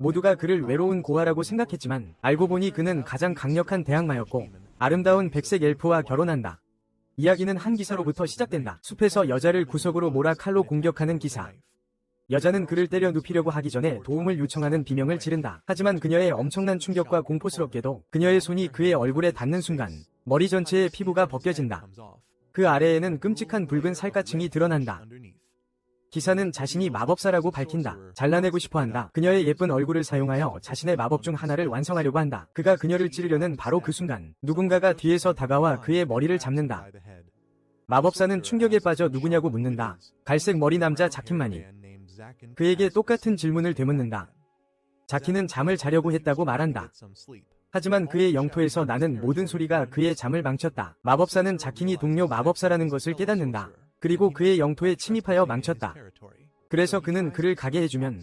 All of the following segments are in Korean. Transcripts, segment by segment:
모두가 그를 외로운 고아라고 생각했지만 알고 보니 그는 가장 강력한 대항마였고 아름다운 백색 엘프와 결혼한다. 이야기는 한 기사로부터 시작된다. 숲에서 여자를 구석으로 몰아 칼로 공격하는 기사. 여자는 그를 때려 눕히려고 하기 전에 도움을 요청하는 비명을 지른다. 하지만 그녀의 엄청난 충격과 공포스럽게도 그녀의 손이 그의 얼굴에 닿는 순간 머리 전체의 피부가 벗겨진다. 그 아래에는 끔찍한 붉은 살갗층이 드러난다. 기사는 자신이 마법사라고 밝힌다. 잘라내고 싶어한다. 그녀의 예쁜 얼굴을 사용하여 자신의 마법 중 하나를 완성하려고 한다. 그가 그녀를 찌르려는 바로 그 순간 누군가가 뒤에서 다가와 그의 머리를 잡는다. 마법사는 충격에 빠져 누구냐고 묻는다. 갈색 머리 남자 자킨만이 그에게 똑같은 질문을 되묻는다. 자키는 잠을 자려고 했다고 말한다. 하지만 그의 영토에서 나는 모든 소리가 그의 잠을 망쳤다. 마법사는 자킨이 동료 마법사라는 것을 깨닫는다. 그리고 그의 영토에 침입하여 망쳤다. 그래서 그는 그를 가게 해주면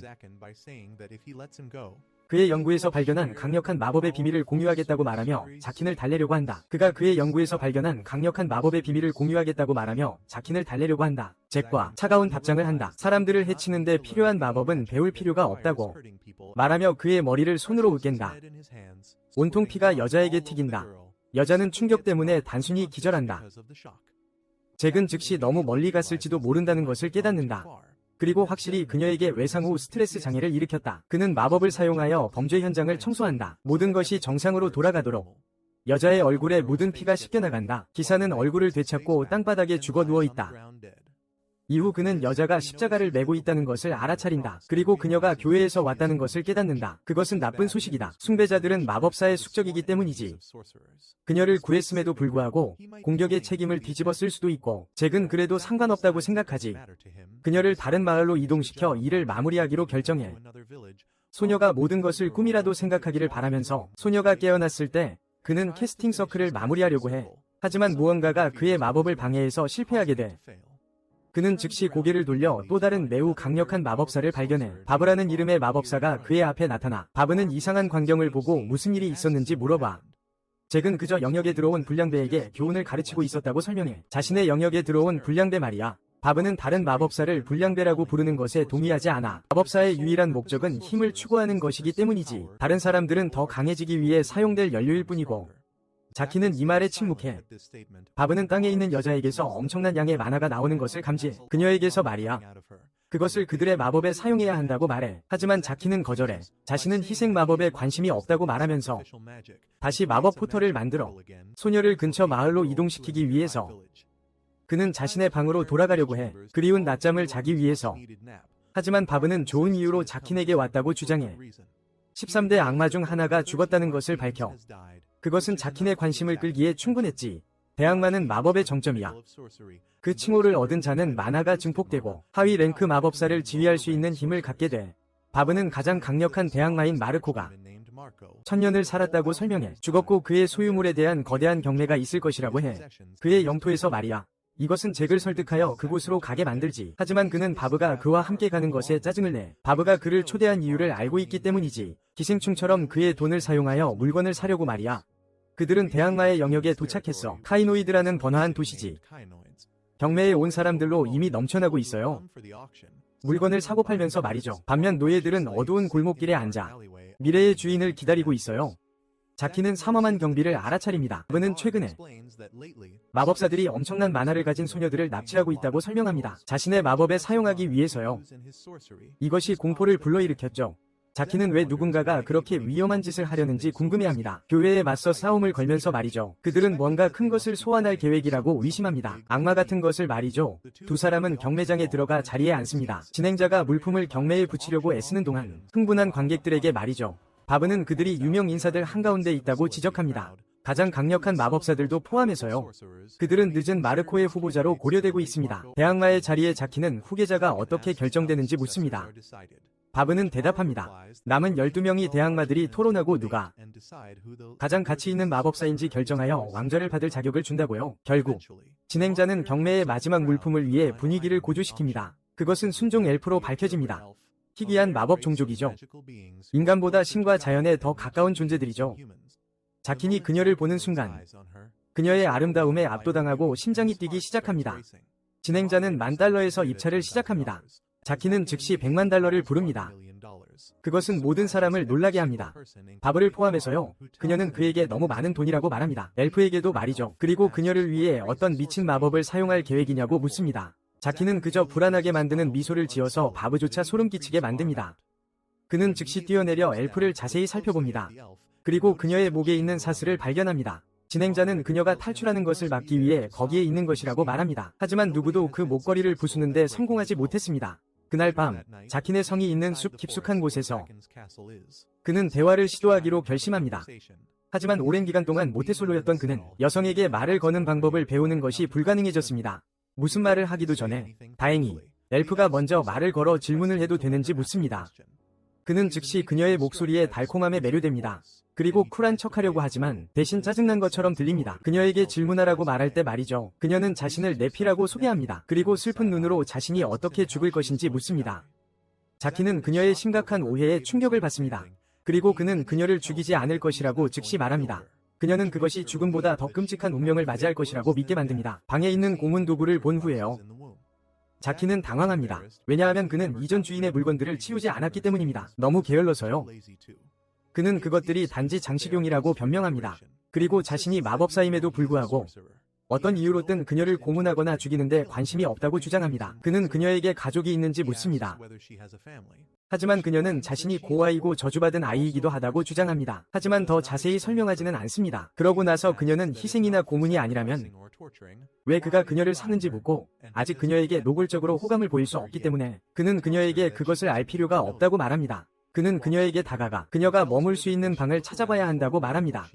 그의 연구에서 발견한 강력한 마법의 비밀을 공유하겠다고 말하며 자킨을 달래려고 한다. 그가 그의 연구에서 발견한 강력한 마법의 비밀을 공유하겠다고 말하며 자킨을 달래려고 한다. 잭과 차가운 답장을 한다. 사람들을 해치는데 필요한 마법은 배울 필요가 없다고 말하며 그의 머리를 손으로 으깬다. 온통 피가 여자에게 튀긴다. 여자는 충격 때문에 단순히 기절한다. 잭은 즉시 너무 멀리 갔을지도 모른다는 것을 깨닫는다. 그리고 확실히 그녀에게 외상 후 스트레스 장애를 일으켰다. 그는 마법을 사용하여 범죄 현장을 청소한다. 모든 것이 정상으로 돌아가도록. 여자의 얼굴에 묻은 피가 씻겨나간다. 기사는 얼굴을 되찾고 땅바닥에 죽어 누워있다. 이후 그는 여자가 십자가를 메고 있다는 것을 알아차린다. 그리고 그녀가 교회에서 왔다는 것을 깨닫는다. 그것은 나쁜 소식이다. 숭배자들은 마법사의 숙적이기 때문이지. 그녀를 구했음에도 불구하고 공격의 책임을 뒤집어 쓸 수도 있고 잭은 그래도 상관없다고 생각하지. 그녀를 다른 마을로 이동시켜 일을 마무리하기로 결정해. 소녀가 모든 것을 꿈이라도 생각하기를 바라면서 소녀가 깨어났을 때 그는 캐스팅 서클을 마무리하려고 해. 하지만 무언가가 그의 마법을 방해해서 실패하게 돼. 그는 즉시 고개를 돌려 또 다른 매우 강력한 마법사를 발견해. 바브라는 이름의 마법사가 그의 앞에 나타나 바브는 이상한 광경을 보고 무슨 일이 있었는지 물어봐. 잭은 그저 영역에 들어온 불량배에게 교훈을 가르치고 있었다고 설명해. 자신의 영역에 들어온 불량배 말이야. 바브는 다른 마법사를 불량배라고 부르는 것에 동의하지 않아. 마법사의 유일한 목적은 힘을 추구하는 것이기 때문이지. 다른 사람들은 더 강해지기 위해 사용될 연료일 뿐이고. 자키는 이 말에 침묵해. 바브는 땅에 있는 여자에게서 엄청난 양의 만화가 나오는 것을 감지해. 그녀에게서 말이야. 그것을 그들의 마법에 사용해야 한다고 말해. 하지만 자키는 거절해. 자신은 희생 마법에 관심이 없다고 말하면서 다시 마법 포털을 만들어 소녀를 근처 마을로 이동시키기 위해서. 그는 자신의 방으로 돌아가려고 해. 그리운 낮잠을 자기 위해서. 하지만 바브는 좋은 이유로 자킨에게 왔다고 주장해. 13대 악마 중 하나가 죽었다는 것을 밝혀. 그것은 자킨의 관심을 끌기에 충분했지. 대악마는 마법의 정점이야. 그 칭호를 얻은 자는 만화가 증폭되고 하위 랭크 마법사를 지휘할 수 있는 힘을 갖게 돼. 바브는 가장 강력한 대악마인 마르코가 1000년을 살았다고 설명해. 죽었고 그의 소유물에 대한 거대한 경매가 있을 것이라고 해. 그의 영토에서 말이야. 이것은 잭을 설득하여 그곳으로 가게 만들지. 하지만 그는 바브가 그와 함께 가는 것에 짜증을 내. 바브가 그를 초대한 이유를 알고 있기 때문이지. 기생충처럼 그의 돈을 사용하여 물건을 사려고 말이야. 그들은 대악마의 영역에 도착했어. 카이노이드라는 번화한 도시지. 경매에 온 사람들로 이미 넘쳐나고 있어요. 물건을 사고 팔면서 말이죠. 반면 노예들은 어두운 골목길에 앉아 미래의 주인을 기다리고 있어요. 자키는 삼엄한 경비를 알아차립니다. 그는 최근에 마법사들이 엄청난 만화를 가진 소녀들을 납치하고 있다고 설명합니다. 자신의 마법에 사용하기 위해서요. 이것이 공포를 불러일으켰죠. 자키는 왜 누군가가 그렇게 위험한 짓을 하려는지 궁금해합니다. 교회에 맞서 싸움을 걸면서 말이죠. 그들은 뭔가 큰 것을 소환할 계획이라고 의심합니다. 악마 같은 것을 말이죠. 두 사람은 경매장에 들어가 자리에 앉습니다. 진행자가 물품을 경매에 붙이려고 애쓰는 동안 흥분한 관객들에게 말이죠. 바브는 그들이 유명 인사들 한가운데 있다고 지적합니다. 가장 강력한 마법사들도 포함해서요. 그들은 늦은 마르코의 후보자로 고려되고 있습니다. 대악마의 자리에 자키는 후계자가 어떻게 결정되는지 묻습니다. 바브는 대답합니다. 남은 12명이 대악마들이 토론하고 누가 가장 가치 있는 마법사인지 결정하여 왕좌를 받을 자격을 준다고요. 결국 진행자는 경매의 마지막 물품을 위해 분위기를 고조시킵니다. 그것은 순종 엘프로 밝혀집니다. 희귀한 마법 종족이죠. 인간보다 신과 자연에 더 가까운 존재들이죠. 자킨이 그녀를 보는 순간 그녀의 아름다움에 압도당하고 심장이 뛰기 시작합니다. 진행자는 $10,000에서 입찰을 시작합니다. 자키는 즉시 $1,000,000를 부릅니다. 그것은 모든 사람을 놀라게 합니다. 바브를 포함해서요. 그녀는 그에게 너무 많은 돈이라고 말합니다. 엘프에게도 말이죠. 그리고 그녀를 위해 어떤 미친 마법을 사용할 계획이냐고 묻습니다. 자키는 그저 불안하게 만드는 미소를 지어서 바브조차 소름 끼치게 만듭니다. 그는 즉시 뛰어내려 엘프를 자세히 살펴봅니다. 그리고 그녀의 목에 있는 사슬을 발견합니다. 진행자는 그녀가 탈출하는 것을 막기 위해 거기에 있는 것이라고 말합니다. 하지만 누구도 그 목걸이를 부수는데 성공하지 못했습니다. 그날 밤, 자킨의 성이 있는 숲 깊숙한 곳에서 그는 대화를 시도하기로 결심합니다. 하지만 오랜 기간 동안 모태솔로였던 그는 여성에게 말을 거는 방법을 배우는 것이 불가능해졌습니다. 무슨 말을 하기도 전에 다행히 엘프가 먼저 말을 걸어 질문을 해도 되는지 묻습니다. 그는 즉시 그녀의 목소리에 달콤함에 매료됩니다. 그리고 쿨한 척하려고 하지만 대신 짜증난 것처럼 들립니다. 그녀에게 질문하라고 말할 때 말이죠. 그녀는 자신을 네피라고 소개합니다. 그리고 슬픈 눈으로 자신이 어떻게 죽을 것인지 묻습니다. 자키는 그녀의 심각한 오해에 충격을 받습니다. 그리고 그는 그녀를 죽이지 않을 것이라고 즉시 말합니다. 그녀는 그것이 죽음보다 더 끔찍한 운명을 맞이할 것이라고 믿게 만듭니다. 방에 있는 고문 도구를 본 후에요. 자키는 당황합니다. 왜냐하면 그는 이전 주인의 물건들을 치우지 않았기 때문입니다. 너무 게을러서요. 그는 그것들이 단지 장식용이라고 변명합니다. 그리고 자신이 마법사임에도 불구하고 어떤 이유로든 그녀를 고문하거나 죽이는데 관심이 없다고 주장합니다. 그는 그녀에게 가족이 있는지 묻습니다. 하지만 그녀는 자신이 고아이고 저주받은 아이이기도 하다고 주장합니다. 하지만 더 자세히 설명하지는 않습니다. 그러고 나서 그녀는 희생이나 고문이 아니라면 왜 그가 그녀를 사는지 묻고 아직 그녀에게 노골적으로 호감을 보일 수 없기 때문에 그는 그녀에게 그것을 알 필요가 없다고 말합니다. 그는 그녀에게 다가가 그녀가 머물 수 있는 방을 찾아봐야 한다고 말합니다.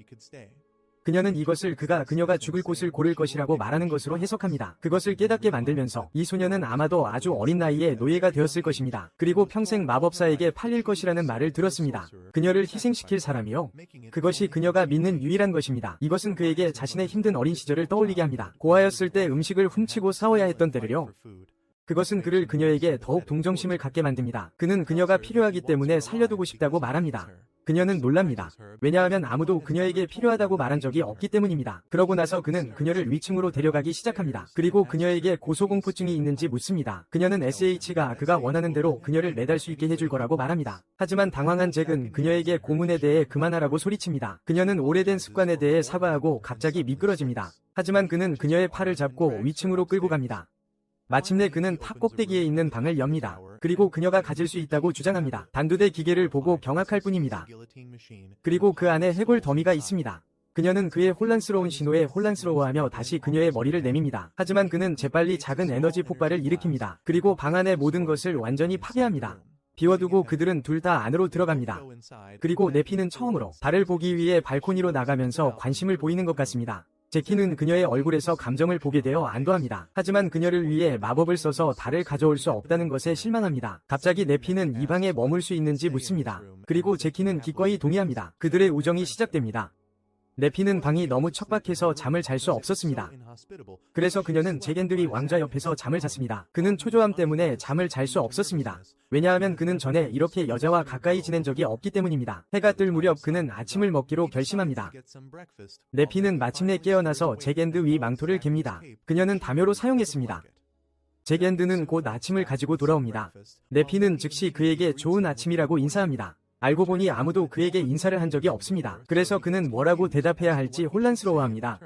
그녀는 이것을 그녀가 죽을 곳을 고를 것이라고 말하는 것으로 해석합니다. 그것을 깨닫게 만들면서 이 소녀는 아마도 아주 어린 나이에 노예가 되었을 것입니다. 그리고 평생 마법사에게 팔릴 것이라는 말을 들었습니다. 그녀를 희생시킬 사람이요. 그것이 그녀가 믿는 유일한 것입니다. 이것은 그에게 자신의 힘든 어린 시절을 떠올리게 합니다. 고아였을 때 음식을 훔치고 싸워야 했던 때를요. 그것은 그를 그녀에게 더욱 동정심을 갖게 만듭니다. 그는 그녀가 필요하기 때문에 살려두고 싶다고 말합니다. 그녀는 놀랍니다. 왜냐하면 아무도 그녀에게 필요하다고 말한 적이 없기 때문입니다. 그러고 나서 그는 그녀를 위층으로 데려가기 시작합니다. 그리고 그녀에게 고소공포증이 있는지 묻습니다. 그녀는 SH가 그가 원하는 대로 그녀를 매달 수 있게 해줄 거라고 말합니다. 하지만 당황한 잭은 그녀에게 고문에 대해 그만하라고 소리칩니다. 그녀는 오래된 습관에 대해 사과하고 갑자기 미끄러집니다. 하지만 그는 그녀의 팔을 잡고 위층으로 끌고 갑니다. 마침내 그는 탑 꼭대기에 있는 방을 엽니다. 그리고 그녀가 가질 수 있다고 주장합니다. 단두대 기계를 보고 경악할 뿐입니다. 그리고 그 안에 해골 더미가 있습니다. 그녀는 그의 혼란스러운 신호에 혼란스러워하며 다시 그녀의 머리를 내밉니다. 하지만 그는 재빨리 작은 에너지 폭발을 일으킵니다. 그리고 방 안의 모든 것을 완전히 파괴합니다. 비워두고 그들은 둘 다 안으로 들어갑니다. 그리고 네피는 처음으로 달을 보기 위해 발코니로 나가면서 관심을 보이는 것 같습니다. 제키는 그녀의 얼굴에서 감정을 보게 되어 안도합니다. 하지만 그녀를 위해 마법을 써서 달을 가져올 수 없다는 것에 실망합니다. 갑자기 네피는 이 방에 머물 수 있는지 묻습니다. 그리고 제키는 기꺼이 동의합니다. 그들의 우정이 시작됩니다. 네피는 방이 너무 척박해서 잠을 잘 수 없었습니다. 그래서 그녀는 잭앤드리 왕자 옆에서 잠을 잤습니다. 그는 초조함 때문에 잠을 잘 수 없었습니다. 왜냐하면 그는 전에 이렇게 여자와 가까이 지낸 적이 없기 때문입니다. 해가 뜰 무렵 그는 아침을 먹기로 결심합니다. 네피는 마침내 깨어나서 잭앤드 위 망토를 갭니다. 그녀는 담요로 사용했습니다. 잭앤드는 곧 아침을 가지고 돌아옵니다. 네피는 즉시 그에게 좋은 아침이라고 인사합니다. 알고 보니 아무도 그에게 인사를 한 적이 없습니다. 그래서 그는 뭐라고 대답해야 할지 혼란스러워합니다.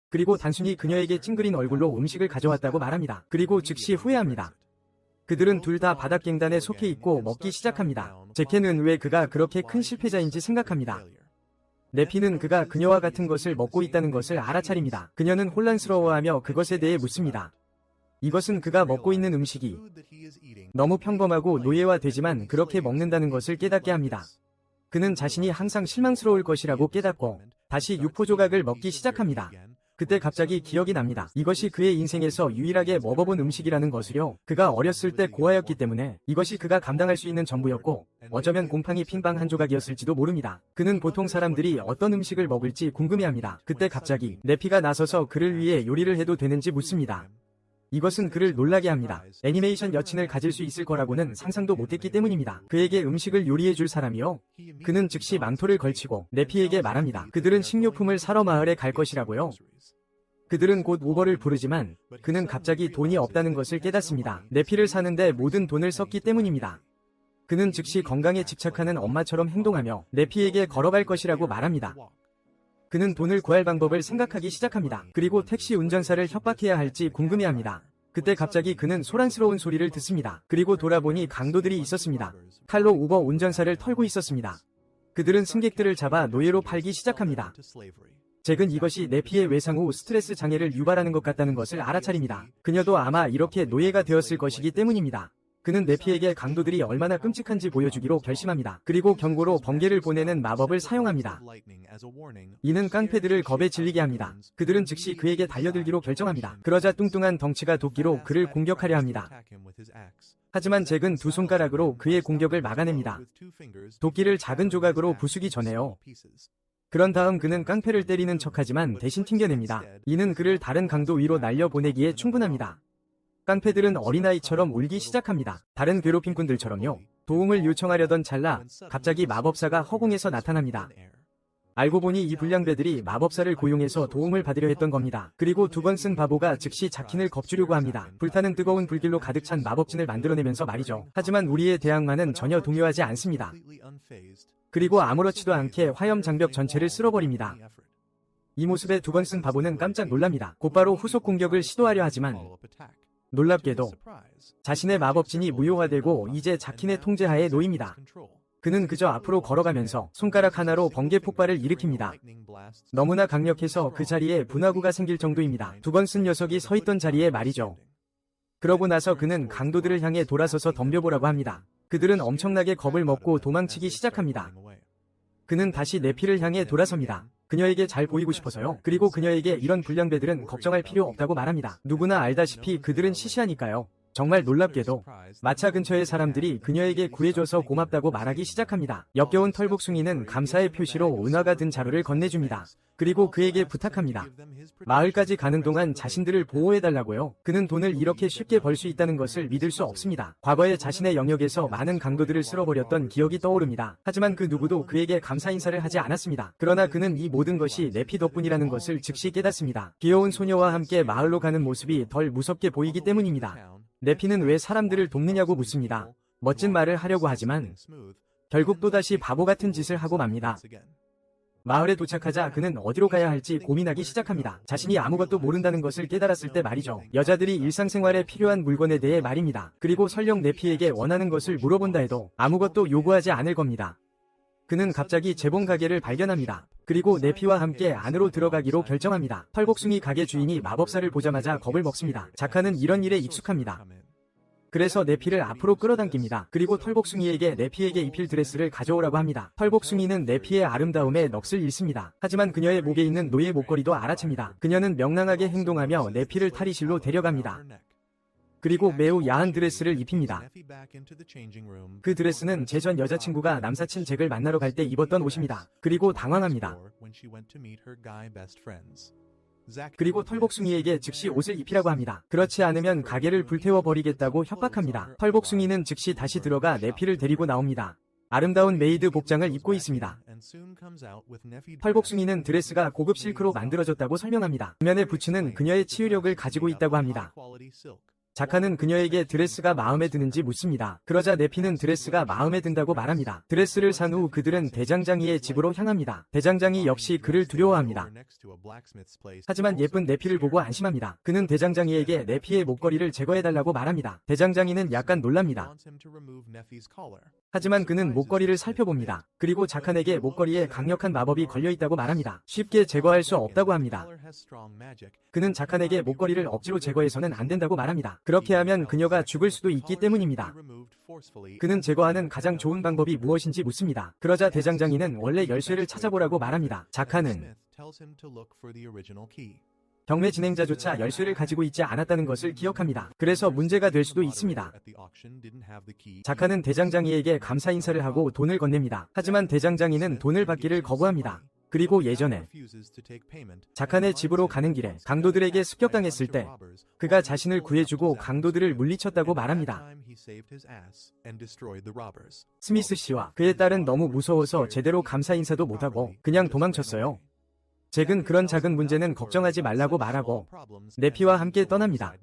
그리고 단순히 그녀에게 찡그린 얼굴로 음식을 가져왔다고 말합니다. 그리고 즉시 후회합니다. 그들은 둘 다 바닥갱단에 속해 있고 먹기 시작합니다. 제켄은 왜 그가 그렇게 큰 실패자인지 생각합니다. 네피는 그가 그녀와 같은 것을 먹고 있다는 것을 알아차립니다. 그녀는 혼란스러워하며 그것에 대해 묻습니다. 이것은 그가 먹고 있는 음식이 너무 평범하고 노예화되지만 그렇게 먹는다는 것을 깨닫게 합니다. 그는 자신이 항상 실망스러울 것이라고 깨닫고 다시 육포 조각을 먹기 시작합니다. 그때 갑자기 기억이 납니다. 이것이 그의 인생에서 유일하게 먹어본 음식이라는 것을요. 그가 어렸을 때 고아였기 때문에 이것이 그가 감당할 수 있는 전부였고 어쩌면 곰팡이 핀방 한 조각이었을지도 모릅니다. 그는 보통 사람들이 어떤 음식을 먹을지 궁금해합니다. 그때 갑자기 네피가 나서서 그를 위해 요리를 해도 되는지 묻습니다. 이것은 그를 놀라게 합니다. 애니메이션 여친을 가질 수 있을 거라고는 상상도 못했기 때문입니다. 그에게 음식을 요리해 줄 사람이요. 그는 즉시 망토를 걸치고 네피에게 말합니다. 그들은 식료품을 사러 마을에 갈 것이라고요. 그들은 곧 우버를 부르지만 그는 갑자기 돈이 없다는 것을 깨닫습니다. 네피를 사는데 모든 돈을 썼기 때문입니다. 그는 즉시 건강에 집착하는 엄마처럼 행동하며 네피에게 걸어갈 것이라고 말합니다. 그는 돈을 구할 방법을 생각하기 시작합니다. 그리고 택시 운전사를 협박해야 할지 궁금해합니다. 그때 갑자기 그는 소란스러운 소리를 듣습니다. 그리고 돌아보니 강도들이 있었습니다. 칼로 우버 운전사를 털고 있었습니다. 그들은 승객들을 잡아 노예로 팔기 시작합니다. 잭은 이것이 네피의 외상 후 스트레스 장애를 유발하는 것 같다는 것을 알아차립니다. 그녀도 아마 이렇게 노예가 되었을 것이기 때문입니다. 그는 네피에게 강도들이 얼마나 끔찍한지 보여주기로 결심합니다. 그리고 경고로 번개를 보내는 마법을 사용합니다. 이는 깡패들을 겁에 질리게 합니다. 그들은 즉시 그에게 달려들기로 결정합니다. 그러자 뚱뚱한 덩치가 도끼로 그를 공격하려 합니다. 하지만 잭은 두 손가락으로 그의 공격을 막아냅니다. 도끼를 작은 조각으로 부수기 전에요. 그런 다음 그는 깡패를 때리는 척하지만 대신 튕겨냅니다. 이는 그를 다른 강도 위로 날려보내기에 충분합니다. 깡패들은 어린아이처럼 울기 시작합니다. 다른 괴롭힘꾼들처럼요. 도움을 요청하려던 찰나 갑자기 마법사가 허공에서 나타납니다. 알고 보니 이 불량배들이 마법사를 고용해서 도움을 받으려 했던 겁니다. 그리고 두 번 쓴 바보가 즉시 자킨을 겁주려고 합니다. 불타는 뜨거운 불길로 가득 찬 마법진을 만들어내면서 말이죠. 하지만 우리의 대항마는 전혀 동요하지 않습니다. 그리고 아무렇지도 않게 화염 장벽 전체를 쓸어버립니다. 이 모습에 두 번 쓴 바보는 깜짝 놀랍니다. 곧바로 후속 공격을 시도하려 하지만 놀랍게도 자신의 마법진이 무효화되고 이제 자킨의 통제하에 놓입니다. 그는 그저 앞으로 걸어가면서 손가락 하나로 번개 폭발을 일으킵니다. 너무나 강력해서 그 자리에 분화구가 생길 정도입니다. 두 번 쓴 녀석이 서 있던 자리에 말이죠. 그러고 나서 그는 강도들을 향해 돌아서서 덤벼보라고 합니다. 그들은 엄청나게 겁을 먹고 도망치기 시작합니다. 그는 다시 네피를 향해 돌아섭니다. 그녀에게 잘 보이고 싶어서요. 그리고 그녀에게 이런 불량배들은 걱정할 필요 없다고 말합니다. 누구나 알다시피 그들은 시시하니까요. 정말 놀랍게도 마차 근처의 사람들이 그녀에게 구해줘서 고맙다고 말하기 시작합니다. 역겨운 털복숭이는 감사의 표시로 은화가 든 자루를 건네줍니다. 그리고 그에게 부탁합니다. 마을까지 가는 동안 자신들을 보호해달라고요. 그는 돈을 이렇게 쉽게 벌 수 있다는 것을 믿을 수 없습니다. 과거에 자신의 영역에서 많은 강도들을 쓸어버렸던 기억이 떠오릅니다. 하지만 그 누구도 그에게 감사 인사를 하지 않았습니다. 그러나 그는 이 모든 것이 네피 덕분이라는 것을 즉시 깨닫습니다. 귀여운 소녀와 함께 마을로 가는 모습이 덜 무섭게 보이기 때문입니다. 네피는 왜 사람들을 돕느냐고 묻습니다. 멋진 말을 하려고 하지만 결국 또다시 바보 같은 짓을 하고 맙니다. 마을에 도착하자 그는 어디로 가야 할지 고민하기 시작합니다. 자신이 아무것도 모른다는 것을 깨달았을 때 말이죠. 여자들이 일상생활에 필요한 물건에 대해 말입니다. 그리고 설령 네피에게 원하는 것을 물어본다 해도 아무것도 요구하지 않을 겁니다. 그는 갑자기 재봉 가게를 발견합니다. 그리고 네피와 함께 안으로 들어가기로 결정합니다. 털복숭이 가게 주인이 마법사를 보자마자 겁을 먹습니다. 자카는 이런 일에 익숙합니다. 그래서 네피를 앞으로 끌어당깁니다. 그리고 털복숭이에게 네피에게 입힐 드레스를 가져오라고 합니다. 털복숭이는 네피의 아름다움에 넋을 잃습니다. 하지만 그녀의 목에 있는 노예 목걸이도 알아챕니다. 그녀는 명랑하게 행동하며 네피를 탈의실로 데려갑니다. 그리고 매우 야한 드레스를 입힙니다. 그 드레스는 제 전 여자친구가 남사친 잭을 만나러 갈 때 입었던 옷입니다. 그리고 당황합니다. 그리고 털복숭이에게 즉시 옷을 입히라고 합니다. 그렇지 않으면 가게를 불태워버리겠다고 협박합니다. 털복숭이는 즉시 다시 들어가 네피를 데리고 나옵니다. 아름다운 메이드 복장을 입고 있습니다. 털복숭이는 드레스가 고급 실크로 만들어졌다고 설명합니다. 뒷면의 부츠는 그녀의 치유력을 가지고 있다고 합니다. 자카는 그녀에게 드레스가 마음에 드는지 묻습니다. 그러자 네피는 드레스가 마음에 든다고 말합니다. 드레스를 산 후 그들은 대장장이의 집으로 향합니다. 대장장이 역시 그를 두려워합니다. 하지만 예쁜 네피를 보고 안심합니다. 그는 대장장이에게 네피의 목걸이를 제거해달라고 말합니다. 대장장이는 약간 놀랍니다. 하지만 그는 목걸이를 살펴봅니다. 그리고 자칸에게 목걸이에 강력한 마법이 걸려있다고 말합니다. 쉽게 제거할 수 없다고 합니다. 그는 자칸에게 목걸이를 억지로 제거해서는 안 된다고 말합니다. 그렇게 하면 그녀가 죽을 수도 있기 때문입니다. 그는 제거하는 가장 좋은 방법이 무엇인지 묻습니다. 그러자 대장장이는 원래 열쇠를 찾아보라고 말합니다. 자칸은 경매 진행자조차 열쇠를 가지고 있지 않았다는 것을 기억합니다. 그래서 문제가 될 수도 있습니다. 자칸은 대장장이에게 감사 인사를 하고 돈을 건넵니다. 하지만 대장장이는 돈을 받기를 거부합니다. 그리고 예전에 자칸의 집으로 가는 길에 강도들에게 습격당했을 때 그가 자신을 구해주고 강도들을 물리쳤다고 말합니다. 스미스 씨와 그의 딸은 너무 무서워서 제대로 감사 인사도 못하고 그냥 도망쳤어요. 잭은 그런 작은 문제는 걱정하지 말라고 말하고 네피와 함께 떠납니다.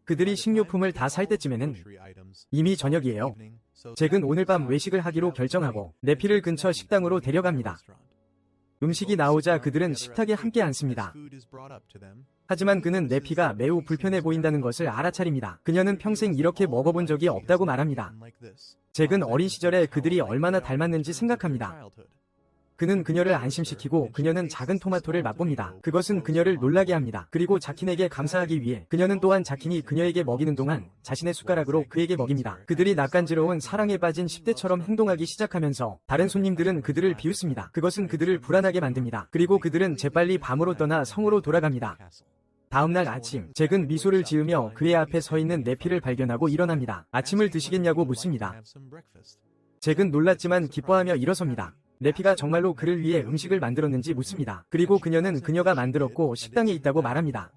그들이 식료품을 다 살 때쯤에는 이미 저녁이에요. 잭은 오늘 밤 외식을 하기로 결정하고 네피를 근처 식당으로 데려갑니다. 음식이 나오자 그들은 식탁에 함께 앉습니다. 하지만 그는 네피가 매우 불편해 보인다는 것을 알아차립니다. 그녀는 평생 이렇게 먹어본 적이 없다고 말합니다. 잭은 어린 시절에 그들이 얼마나 닮았는지 생각합니다. 그는 그녀를 안심시키고 그녀는 작은 토마토를 맛봅니다. 그것은 그녀를 놀라게 합니다. 그리고 자킨에게 감사하기 위해 그녀는 또한 자킨이 그녀에게 먹이는 동안 자신의 숟가락으로 그에게 먹입니다. 그들이 낯간지러운 사랑에 빠진 10대처럼 행동하기 시작하면서 다른 손님들은 그들을 비웃습니다. 그것은 그들을 불안하게 만듭니다. 그리고 그들은 재빨리 밤으로 떠나 성으로 돌아갑니다. 다음날 아침, 잭은 미소를 지으며 그의 앞에 서 있는 네피를 발견하고 일어납니다. 아침을 드시겠냐고 묻습니다. 잭은 놀랐지만 기뻐하며 일어섭니다. 네피가 정말로 그를 위해 음식을 만들었는지 묻습니다. 그리고 그녀는 그녀가 만들었고 식당에 있다고 말합니다.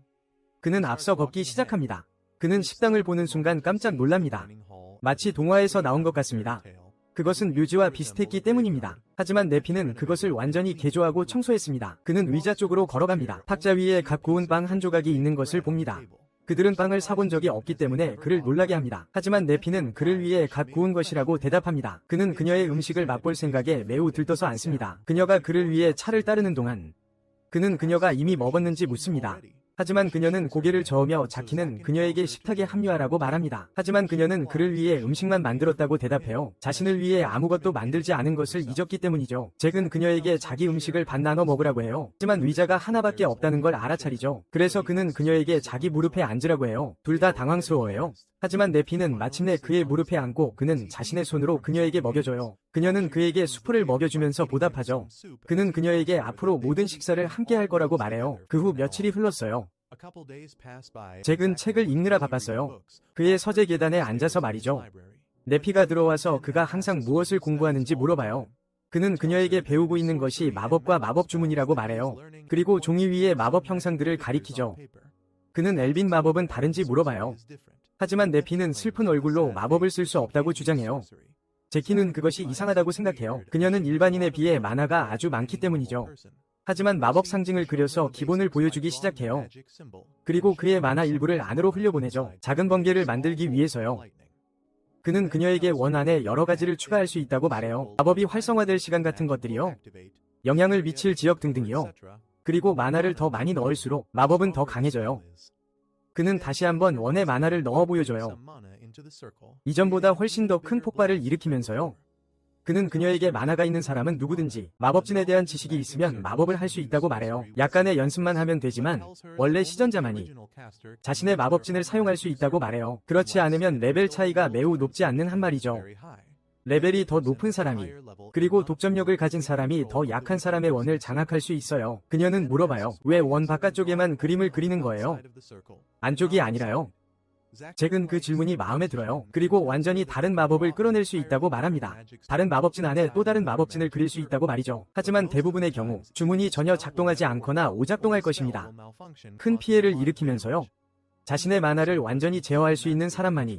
그는 앞서 걷기 시작합니다. 그는 식당을 보는 순간 깜짝 놀랍니다. 마치 동화에서 나온 것 같습니다. 그것은 묘지와 비슷했기 때문입니다. 하지만 네피는 그것을 완전히 개조하고 청소했습니다. 그는 의자 쪽으로 걸어갑니다. 탁자 위에 갓 구운 빵 한 조각이 있는 것을 봅니다. 그들은 빵을 사본 적이 없기 때문에 그를 놀라게 합니다. 하지만 네피는 그를 위해 갓 구운 것이라고 대답합니다. 그는 그녀의 음식을 맛볼 생각에 매우 들떠서 앉습니다. 그녀가 그를 위해 차를 따르는 동안 그는 그녀가 이미 먹었는지 묻습니다. 하지만 그녀는 고개를 저으며 자키는 그녀에게 식탁에 합류하라고 말합니다. 하지만 그녀는 그를 위해 음식만 만들었다고 대답해요. 자신을 위해 아무것도 만들지 않은 것을 잊었기 때문이죠. 잭은 그녀에게 자기 음식을 반 나눠 먹으라고 해요. 하지만 의자가 하나밖에 없다는 걸 알아차리죠. 그래서 그는 그녀에게 자기 무릎에 앉으라고 해요. 둘 다 당황스러워해요. 하지만 네피는 마침내 그의 무릎에 앉고 그는 자신의 손으로 그녀에게 먹여줘요. 그녀는 그에게 수프를 먹여주면서 보답하죠. 그는 그녀에게 앞으로 모든 식사를 함께 할 거라고 말해요. 그 후 며칠이 흘렀어요. 잭은 책을 읽느라 바빴어요. 그의 서재 계단에 앉아서 말이죠. 네피가 들어와서 그가 항상 무엇을 공부하는지 물어봐요. 그는 그녀에게 배우고 있는 것이 마법과 마법 주문이라고 말해요. 그리고 종이 위에 마법 형상들을 가리키죠. 그는 엘빈 마법은 다른지 물어봐요. 하지만 네피는 슬픈 얼굴로 마법을 쓸 수 없다고 주장해요. 제키는 그것이 이상하다고 생각해요. 그녀는 일반인에 비해 만화가 아주 많기 때문이죠. 하지만 마법 상징을 그려서 기본을 보여주기 시작해요. 그리고 그의 만화 일부를 안으로 흘려보내죠. 작은 번개를 만들기 위해서요. 그는 그녀에게 원 안에 여러 가지를 추가할 수 있다고 말해요. 마법이 활성화될 시간 같은 것들이요. 영향을 미칠 지역 등등이요. 그리고 만화를 더 많이 넣을수록 마법은 더 강해져요. 그는 다시 한번 원의 만화를 넣어 보여줘요. 이전보다 훨씬 더 큰 폭발을 일으키면서요. 그는 그녀에게 만화가 있는 사람은 누구든지 마법진에 대한 지식이 있으면 마법을 할 수 있다고 말해요. 약간의 연습만 하면 되지만 원래 시전자만이 자신의 마법진을 사용할 수 있다고 말해요. 그렇지 않으면 레벨 차이가 매우 높지 않는 한 말이죠. 레벨이 더 높은 사람이 그리고 독점력을 가진 사람이 더 약한 사람의 원을 장악할 수 있어요. 그녀는 물어봐요. 왜 원 바깥쪽에만 그림을 그리는 거예요? 안쪽이 아니라요? 잭은 그 질문이 마음에 들어요. 그리고 완전히 다른 마법을 끌어낼 수 있다고 말합니다. 다른 마법진 안에 또 다른 마법진을 그릴 수 있다고 말이죠. 하지만 대부분의 경우 주문이 전혀 작동하지 않거나 오작동할 것입니다. 큰 피해를 일으키면서요. 자신의 만화를 완전히 제어할 수 있는 사람만이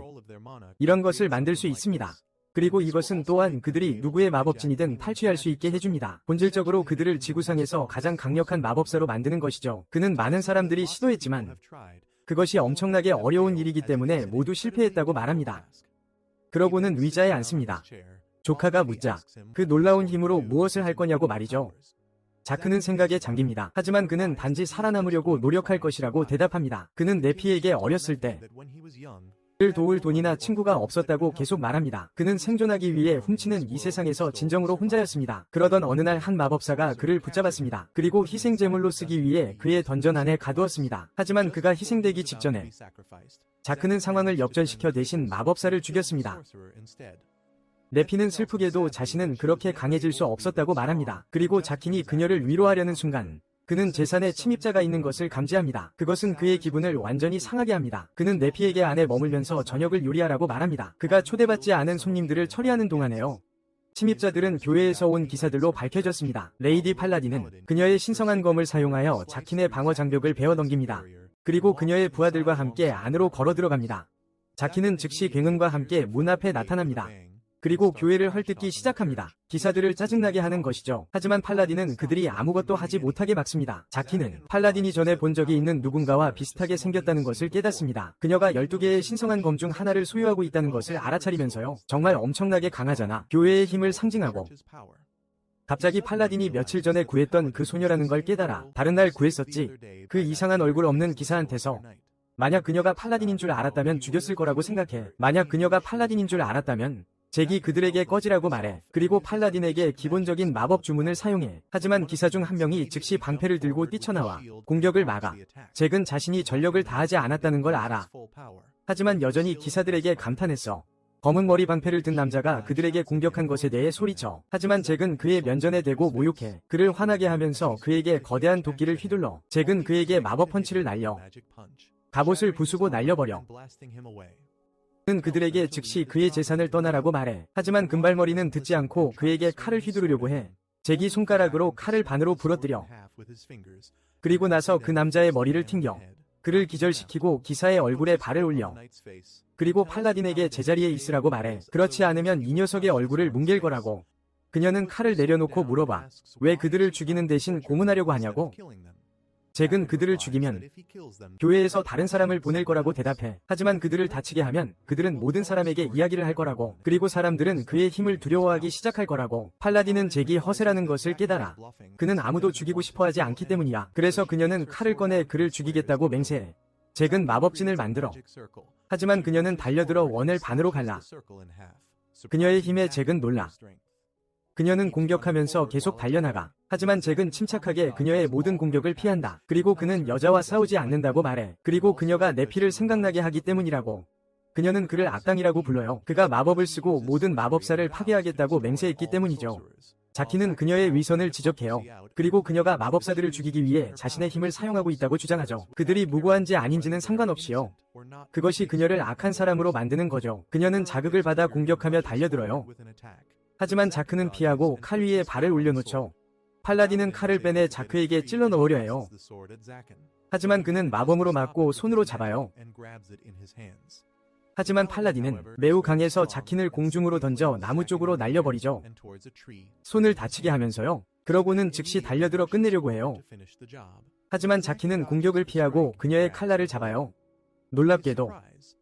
이런 것을 만들 수 있습니다. 그리고 이것은 또한 그들이 누구의 마법진이든 탈취할 수 있게 해줍니다. 본질적으로 그들을 지구상에서 가장 강력한 마법사로 만드는 것이죠. 그는 많은 사람들이 시도했지만 그것이 엄청나게 어려운 일이기 때문에 모두 실패했다고 말합니다. 그러고는 의자에 앉습니다. 조카가 묻자 그 놀라운 힘으로 무엇을 할 거냐고 말이죠. 자크는 생각에 잠깁니다. 하지만 그는 단지 살아남으려고 노력할 것이라고 대답합니다. 그는 네피에게 어렸을 때 그를 도울 돈이나 친구가 없었다고 계속 말합니다. 그는 생존하기 위해 훔치는 이 세상에서 진정으로 혼자였습니다. 그러던 어느 날 한 마법사가 그를 붙잡았습니다. 그리고 희생제물로 쓰기 위해 그의 던전 안에 가두었습니다. 하지만 그가 희생되기 직전에 자크는 상황을 역전시켜 대신 마법사를 죽였습니다. 네피는 슬프게도 자신은 그렇게 강해질 수 없었다고 말합니다. 그리고 자킨이 그녀를 위로하려는 순간 그는 재산에 침입자가 있는 것을 감지합니다. 그것은 그의 기분을 완전히 상하게 합니다. 그는 네피에게 안에 머물면서 저녁을 요리하라고 말합니다. 그가 초대받지 않은 손님들을 처리하는 동안에요. 침입자들은 교회에서 온 기사들로 밝혀졌습니다. 레이디 팔라딘은 그녀의 신성한 검을 사용하여 자킨의 방어 장벽을 베어 넘깁니다. 그리고 그녀의 부하들과 함께 안으로 걸어 들어갑니다. 자킨은 즉시 굉음과 함께 문 앞에 나타납니다. 그리고 교회를 헐뜯기 시작합니다. 기사들을 짜증나게 하는 것이죠. 하지만 팔라딘은 그들이 아무것도 하지 못하게 막습니다. 자키는 팔라딘이 전에 본 적이 있는 누군가와 비슷하게 생겼다는 것을 깨닫습니다. 그녀가 12개의 신성한 검 중 하나를 소유하고 있다는 것을 알아차리면서요. 정말 엄청나게 강하잖아. 교회의 힘을 상징하고. 갑자기 팔라딘이 며칠 전에 구했던 그 소녀라는 걸 깨달아. 다른 날 구했었지. 그 이상한 얼굴 없는 기사한테서. 만약 그녀가 팔라딘인 줄 알았다면 죽였을 거라고 생각해. 만약 그녀가 팔라딘인 줄 알았다면 잭이 그들에게 꺼지라고 말해. 그리고 팔라딘에게 기본적인 마법 주문을 사용해. 하지만 기사 중 한 명이 즉시 방패를 들고 뛰쳐나와 공격을 막아. 잭은 자신이 전력을 다하지 않았다는 걸 알아. 하지만 여전히 기사들에게 감탄했어. 검은 머리 방패를 든 남자가 그들에게 공격한 것에 대해 소리쳐. 하지만 잭은 그의 면전에 대고 모욕해. 그를 화나게 하면서 그에게 거대한 도끼를 휘둘러. 잭은 그에게 마법 펀치를 날려. 갑옷을 부수고 날려버려. 그는 그들에게 즉시 그의 재산을 떠나라고 말해. 하지만 금발머리는 듣지 않고 그에게 칼을 휘두르려고 해. 잭이 손가락으로 칼을 반으로 부러뜨려. 그리고 나서 그 남자의 머리를 튕겨. 그를 기절시키고 기사의 얼굴에 발을 올려. 그리고 팔라딘에게 제자리에 있으라고 말해. 그렇지 않으면 이 녀석의 얼굴을 뭉갤 거라고. 그녀는 칼을 내려놓고 물어봐. 왜 그들을 죽이는 대신 고문하려고 하냐고? 잭은 그들을 죽이면 교회에서 다른 사람을 보낼 거라고 대답해. 하지만 그들을 다치게 하면 그들은 모든 사람에게 이야기를 할 거라고. 그리고 사람들은 그의 힘을 두려워하기 시작할 거라고. 팔라딘은 잭이 허세라는 것을 깨달아. 그는 아무도 죽이고 싶어하지 않기 때문이야. 그래서 그녀는 칼을 꺼내 그를 죽이겠다고 맹세해. 잭은 마법진을 만들어. 하지만 그녀는 달려들어 원을 반으로 갈라. 그녀의 힘에 잭은 놀라. 그녀는 공격하면서 계속 달려나가. 하지만 잭은 침착하게 그녀의 모든 공격을 피한다. 그리고 그는 여자와 싸우지 않는다고 말해. 그리고 그녀가 내 피를 생각나게 하기 때문이라고. 그녀는 그를 악당이라고 불러요. 그가 마법을 쓰고 모든 마법사를 파괴하겠다고 맹세했기 때문이죠. 자키는 그녀의 위선을 지적해요. 그리고 그녀가 마법사들을 죽이기 위해 자신의 힘을 사용하고 있다고 주장하죠. 그들이 무고한지 아닌지는 상관없이요. 그것이 그녀를 악한 사람으로 만드는 거죠. 그녀는 자극을 받아 공격하며 달려들어요. 하지만 자크는 피하고 칼 위에 발을 올려놓죠. 팔라딘은 칼을 빼내 자크에게 찔러 넣으려 해요. 하지만 그는 마검으로 맞고 손으로 잡아요. 하지만 팔라딘은 매우 강해서 자킨을 공중으로 던져 나무 쪽으로 날려버리죠. 손을 다치게 하면서요. 그러고는 즉시 달려들어 끝내려고 해요. 하지만 자키는 공격을 피하고 그녀의 칼날을 잡아요. 놀랍게도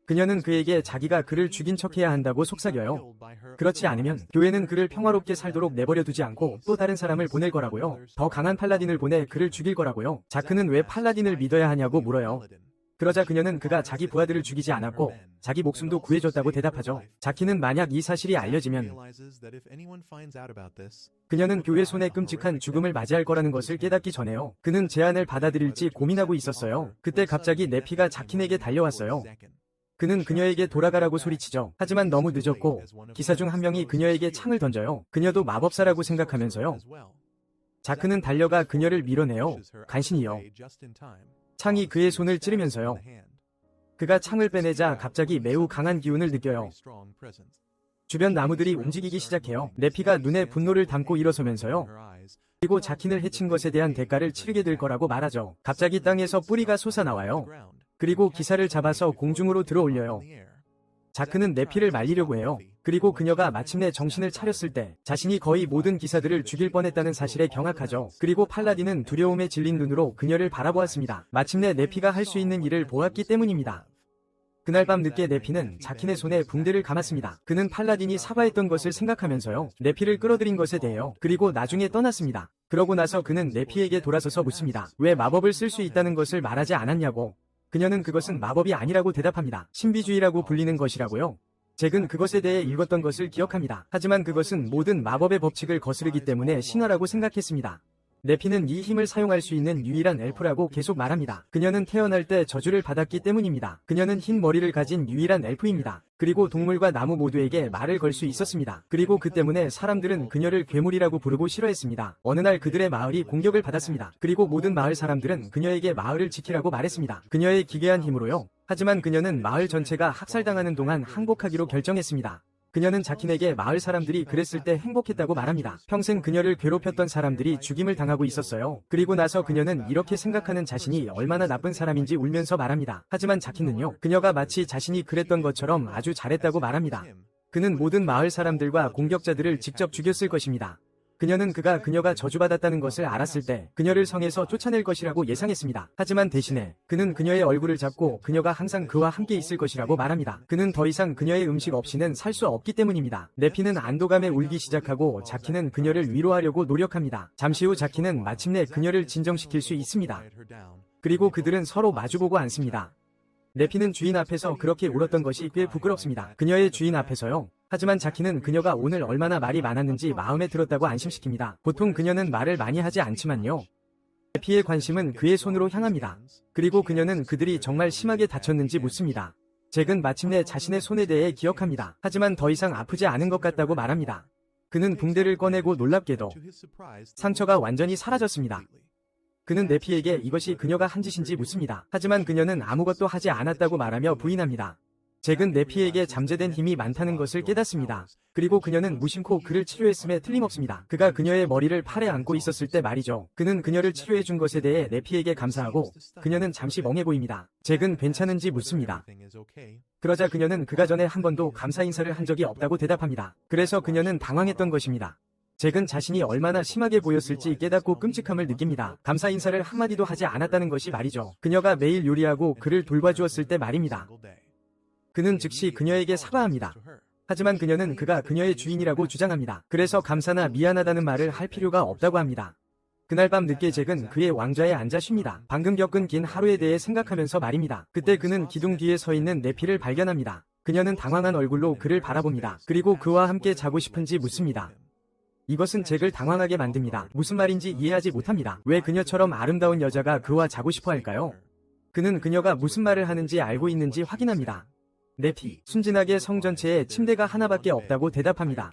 그녀는 그에게 자기가 그를 죽인 척해야 한다고 속삭여요. 그렇지 않으면 교회는 그를 평화롭게 살도록 내버려 두지 않고 또 다른 사람을 보낼 거라고요. 더 강한 팔라딘을 보내 그를 죽일 거라고요. 자크는 왜 팔라딘을 믿어야 하냐고 물어요. 그러자 그녀는 그가 자기 부하들을 죽이지 않았고 자기 목숨도 구해줬다고 대답하죠. 자키는 만약 이 사실이 알려지면 그녀는 교회 손에 끔찍한 죽음을 맞이할 거라는 것을 깨닫기 전에요. 그는 제안을 받아들일지 고민하고 있었어요. 그때 갑자기 네피가 자킨에게 달려왔어요. 그는 그녀에게 돌아가라고 소리치죠. 하지만 너무 늦었고 기사 중 한 명이 그녀에게 창을 던져요. 그녀도 마법사라고 생각하면서요. 자크는 달려가 그녀를 밀어내요. 간신히요. 창이 그의 손을 찌르면서요. 그가 창을 빼내자 갑자기 매우 강한 기운을 느껴요. 주변 나무들이 움직이기 시작해요. 네피가 눈에 분노를 담고 일어서면서요. 그리고 자킨을 해친 것에 대한 대가를 치르게 될 거라고 말하죠. 갑자기 땅에서 뿌리가 솟아나와요. 그리고 기사를 잡아서 공중으로 들어올려요. 자크는 네피를 말리려고 해요. 그리고 그녀가 마침내 정신을 차렸을 때 자신이 거의 모든 기사들을 죽일 뻔했다는 사실에 경악하죠. 그리고 팔라딘은 두려움에 질린 눈으로 그녀를 바라보았습니다. 마침내 네피가 할 수 있는 일을 보았기 때문입니다. 그날 밤 늦게 네피는 자킨의 손에 붕대를 감았습니다. 그는 팔라딘이 사과했던 것을 생각하면서요. 네피를 끌어들인 것에 대해요. 그리고 나중에 떠났습니다. 그러고 나서 그는 네피에게 돌아서서 묻습니다. 왜 마법을 쓸 수 있다는 것을 말하지 않았냐고. 그녀는 그것은 마법이 아니라고 대답합니다. 신비주의라고 불리는 것이라고요. 잭은 그것에 대해 읽었던 것을 기억합니다. 하지만 그것은 모든 마법의 법칙을 거스르기 때문에 신화라고 생각했습니다. 네피는 이 힘을 사용할 수 있는 유일한 엘프라고 계속 말합니다. 그녀는 태어날 때 저주를 받았기 때문입니다. 그녀는 흰 머리를 가진 유일한 엘프입니다. 그리고 동물과 나무 모두에게 말을 걸 수 있었습니다. 그리고 그 때문에 사람들은 그녀를 괴물이라고 부르고 싫어했습니다. 어느 날 그들의 마을이 공격을 받았습니다. 그리고 모든 마을 사람들은 그녀에게 마을을 지키라고 말했습니다. 그녀의 기괴한 힘으로요. 하지만 그녀는 마을 전체가 학살당하는 동안 항복하기로 결정했습니다. 그녀는 자킨에게 마을 사람들이 그랬을 때 행복했다고 말합니다. 평생 그녀를 괴롭혔던 사람들이 죽임을 당하고 있었어요. 그리고 나서 그녀는 이렇게 생각하는 자신이 얼마나 나쁜 사람인지 울면서 말합니다. 하지만 자킨은요. 그녀가 마치 자신이 그랬던 것처럼 아주 잘했다고 말합니다. 그는 모든 마을 사람들과 공격자들을 직접 죽였을 것입니다. 그녀는 그녀가 저주받았다는 것을 알았을 때 그녀를 성에서 쫓아낼 것이라고 예상했습니다. 하지만 대신에 그는 그녀의 얼굴을 잡고 그녀가 항상 그와 함께 있을 것이라고 말합니다. 그는 더 이상 그녀의 음식 없이는 살 수 없기 때문입니다. 네피는 안도감에 울기 시작하고 자키는 그녀를 위로하려고 노력합니다. 잠시 후 자키는 마침내 그녀를 진정시킬 수 있습니다. 그리고 그들은 서로 마주보고 앉습니다. 네피는 주인 앞에서 그렇게 울었던 것이 꽤 부끄럽습니다. 그녀의 주인 앞에서요. 하지만 자키는 그녀가 오늘 얼마나 말이 많았는지 마음에 들었다고 안심시킵니다. 보통 그녀는 말을 많이 하지 않지만요. 네피의 관심은 그의 손으로 향합니다. 그리고 그녀는 그들이 정말 심하게 다쳤는지 묻습니다. 잭은 마침내 자신의 손에 대해 기억합니다. 하지만 더 이상 아프지 않은 것 같다고 말합니다. 그는 붕대를 꺼내고 놀랍게도 상처가 완전히 사라졌습니다. 그는 네피에게 이것이 그녀가 한 짓인지 묻습니다. 하지만 그녀는 아무것도 하지 않았다고 말하며 부인합니다. 잭은 네피에게 잠재된 힘이 많다는 것을 깨닫습니다. 그리고 그녀는 무심코 그를 치료했음에 틀림없습니다. 그가 그녀의 머리를 팔에 안고 있었을 때 말이죠. 그는 그녀를 치료해준 것에 대해 네피에게 감사하고 그녀는 잠시 멍해 보입니다. 잭은 괜찮은지 묻습니다. 그러자 그녀는 그가 전에 한 번도 감사 인사를 한 적이 없다고 대답합니다. 그래서 그녀는 당황했던 것입니다. 잭은 자신이 얼마나 심하게 보였을지 깨닫고 끔찍함을 느낍니다. 감사 인사를 한마디도 하지 않았다는 것이 말이죠. 그녀가 매일 요리하고 그를 돌봐주었을 때 말입니다. 그는 즉시 그녀에게 사과합니다. 하지만 그녀는 그가 그녀의 주인이라고 주장합니다. 그래서 감사나 미안하다는 말을 할 필요가 없다고 합니다. 그날 밤 늦게 잭은 그의 왕좌에 앉아 쉽니다. 방금 겪은 긴 하루에 대해 생각하면서 말입니다. 그때 그는 기둥 뒤에 서 있는 네피를 발견합니다. 그녀는 당황한 얼굴로 그를 바라봅니다. 그리고 그와 함께 자고 싶은지 묻습니다. 이것은 잭을 당황하게 만듭니다. 무슨 말인지 이해하지 못합니다. 왜 그녀처럼 아름다운 여자가 그와 자고 싶어 할까요? 그는 그녀가 무슨 말을 하는지 알고 있는지 확인합니다. 네피, 순진하게 성 전체에 침대가 하나밖에 없다고 대답합니다.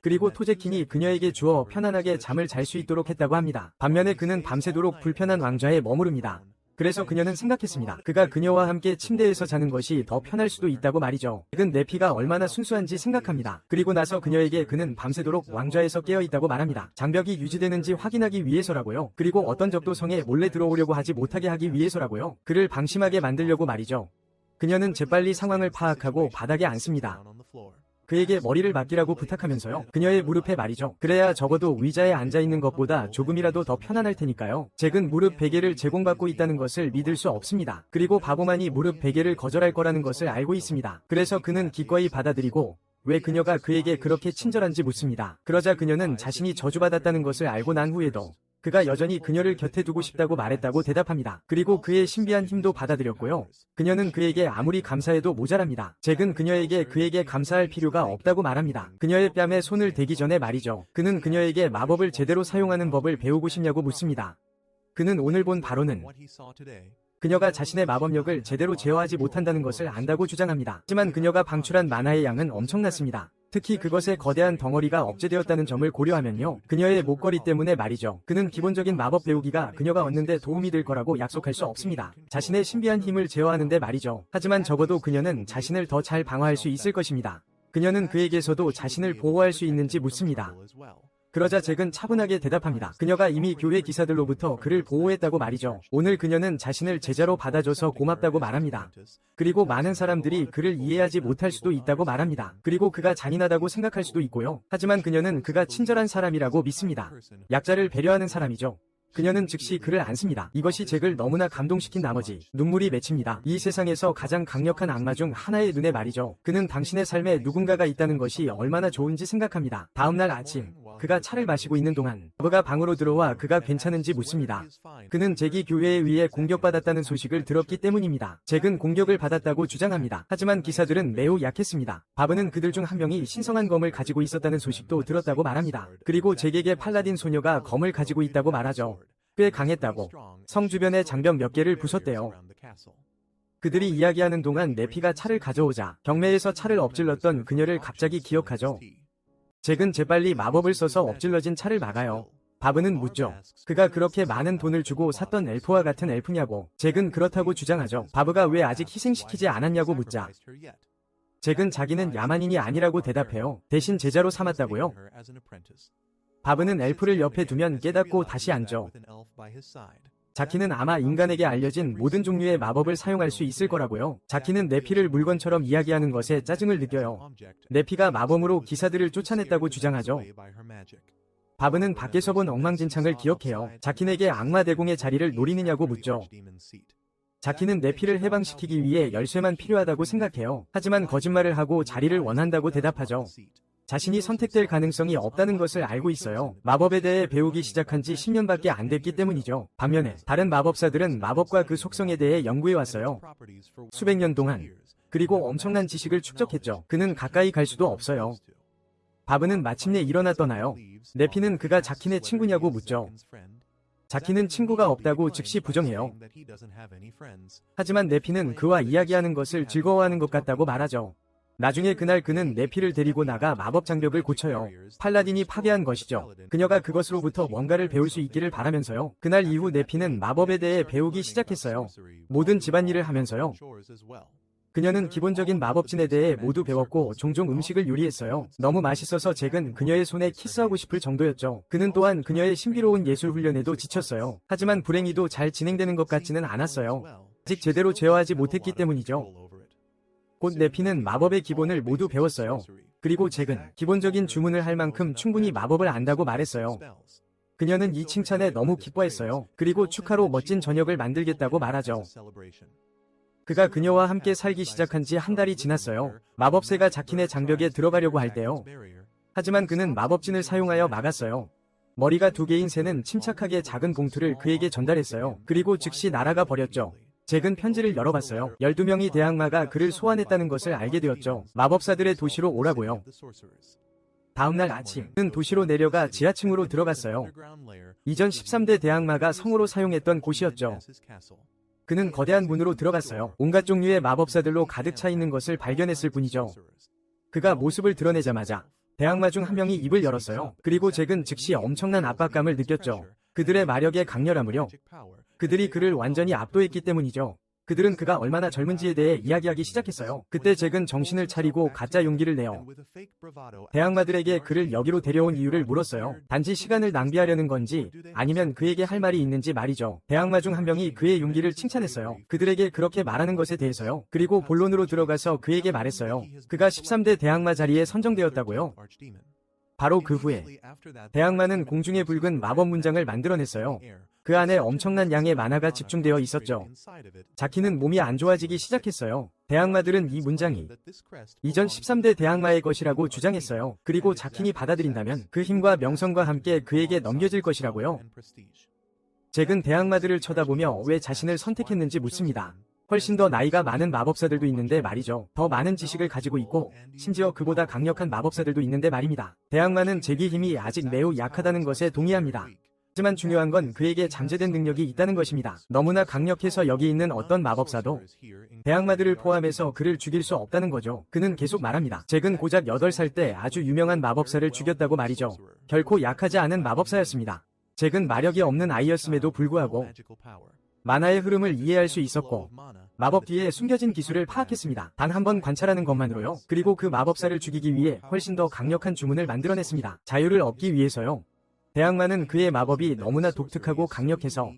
그리고 토제킨이 그녀에게 주어 편안하게 잠을 잘 수 있도록 했다고 합니다. 반면에 그는 밤새도록 불편한 왕좌에 머무릅니다. 그래서 그녀는 생각했습니다. 그가 그녀와 함께 침대에서 자는 것이 더 편할 수도 있다고 말이죠. 잭은 네피가 얼마나 순수한지 생각합니다. 그리고 나서 그녀에게 그는 밤새도록 왕좌에서 깨어있다고 말합니다. 장벽이 유지되는지 확인하기 위해서라고요. 그리고 어떤 적도 성에 몰래 들어오려고 하지 못하게 하기 위해서라고요. 그를 방심하게 만들려고 말이죠. 그녀는 재빨리 상황을 파악하고 바닥에 앉습니다. 그에게 머리를 맡기라고 부탁하면서요. 그녀의 무릎에 말이죠. 그래야 적어도 의자에 앉아있는 것보다 조금이라도 더 편안할 테니까요. 잭은 무릎 베개를 제공받고 있다는 것을 믿을 수 없습니다. 그리고 바보만이 무릎 베개를 거절할 거라는 것을 알고 있습니다. 그래서 그는 기꺼이 받아들이고 왜 그녀가 그에게 그렇게 친절한지 묻습니다. 그러자 그녀는 자신이 저주받았다는 것을 알고 난 후에도 그가 여전히 그녀를 곁에 두고 싶다고 말했다고 대답합니다. 그리고 그의 신비한 힘도 받아들였고요. 그녀는 그에게 아무리 감사해도 모자랍니다. 잭은 그에게 감사할 필요가 없다고 말합니다. 그녀의 뺨에 손을 대기 전에 말이죠. 그는 그녀에게 마법을 제대로 사용하는 법을 배우고 싶냐고 묻습니다. 그는 오늘 본 바로는 그녀가 자신의 마법력을 제대로 제어하지 못한다는 것을 안다고 주장합니다. 하지만 그녀가 방출한 만화의 양은 엄청났습니다. 특히 그것의 거대한 덩어리가 억제되었다는 점을 고려하면요. 그녀의 목걸이 때문에 말이죠. 그는 기본적인 마법 배우기가 그녀가 얻는데 도움이 될 거라고 약속할 수 없습니다. 자신의 신비한 힘을 제어하는데 말이죠. 하지만 적어도 그녀는 자신을 더 잘 방어할 수 있을 것입니다. 그녀는 그에게서도 자신을 보호할 수 있는지 묻습니다. 그러자 잭은 차분하게 대답합니다. 그녀가 이미 교회 기사들로부터 그를 보호했다고 말이죠. 오늘 그녀는 자신을 제자로 받아줘서 고맙다고 말합니다. 그리고 많은 사람들이 그를 이해하지 못할 수도 있다고 말합니다. 그리고 그가 잔인하다고 생각할 수도 있고요. 하지만 그녀는 그가 친절한 사람이라고 믿습니다. 약자를 배려하는 사람이죠. 그녀는 즉시 그를 안습니다. 이것이 잭을 너무나 감동시킨 나머지 눈물이 맺힙니다. 이 세상에서 가장 강력한 악마 중 하나의 눈에 말이죠. 그는 당신의 삶에 누군가가 있다는 것이 얼마나 좋은지 생각합니다. 다음날 아침 그가 차를 마시고 있는 동안 바브가 방으로 들어와 그가 괜찮은지 묻습니다. 그는 잭이 교회에 의해 공격받았다는 소식을 들었기 때문입니다. 잭은 공격을 받았다고 주장합니다. 하지만 기사들은 매우 약했습니다. 바브는 그들 중 한 명이 신성한 검을 가지고 있었다는 소식도 들었다고 말합니다. 그리고 잭에게 팔라딘 소녀가 검을 가지고 있다고 말하죠. 꽤 강했다고. 성 주변의 장벽 몇 개를 부쉈대요. 그들이 이야기하는 동안 네피가 차를 가져오자 경매에서 차를 엎질렀던 그녀를 갑자기 기억하죠. 잭은 재빨리 마법을 써서 엎질러진 차를 막아요. 바브는 묻죠. 그가 그렇게 많은 돈을 주고 샀던 엘프와 같은 엘프냐고. 잭은 그렇다고 주장하죠. 바브가 왜 아직 희생시키지 않았냐고 묻자 잭은 자기는 야만인이 아니라고 대답해요. 대신 제자로 삼았다고요. 바브는 엘프를 옆에 두면 깨닫고 다시 앉죠. 자키는 아마 인간에게 알려진 모든 종류의 마법을 사용할 수 있을 거라고요. 자키는 네피를 물건처럼 이야기하는 것에 짜증을 느껴요. 네피가 마법으로 기사들을 쫓아냈다고 주장하죠. 바브는 밖에서 본 엉망진창을 기억해요. 자킨에게 악마 대공의 자리를 노리느냐고 묻죠. 자키는 네피를 해방시키기 위해 열쇠만 필요하다고 생각해요. 하지만 거짓말을 하고 자리를 원한다고 대답하죠. 자신이 선택될 가능성이 없다는 것을 알고 있어요. 마법에 대해 배우기 시작한 지 10년밖에 안 됐기 때문이죠. 반면에 다른 마법사들은 마법과 그 속성에 대해 연구해왔어요. 수백 년 동안. 그리고 엄청난 지식을 축적했죠. 그는 가까이 갈 수도 없어요. 바브는 마침내 일어나 떠나요. 네피는 그가 자킨의 친구냐고 묻죠. 자키는 친구가 없다고 즉시 부정해요. 하지만 네피는 그와 이야기하는 것을 즐거워하는 것 같다고 말하죠. 나중에 그날 그는 네피를 데리고 나가 마법 장벽을 고쳐요. 팔라딘이 파괴한 것이죠. 그녀가 그것으로부터 뭔가를 배울 수 있기를 바라면서요. 그날 이후 네피는 마법에 대해 배우기 시작했어요. 모든 집안일을 하면서요. 그녀는 기본적인 마법진에 대해 모두 배웠고 종종 음식을 요리했어요. 너무 맛있어서 잭은 그녀의 손에 키스하고 싶을 정도였죠. 그는 또한 그녀의 신비로운 예술 훈련에도 지쳤어요. 하지만 불행히도 잘 진행되는 것 같지는 않았어요. 아직 제대로 제어하지 못했기 때문이죠. 곧 네피는 마법의 기본을 모두 배웠어요. 그리고 잭은 기본적인 주문을 할 만큼 충분히 마법을 안다고 말했어요. 그녀는 이 칭찬에 너무 기뻐했어요. 그리고 축하로 멋진 저녁을 만들겠다고 말하죠. 그가 그녀와 함께 살기 시작한 지 한 달이 지났어요. 마법새가 자킨의 장벽에 들어가려고 할 때요. 하지만 그는 마법진을 사용하여 막았어요. 머리가 2개인 새는 침착하게 작은 봉투를 그에게 전달했어요. 그리고 즉시 날아가 버렸죠. 잭은 편지를 열어봤어요. 12명의 대악마가 그를 소환했다는 것을 알게 되었죠. 마법사들의 도시로 오라고요. 다음날 아침, 그는 도시로 내려가 지하층으로 들어갔어요. 이전 13대 대악마가 성으로 사용했던 곳이었죠. 그는 거대한 문으로 들어갔어요. 온갖 종류의 마법사들로 가득 차 있는 것을 발견했을 뿐이죠. 그가 모습을 드러내자마자 대악마 중 한 명이 입을 열었어요. 그리고 잭은 즉시 엄청난 압박감을 느꼈죠. 그들의 마력의 강렬함을요. 그들이 그를 완전히 압도했기 때문이죠. 그들은 그가 얼마나 젊은지에 대해 이야기하기 시작했어요. 그때 잭은 정신을 차리고 가짜 용기를 내어 대악마들에게 그를 여기로 데려온 이유를 물었어요. 단지 시간을 낭비하려는 건지 아니면 그에게 할 말이 있는지 말이죠. 대악마 중 한 명이 그의 용기를 칭찬했어요. 그들에게 그렇게 말하는 것에 대해서요. 그리고 본론으로 들어가서 그에게 말했어요. 그가 13대 대악마 자리에 선정되었다고요. 바로 그 후에 대악마는 공중에 붉은 마법 문장을 만들어냈어요. 그 안에 엄청난 양의 만화가 집중되어 있었죠. 자키는 몸이 안 좋아지기 시작했어요. 대악마들은 이 문장이 이전 13대 대악마의 것이라고 주장했어요. 그리고 자킨이 받아들인다면 그 힘과 명성과 함께 그에게 넘겨질 것이라고요. 잭은 대악마들을 쳐다보며 왜 자신을 선택했는지 묻습니다. 훨씬 더 나이가 많은 마법사들도 있는데 말이죠. 더 많은 지식을 가지고 있고 심지어 그보다 강력한 마법사들도 있는데 말입니다. 대악마는 잭의 힘이 아직 매우 약하다는 것에 동의합니다. 하지만 중요한 건 그에게 잠재된 능력이 있다는 것입니다. 너무나 강력해서 여기 있는 어떤 마법사도 대악마들을 포함해서 그를 죽일 수 없다는 거죠. 그는 계속 말합니다. 잭은 고작 8살 때 아주 유명한 마법사를 죽였다고 말이죠. 결코 약하지 않은 마법사였습니다. 잭은 마력이 없는 아이였음에도 불구하고 만화의 흐름을 이해할 수 있었고 마법 뒤에 숨겨진 기술을 파악했습니다. 단 한 번 관찰하는 것만으로요. 그리고 그 마법사를 죽이기 위해 훨씬 더 강력한 주문을 만들어냈습니다. 자유를 얻기 위해서요. 대악마는 그의 마법이 너무나 독특하고 강력해서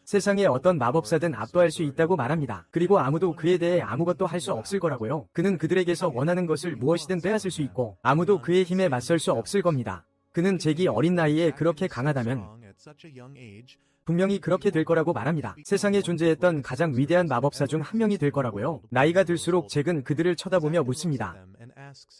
세상에 어떤 마법사든 압도할 수 있다고 말합니다. 그리고 아무도 그에 대해 아무것도 할 수 없을 거라고요. 그는 그들에게서 원하는 것을 무엇이든 빼앗을 수 있고 아무도 그의 힘에 맞설 수 없을 겁니다. 그는 잭이 어린 나이에 그렇게 강하다면 분명히 그렇게 될 거라고 말합니다. 세상에 존재했던 가장 위대한 마법사 중 한 명이 될 거라고요. 나이가 들수록 잭은 그들을 쳐다보며 묻습니다.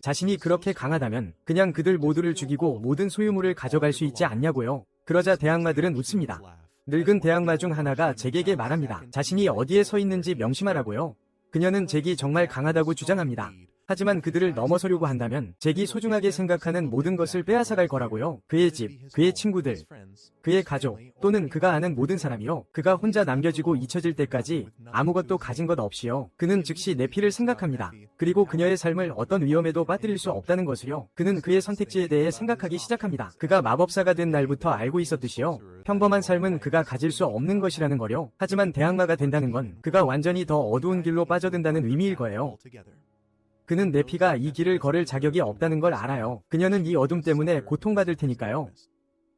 자신이 그렇게 강하다면 그냥 그들 모두를 죽이고 모든 소유물을 가져갈 수 있지 않냐고요. 그러자 대악마들은 웃습니다. 늙은 대악마 중 하나가 잭에게 말합니다. 자신이 어디에 서 있는지 명심하라고요. 그녀는 잭이 정말 강하다고 주장합니다. 하지만 그들을 넘어서려고 한다면 잭이 소중하게 생각하는 모든 것을 빼앗아갈 거라고요. 그의 집, 그의 친구들, 그의 가족, 또는 그가 아는 모든 사람이요. 그가 혼자 남겨지고 잊혀질 때까지 아무것도 가진 것 없이요. 그는 즉시 네피를 생각합니다. 그리고 그녀의 삶을 어떤 위험에도 빠뜨릴 수 없다는 것을요. 그는 그의 선택지에 대해 생각하기 시작합니다. 그가 마법사가 된 날부터 알고 있었듯이요. 평범한 삶은 그가 가질 수 없는 것이라는 거요. 하지만 대악마가 된다는 건 그가 완전히 더 어두운 길로 빠져든다는 의미일 거예요. 그는 네피가 이 길을 걸을 자격이 없다는 걸 알아요. 그녀는 이 어둠 때문에 고통받을 테니까요.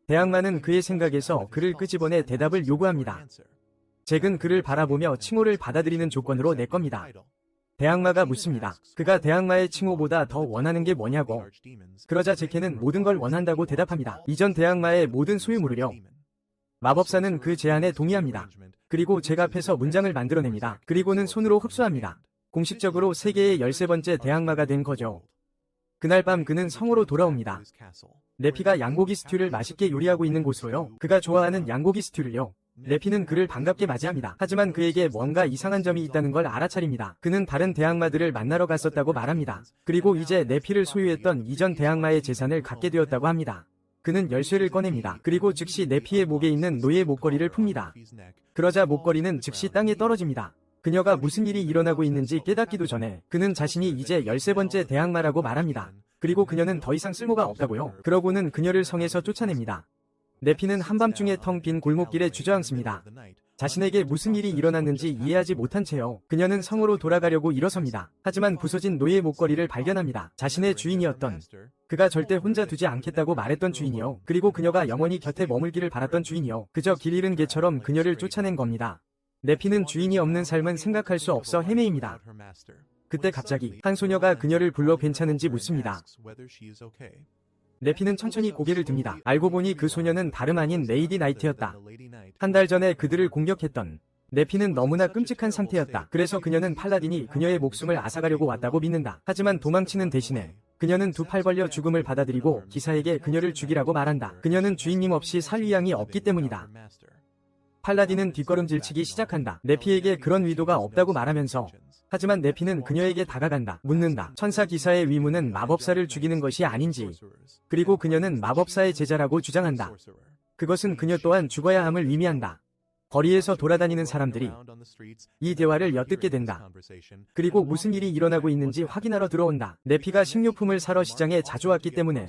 대항마는 그의 생각에서 그를 끄집어내 대답을 요구합니다. 잭은 그를 바라보며 칭호를 받아들이는 조건으로 내 겁니다. 대항마가 묻습니다. 그가 대항마의 칭호보다 더 원하는 게 뭐냐고. 그러자 제케는 모든 걸 원한다고 대답합니다. 이전 대항마의 모든 소유물을요. 마법사는 그 제안에 동의합니다. 그리고 잭 앞에서 문장을 만들어냅니다. 그리고는 손으로 흡수합니다. 공식적으로 세계의 13번째 대항마가 된 거죠. 그날 밤 그는 성으로 돌아옵니다. 네피가 양고기 스튜를 맛있게 요리하고 있는 곳으로요. 그가 좋아하는 양고기 스튜를요. 네피는 그를 반갑게 맞이합니다. 하지만 그에게 뭔가 이상한 점이 있다는 걸 알아차립니다. 그는 다른 대항마들을 만나러 갔었다고 말합니다. 그리고 이제 네피를 소유했던 이전 대항마의 재산을 갖게 되었다고 합니다. 그는 열쇠를 꺼냅니다. 그리고 즉시 네피의 목에 있는 노예 목걸이를 풉니다. 그러자 목걸이는 즉시 땅에 떨어집니다. 그녀가 무슨 일이 일어나고 있는지 깨닫기도 전에 그는 자신이 이제 13번째 대항마라고 말합니다. 그리고 그녀는 더 이상 쓸모가 없다고요. 그러고는 그녀를 성에서 쫓아냅니다. 네피는 한밤중에 텅 빈 골목길에 주저앉습니다. 자신에게 무슨 일이 일어났는지 이해하지 못한 채요. 그녀는 성으로 돌아가려고 일어섭니다. 하지만 부서진 노예 목걸이를 발견합니다. 자신의 주인이었던, 그가 절대 혼자 두지 않겠다고 말했던 주인이요. 그리고 그녀가 영원히 곁에 머물기를 바랐던 주인이요. 그저 길 잃은 개처럼 그녀를 쫓아낸 겁니다. 네피는 주인이 없는 삶은 생각할 수 없어 헤매입니다. 그때 갑자기 한 소녀가 그녀를 불러 괜찮은지 묻습니다. 네피는 천천히 고개를 듭니다. 알고 보니 그 소녀는 다름 아닌 레이디 나이트였다. 한 달 전에 그들을 공격했던 네피는 너무나 끔찍한 상태였다. 그래서 그녀는 팔라딘이 그녀의 목숨을 앗아가려고 왔다고 믿는다. 하지만 도망치는 대신에 그녀는 두 팔 벌려 죽음을 받아들이고 기사에게 그녀를 죽이라고 말한다. 그녀는 주인님 없이 살 의향이 없기 때문이다. 팔라딘은 뒷걸음질치기 시작한다. 네피에게 그런 의도가 없다고 말하면서 하지만 네피는 그녀에게 다가간다. 묻는다. 천사 기사의 위무는 마법사를 죽이는 것이 아닌지. 그리고 그녀는 마법사의 제자라고 주장한다. 그것은 그녀 또한 죽어야 함을 의미한다. 거리에서 돌아다니는 사람들이 이 대화를 엿듣게 된다. 그리고 무슨 일이 일어나고 있는지 확인하러 들어온다. 네피가 식료품을 사러 시장에 자주 왔기 때문에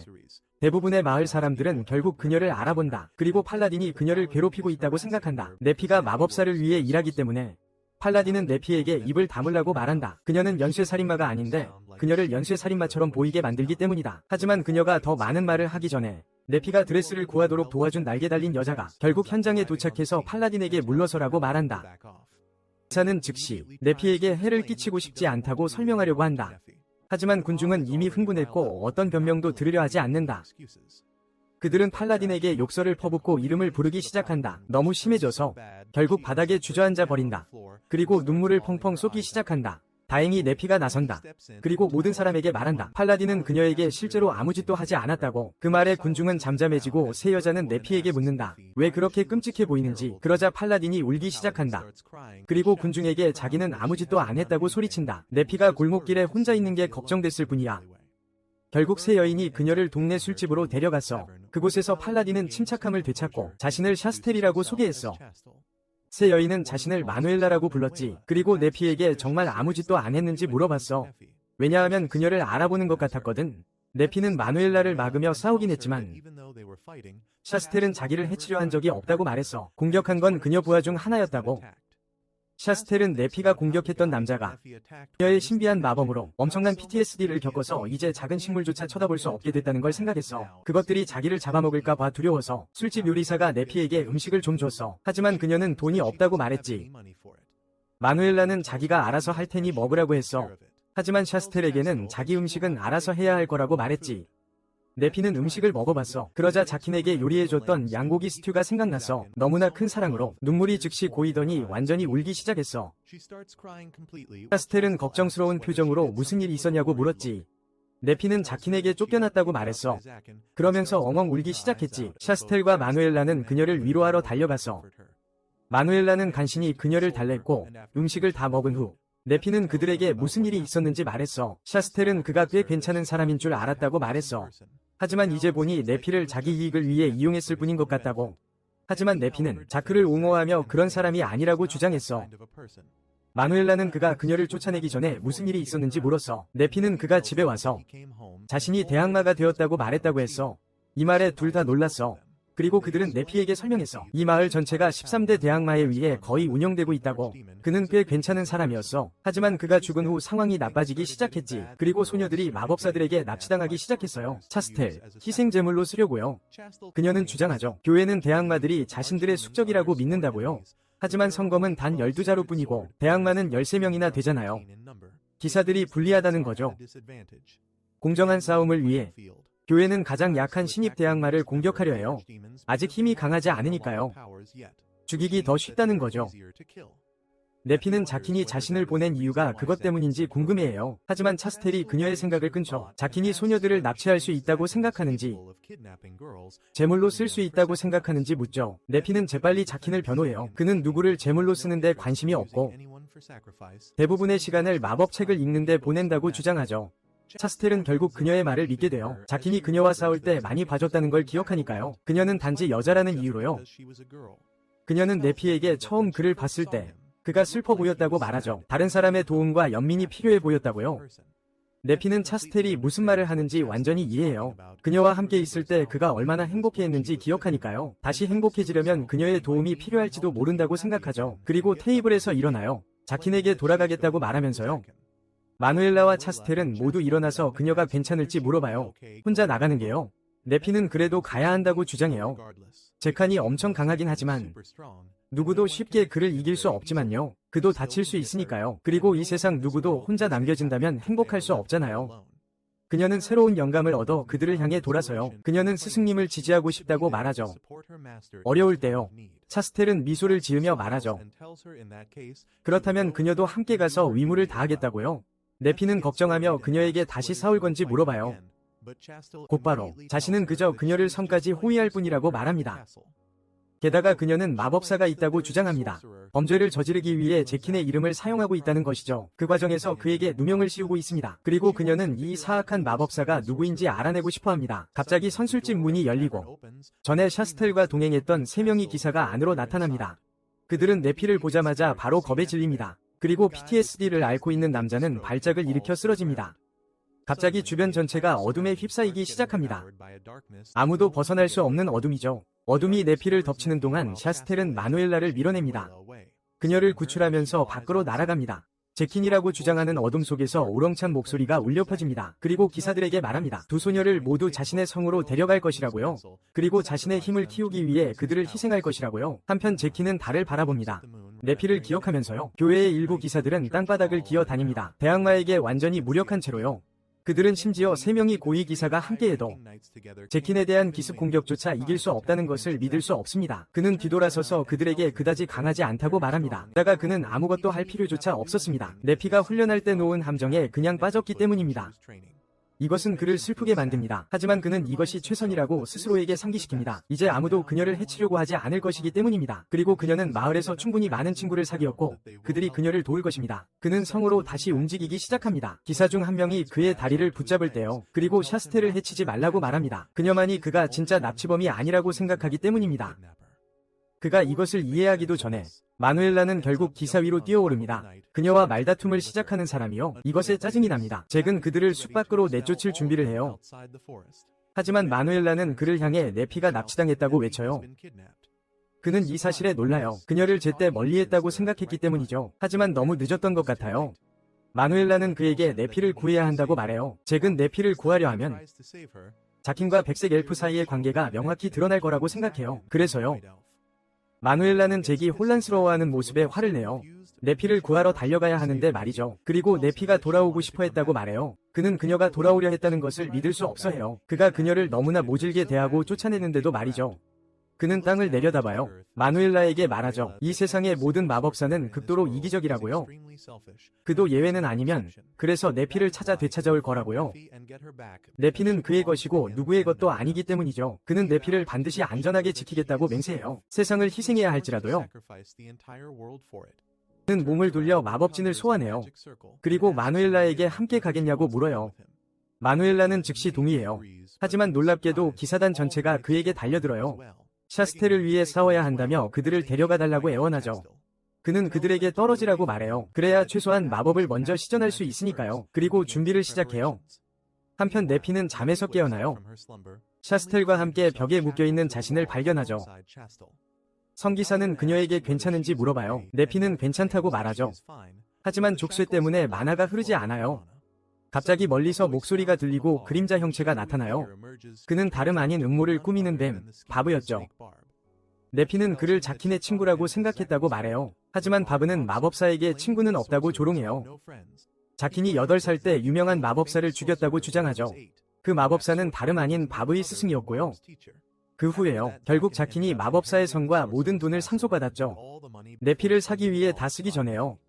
대부분의 마을 사람들은 결국 그녀를 알아본다. 그리고 팔라딘이 그녀를 괴롭히고 있다고 생각한다. 네피가 마법사를 위해 일하기 때문에 팔라딘은 네피에게 입을 다물라고 말한다. 그녀는 연쇄살인마가 아닌데 그녀를 연쇄살인마처럼 보이게 만들기 때문이다. 하지만 그녀가 더 많은 말을 하기 전에 네피가 드레스를 구하도록 도와준 날개 달린 여자가 결국 현장에 도착해서 팔라딘에게 물러서라고 말한다. 기사는 즉시 네피에게 해를 끼치고 싶지 않다고 설명하려고 한다. 하지만 군중은 이미 흥분했고 어떤 변명도 들으려 하지 않는다. 그들은 팔라딘에게 욕설을 퍼붓고 이름을 부르기 시작한다. 너무 심해져서 결국 바닥에 주저앉아 버린다. 그리고 눈물을 펑펑 쏟기 시작한다. 다행히 네피가 나선다. 그리고 모든 사람에게 말한다. 팔라딘은 그녀에게 실제로 아무 짓도 하지 않았다고. 그 말에 군중은 잠잠해지고 새 여자는 네피에게 묻는다. 왜 그렇게 끔찍해 보이는지. 그러자 팔라딘이 울기 시작한다. 그리고 군중에게 자기는 아무 짓도 안 했다고 소리친다. 네피가 골목길에 혼자 있는 게 걱정됐을 뿐이야. 결국 새 여인이 그녀를 동네 술집으로 데려갔어. 그곳에서 팔라딘은 침착함을 되찾고 자신을 샤스텔이라고 소개했어. 새 여인은 자신을 마누엘라라고 불렀지. 그리고 네피에게 정말 아무 짓도 안 했는지 물어봤어. 왜냐하면 그녀를 알아보는 것 같았거든. 네피는 마누엘라를 막으며 싸우긴 했지만 샤스텔은 자기를 해치려 한 적이 없다고 말했어. 공격한 건 그녀 부하 중 하나였다고. 샤스텔은 네피가 공격했던 남자가 그녀의 신비한 마법으로 엄청난 PTSD를 겪어서 이제 작은 식물조차 쳐다볼 수 없게 됐다는 걸 생각했어. 그것들이 자기를 잡아먹을까 봐 두려워서 술집 요리사가 네피에게 음식을 좀 줬어. 하지만 그녀는 돈이 없다고 말했지. 마누엘라는 자기가 알아서 할 테니 먹으라고 했어. 하지만 샤스텔에게는 자기 음식은 알아서 해야 할 거라고 말했지. 네피는 음식을 먹어봤어. 그러자 자킨에게 요리해줬던 양고기 스튜가 생각났어. 너무나 큰 사랑으로 눈물이 즉시 고이더니 완전히 울기 시작했어. 샤스텔은 걱정스러운 표정으로 무슨 일이 있었냐고 물었지. 네피는 자킨에게 쫓겨났다고 말했어. 그러면서 엉엉 울기 시작했지. 샤스텔과 마누엘라는 그녀를 위로하러 달려갔어. 마누엘라는 간신히 그녀를 달랬고 음식을 다 먹은 후 네피는 그들에게 무슨 일이 있었는지 말했어. 샤스텔은 그가 꽤 괜찮은 사람인 줄 알았다고 말했어. 하지만 이제 보니 네피를 자기 이익을 위해 이용했을 뿐인 것 같다고. 하지만 네피는 자크를 옹호하며 그런 사람이 아니라고 주장했어. 마누엘라는 그가 그녀를 쫓아내기 전에 무슨 일이 있었는지 물었어. 네피는 그가 집에 와서 자신이 대항마가 되었다고 말했다고 했어. 이 말에 둘 다 놀랐어. 그리고 그들은 네피에게 설명했어. 이 마을 전체가 13대 대악마에 의해 거의 운영되고 있다고. 그는 꽤 괜찮은 사람이었어. 하지만 그가 죽은 후 상황이 나빠지기 시작했지. 그리고 소녀들이 마법사들에게 납치당하기 시작했어요. 차스텔, 희생제물로 쓰려고요. 그녀는 주장하죠. 교회는 대악마들이 자신들의 숙적이라고 믿는다고요. 하지만 성검은 단 12자루 뿐이고 대악마는 13명이나 되잖아요. 기사들이 불리하다는 거죠. 공정한 싸움을 위해 교회는 가장 약한 신입 대악마를 공격하려 해요. 아직 힘이 강하지 않으니까요. 죽이기 더 쉽다는 거죠. 네피는 자킨이 자신을 보낸 이유가 그것 때문인지 궁금해해요. 하지만 차스텔이 그녀의 생각을 끊죠. 자킨이 소녀들을 납치할 수 있다고 생각하는지, 제물로 쓸 수 있다고 생각하는지 묻죠. 네피는 재빨리 자킨을 변호해요. 그는 누구를 제물로 쓰는데 관심이 없고 대부분의 시간을 마법책을 읽는데 보낸다고 주장하죠. 차스텔은 결국 그녀의 말을 믿게 돼요. 자킨이 그녀와 싸울 때 많이 봐줬다는 걸 기억하니까요. 그녀는 단지 여자라는 이유로요. 그녀는 네피에게 처음 그를 봤을 때 그가 슬퍼 보였다고 말하죠. 다른 사람의 도움과 연민이 필요해 보였다고요. 네피는 차스텔이 무슨 말을 하는지 완전히 이해해요. 그녀와 함께 있을 때 그가 얼마나 행복해했는지 기억하니까요. 다시 행복해지려면 그녀의 도움이 필요할지도 모른다고 생각하죠. 그리고 테이블에서 일어나요. 자킨에게 돌아가겠다고 말하면서요. 마누엘라와 차스텔은 모두 일어나서 그녀가 괜찮을지 물어봐요. 혼자 나가는 게요. 네피는 그래도 가야 한다고 주장해요. 제칸이 엄청 강하긴 하지만 누구도 쉽게 그를 이길 수 없지만요. 그도 다칠 수 있으니까요. 그리고 이 세상 누구도 혼자 남겨진다면 행복할 수 없잖아요. 그녀는 새로운 영감을 얻어 그들을 향해 돌아서요. 그녀는 스승님을 지지하고 싶다고 말하죠. 어려울 때요. 차스텔은 미소를 지으며 말하죠. 그렇다면 그녀도 함께 가서 위무를 다하겠다고요. 네피는 걱정하며 그녀에게 다시 싸울 건지 물어봐요. 곧바로 자신은 그저 그녀를 성까지 호위할 뿐이라고 말합니다. 게다가 그녀는 마법사가 있다고 주장합니다. 범죄를 저지르기 위해 제킨의 이름을 사용하고 있다는 것이죠. 그 과정에서 그에게 누명을 씌우고 있습니다. 그리고 그녀는 이 사악한 마법사가 누구인지 알아내고 싶어합니다. 갑자기 선술집 문이 열리고 전에 샤스텔과 동행했던 3명의 기사가 안으로 나타납니다. 그들은 네피를 보자마자 바로 겁에 질립니다. 그리고 PTSD를 앓고 있는 남자는 발작을 일으켜 쓰러집니다. 갑자기 주변 전체가 어둠에 휩싸이기 시작합니다. 아무도 벗어날 수 없는 어둠이죠. 어둠이 네피를 덮치는 동안 샤스텔은 마누엘라를 밀어냅니다. 그녀를 구출하면서 밖으로 날아갑니다. 제킨이라고 주장하는 어둠 속에서 우렁찬 목소리가 울려 퍼집니다. 그리고 기사들에게 말합니다. 두 소녀를 모두 자신의 성으로 데려갈 것이라고요. 그리고 자신의 힘을 키우기 위해 그들을 희생할 것이라고요. 한편 제킨은 달을 바라봅니다. 네피를 기억하면서요. 교회의 일부 기사들은 땅바닥을 기어 다닙니다. 대악마에게 완전히 무력한 채로요. 그들은 심지어 3명의 고위 기사가 함께해도 제킨에 대한 기습 공격조차 이길 수 없다는 것을 믿을 수 없습니다. 그는 뒤돌아서서 그들에게 그다지 강하지 않다고 말합니다. 게다가 그는 아무것도 할 필요조차 없었습니다. 네피가 훈련할 때 놓은 함정에 그냥 빠졌기 때문입니다. 이것은 그를 슬프게 만듭니다. 하지만 그는 이것이 최선이라고 스스로에게 상기시킵니다. 이제 아무도 그녀를 해치려고 하지 않을 것이기 때문입니다. 그리고 그녀는 마을에서 충분히 많은 친구를 사귀었고 그들이 그녀를 도울 것입니다. 그는 성으로 다시 움직이기 시작합니다. 기사 중 한 명이 그의 다리를 붙잡을 때요. 그리고 샤스텔을 해치지 말라고 말합니다. 그녀만이 그가 진짜 납치범이 아니라고 생각하기 때문입니다. 그가 이것을 이해하기도 전에 마누엘라는 결국 기사 위로 뛰어오릅니다. 그녀와 말다툼을 시작하는 사람이요. 이것에 짜증이 납니다. 잭은 그들을 숲 밖으로 내쫓을 준비를 해요. 하지만 마누엘라는 그를 향해 네피가 납치당했다고 외쳐요. 그는 이 사실에 놀라요. 그녀를 제때 멀리했다고 생각했기 때문이죠. 하지만 너무 늦었던 것 같아요. 마누엘라는 그에게 네피를 구해야 한다고 말해요. 잭은 네피를 구하려 하면 자킨과 백색 엘프 사이의 관계가 명확히 드러날 거라고 생각해요. 그래서요. 마누엘라는 잭이 혼란스러워하는 모습에 화를 내요. 네피를 구하러 달려가야 하는데 말이죠. 그리고 네피가 돌아오고 싶어 했다고 말해요. 그는 그녀가 돌아오려 했다는 것을 믿을 수 없어 해요. 그가 그녀를 너무나 모질게 대하고 쫓아내는데도 말이죠. 그는 땅을 내려다봐요. 마누엘라에게 말하죠. 이 세상의 모든 마법사는 극도로 이기적이라고요. 그도 예외는 아니면 그래서 네피를 찾아 되찾아올 거라고요. 네피는 그의 것이고 누구의 것도 아니기 때문이죠. 그는 네피를 반드시 안전하게 지키겠다고 맹세해요. 세상을 희생해야 할지라도요. 그는 몸을 돌려 마법진을 소환해요. 그리고 마누엘라에게 함께 가겠냐고 물어요. 마누엘라는 즉시 동의해요. 하지만 놀랍게도 기사단 전체가 그에게 달려들어요. 샤스텔을 위해 싸워야 한다며 그들을 데려가 달라고 애원하죠. 그는 그들에게 떨어지라고 말해요. 그래야 최소한 마법을 먼저 시전할 수 있으니까요. 그리고 준비를 시작해요. 한편 네피는 잠에서 깨어나요. 샤스텔과 함께 벽에 묶여있는 자신을 발견하죠. 성기사는 그녀에게 괜찮은지 물어봐요. 네피는 괜찮다고 말하죠. 하지만 족쇄 때문에 만화가 흐르지 않아요. 갑자기 멀리서 목소리가 들리고 그림자 형체가 나타나요. 그는 다름 아닌 음모를 꾸미는 뱀, 바브였죠. 네피는 그를 자킨의 친구라고 생각했다고 말해요. 하지만 바브는 마법사에게 친구는 없다고 조롱해요. 자킨이 8살 때 유명한 마법사를 죽였다고 주장하죠. 그 마법사는 다름 아닌 바브의 스승이었고요. 그 후에요. 결국 자킨이 마법사의 성과 모든 돈을 상속받았죠. 네피를 사기 위해 다 쓰기 전에요.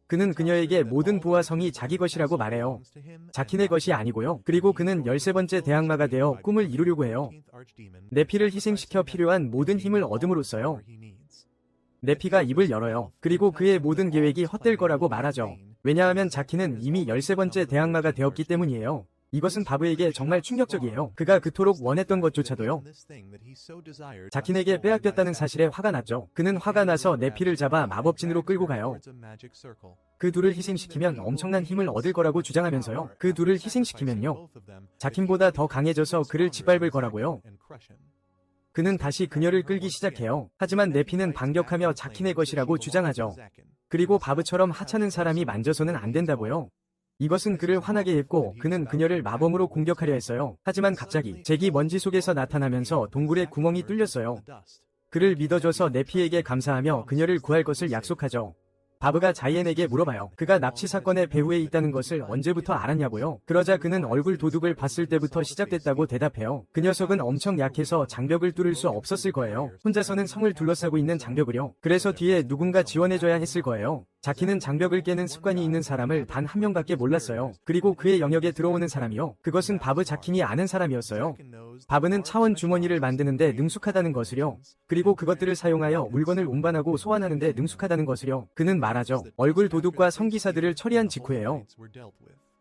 그는 그녀에게 모든 부와 성이 자기 것이라고 말해요. 자킨의 것이 아니고요. 그리고 그는 13번째 대항마가 되어 꿈을 이루려고 해요. 네피를 희생시켜 필요한 모든 힘을 얻음으로써요. 네피가 입을 열어요. 그리고 그의 모든 계획이 헛될 거라고 말하죠. 왜냐하면 자킨은 이미 13번째 대항마가 되었기 때문이에요. 이것은 바브에게 정말 충격적이에요. 그가 그토록 원했던 것조차도요. 자킨에게 빼앗겼다는 사실에 화가 났죠. 그는 화가 나서 네피를 잡아 마법진으로 끌고 가요. 그 둘을 희생시키면 엄청난 힘을 얻을 거라고 주장하면서요. 그 둘을 희생시키면요. 자킨보다 더 강해져서 그를 짓밟을 거라고요. 그는 다시 그녀를 끌기 시작해요. 하지만 네피는 반격하며 자킨의 것이라고 주장하죠. 그리고 바브처럼 하찮은 사람이 만져서는 안 된다고요. 이것은 그를 화나게 했고 그는 그녀를 마법으로 공격하려 했어요. 하지만 갑자기 잭이 먼지 속에서 나타나면서 동굴에 구멍이 뚫렸어요. 그를 믿어줘서 네피에게 감사하며 그녀를 구할 것을 약속하죠. 바브가 자이엔에게 물어봐요. 그가 납치 사건의 배후에 있다는 것을 언제부터 알았냐고요. 그러자 그는 얼굴 도둑을 봤을 때부터 시작됐다고 대답해요. 그 녀석은 엄청 약해서 장벽을 뚫을 수 없었을 거예요. 혼자서는 성을 둘러싸고 있는 장벽을요. 그래서 뒤에 누군가 지원해줘야 했을 거예요. 자키는 장벽을 깨는 습관이 있는 사람을 단 한 명밖에 몰랐어요. 그리고 그의 영역에 들어오는 사람이요. 그것은 바브 자킨이 아는 사람이었어요. 바브는 차원 주머니를 만드는데 능숙하다는 것을요. 그리고 그것들을 사용하여 물건을 운반하고 소환하는데 능숙하다는 것을요. 그는 말하죠. 얼굴 도둑과 성기사들을 처리한 직후에요.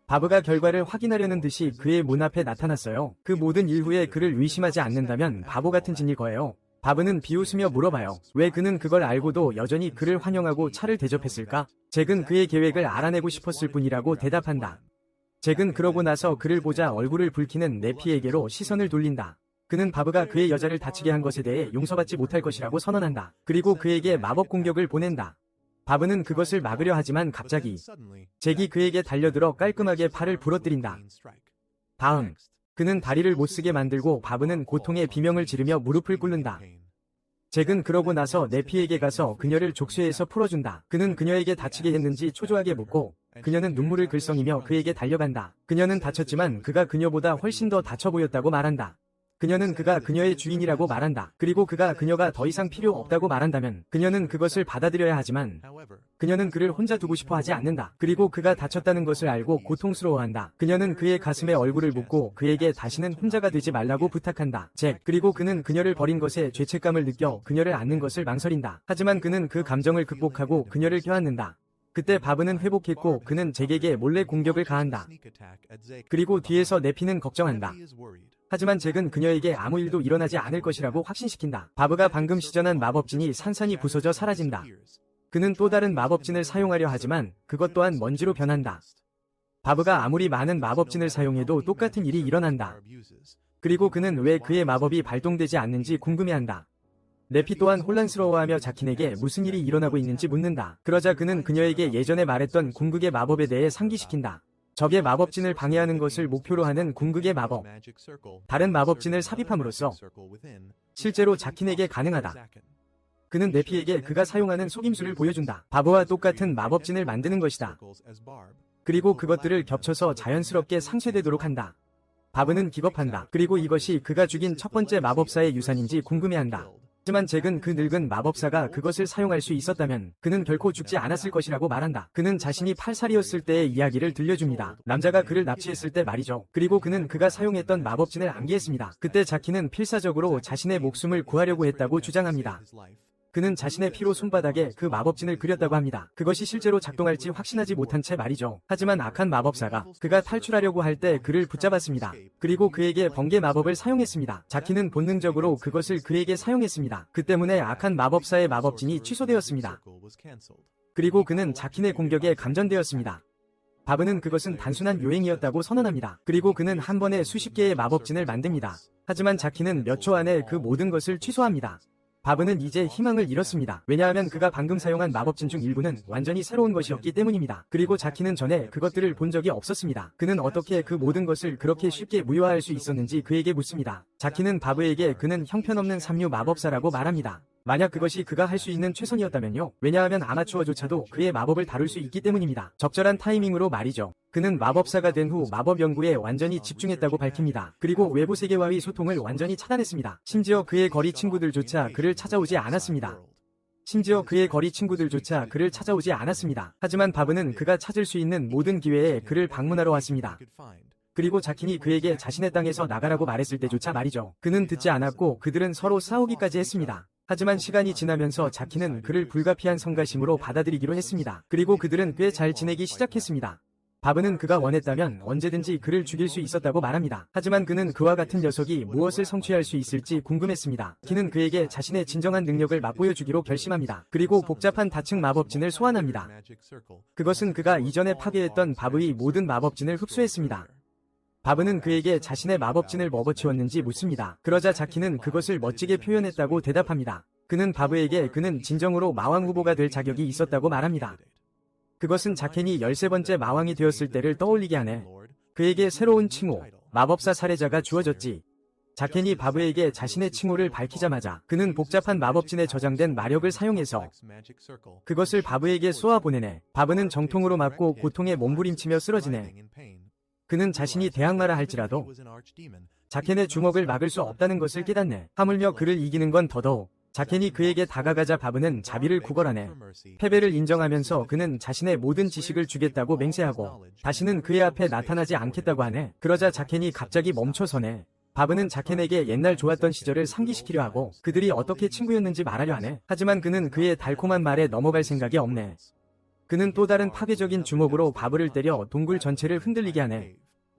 바브가 결과를 확인하려는 듯이 그의 문 앞에 나타났어요. 그 모든 일 후에 그를 의심하지 않는다면 바보 같은 짓일 거예요. 바브는 비웃으며 물어봐요. 왜 그는 그걸 알고도 여전히 그를 환영하고 차를 대접했을까? 잭은 그의 계획을 알아내고 싶었을 뿐이라고 대답한다. 잭은 그러고 나서 그를 보자 얼굴을 붉히는 네피에게로 시선을 돌린다. 그는 바브가 그의 여자를 다치게 한 것에 대해 용서받지 못할 것이라고 선언한다. 그리고 그에게 마법 공격을 보낸다. 바브는 그것을 막으려 하지만 갑자기 잭이 그에게 달려들어 깔끔하게 팔을 부러뜨린다. 다음 그는 다리를 못쓰게 만들고 바브는 고통의 비명을 지르며 무릎을 꿇는다. 잭은 그러고 나서 네피에게 가서 그녀를 족쇄에서 풀어준다. 그는 그녀에게 다치게 했는지 초조하게 묻고 그녀는 눈물을 글썽이며 그에게 달려간다. 그녀는 다쳤지만 그가 그녀보다 훨씬 더 다쳐 보였다고 말한다. 그녀는 그가 그녀의 주인이라고 말한다. 그리고 그가 그녀가 더 이상 필요 없다고 말한다면 그녀는 그것을 받아들여야 하지만 그녀는 그를 혼자 두고 싶어 하지 않는다. 그리고 그가 다쳤다는 것을 알고 고통스러워한다. 그녀는 그의 가슴에 얼굴을 묻고 그에게 다시는 혼자가 되지 말라고 부탁한다. 잭. 그리고 그는 그녀를 버린 것에 죄책감을 느껴 그녀를 안는 것을 망설인다. 하지만 그는 그 감정을 극복하고 그녀를 껴안는다. 그때 바브는 회복했고 그는 잭에게 몰래 공격을 가한다. 그리고 뒤에서 네피는 걱정한다. 하지만 잭은 그녀에게 아무 일도 일어나지 않을 것이라고 확신시킨다. 바브가 방금 시전한 마법진이 산산이 부서져 사라진다. 그는 또 다른 마법진을 사용하려 하지만 그것 또한 먼지로 변한다. 바브가 아무리 많은 마법진을 사용해도 똑같은 일이 일어난다. 그리고 그는 왜 그의 마법이 발동되지 않는지 궁금해한다. 네피 또한 혼란스러워하며 자킨에게 무슨 일이 일어나고 있는지 묻는다. 그러자 그는 그녀에게 예전에 말했던 궁극의 마법에 대해 상기시킨다. 적의 마법진을 방해하는 것을 목표로 하는 궁극의 마법. 다른 마법진을 삽입함으로써 실제로 자킨에게 가능하다. 그는 네피에게 그가 사용하는 속임수를 보여준다. 바보와 똑같은 마법진을 만드는 것이다. 그리고 그것들을 겹쳐서 자연스럽게 상쇄되도록 한다. 바브는 기겁한다. 그리고 이것이 그가 죽인 첫 번째 마법사의 유산인지 궁금해한다. 하지만 잭은 그 늙은 마법사가 그것을 사용할 수 있었다면 그는 결코 죽지 않았을 것이라고 말한다. 그는 자신이 8살이었을 때의 이야기를 들려줍니다. 남자가 그를 납치했을 때 말이죠. 그리고 그는 그가 사용했던 마법진을 암기했습니다. 그때 자키는 필사적으로 자신의 목숨을 구하려고 했다고 주장합니다. 그는 자신의 피로 손바닥에 그 마법진을 그렸다고 합니다. 그것이 실제로 작동할지 확신하지 못한 채 말이죠. 하지만 악한 마법사가 그가 탈출하려고 할 때 그를 붙잡았습니다. 그리고 그에게 번개 마법을 사용했습니다. 자키는 본능적으로 그것을 그에게 사용했습니다. 그 때문에 악한 마법사의 마법진이 취소되었습니다. 그리고 그는 자킨의 공격에 감전되었습니다. 바브는 그것은 단순한 요행이었다고 선언합니다. 그리고 그는 한 번에 수십 개의 마법진을 만듭니다. 하지만 자키는 몇 초 안에 그 모든 것을 취소합니다. 바브는 이제 희망을 잃었습니다. 왜냐하면 그가 방금 사용한 마법진 중 일부는 완전히 새로운 것이었기 때문입니다. 그리고 자키는 전에 그것들을 본 적이 없었습니다. 그는 어떻게 그 모든 것을 그렇게 쉽게 무효화할 수 있었는지 그에게 묻습니다. 자키는 바브에게 그는 형편없는 삼류 마법사라고 말합니다. 만약 그것이 그가 할 수 있는 최선이었다면요. 왜냐하면 아마추어조차도 그의 마법을 다룰 수 있기 때문입니다. 적절한 타이밍으로 말이죠. 그는 마법사가 된 후 마법 연구에 완전히 집중했다고 밝힙니다. 그리고 외부 세계와의 소통을 완전히 차단했습니다. 심지어 그의 거리 친구들조차 그를 찾아오지 않았습니다. 하지만 바브는 그가 찾을 수 있는 모든 기회에 그를 방문하러 왔습니다. 그리고 자킨이 그에게 자신의 땅에서 나가라고 말했을 때조차 말이죠. 그는 듣지 않았고 그들은 서로 싸우기까지 했습니다. 하지만 시간이 지나면서 자키는 그를 불가피한 성가심으로 받아들이기로 했습니다. 그리고 그들은 꽤 잘 지내기 시작했습니다. 바브는 그가 원했다면 언제든지 그를 죽일 수 있었다고 말합니다. 하지만 그는 그와 같은 녀석이 무엇을 성취할 수 있을지 궁금했습니다. 키는 그에게 자신의 진정한 능력을 맛보여주기로 결심합니다. 그리고 복잡한 다층 마법진을 소환합니다. 그것은 그가 이전에 파괴했던 바브의 모든 마법진을 흡수했습니다. 바브는 그에게 자신의 마법진을 먹어치웠는지 묻습니다. 그러자 자키는 그것을 멋지게 표현했다고 대답합니다. 그는 바브에게 그는 진정으로 마왕 후보가 될 자격이 있었다고 말합니다. 그것은 자켄이 13번째 마왕이 되었을 때를 떠올리게 하네. 그에게 새로운 칭호, 마법사 살해자가 주어졌지. 자켄이 바브에게 자신의 칭호를 밝히자마자 그는 복잡한 마법진에 저장된 마력을 사용해서 그것을 바브에게 쏘아보내네. 바브는 정통으로 맞고 고통에 몸부림치며 쓰러지네. 그는 자신이 대항마라 할지라도 자켄의 주먹을 막을 수 없다는 것을 깨닫네. 하물며 그를 이기는 건 더더욱. 자켄이 그에게 다가가자 바브는 자비를 구걸하네. 패배를 인정하면서 그는 자신의 모든 지식을 주겠다고 맹세하고 다시는 그의 앞에 나타나지 않겠다고 하네. 그러자 자켄이 갑자기 멈춰서네. 바브는 자켄에게 옛날 좋았던 시절을 상기시키려 하고 그들이 어떻게 친구였는지 말하려 하네. 하지만 그는 그의 달콤한 말에 넘어갈 생각이 없네. 그는 또 다른 파괴적인 주먹으로 바브를 때려 동굴 전체를 흔들리게 하네.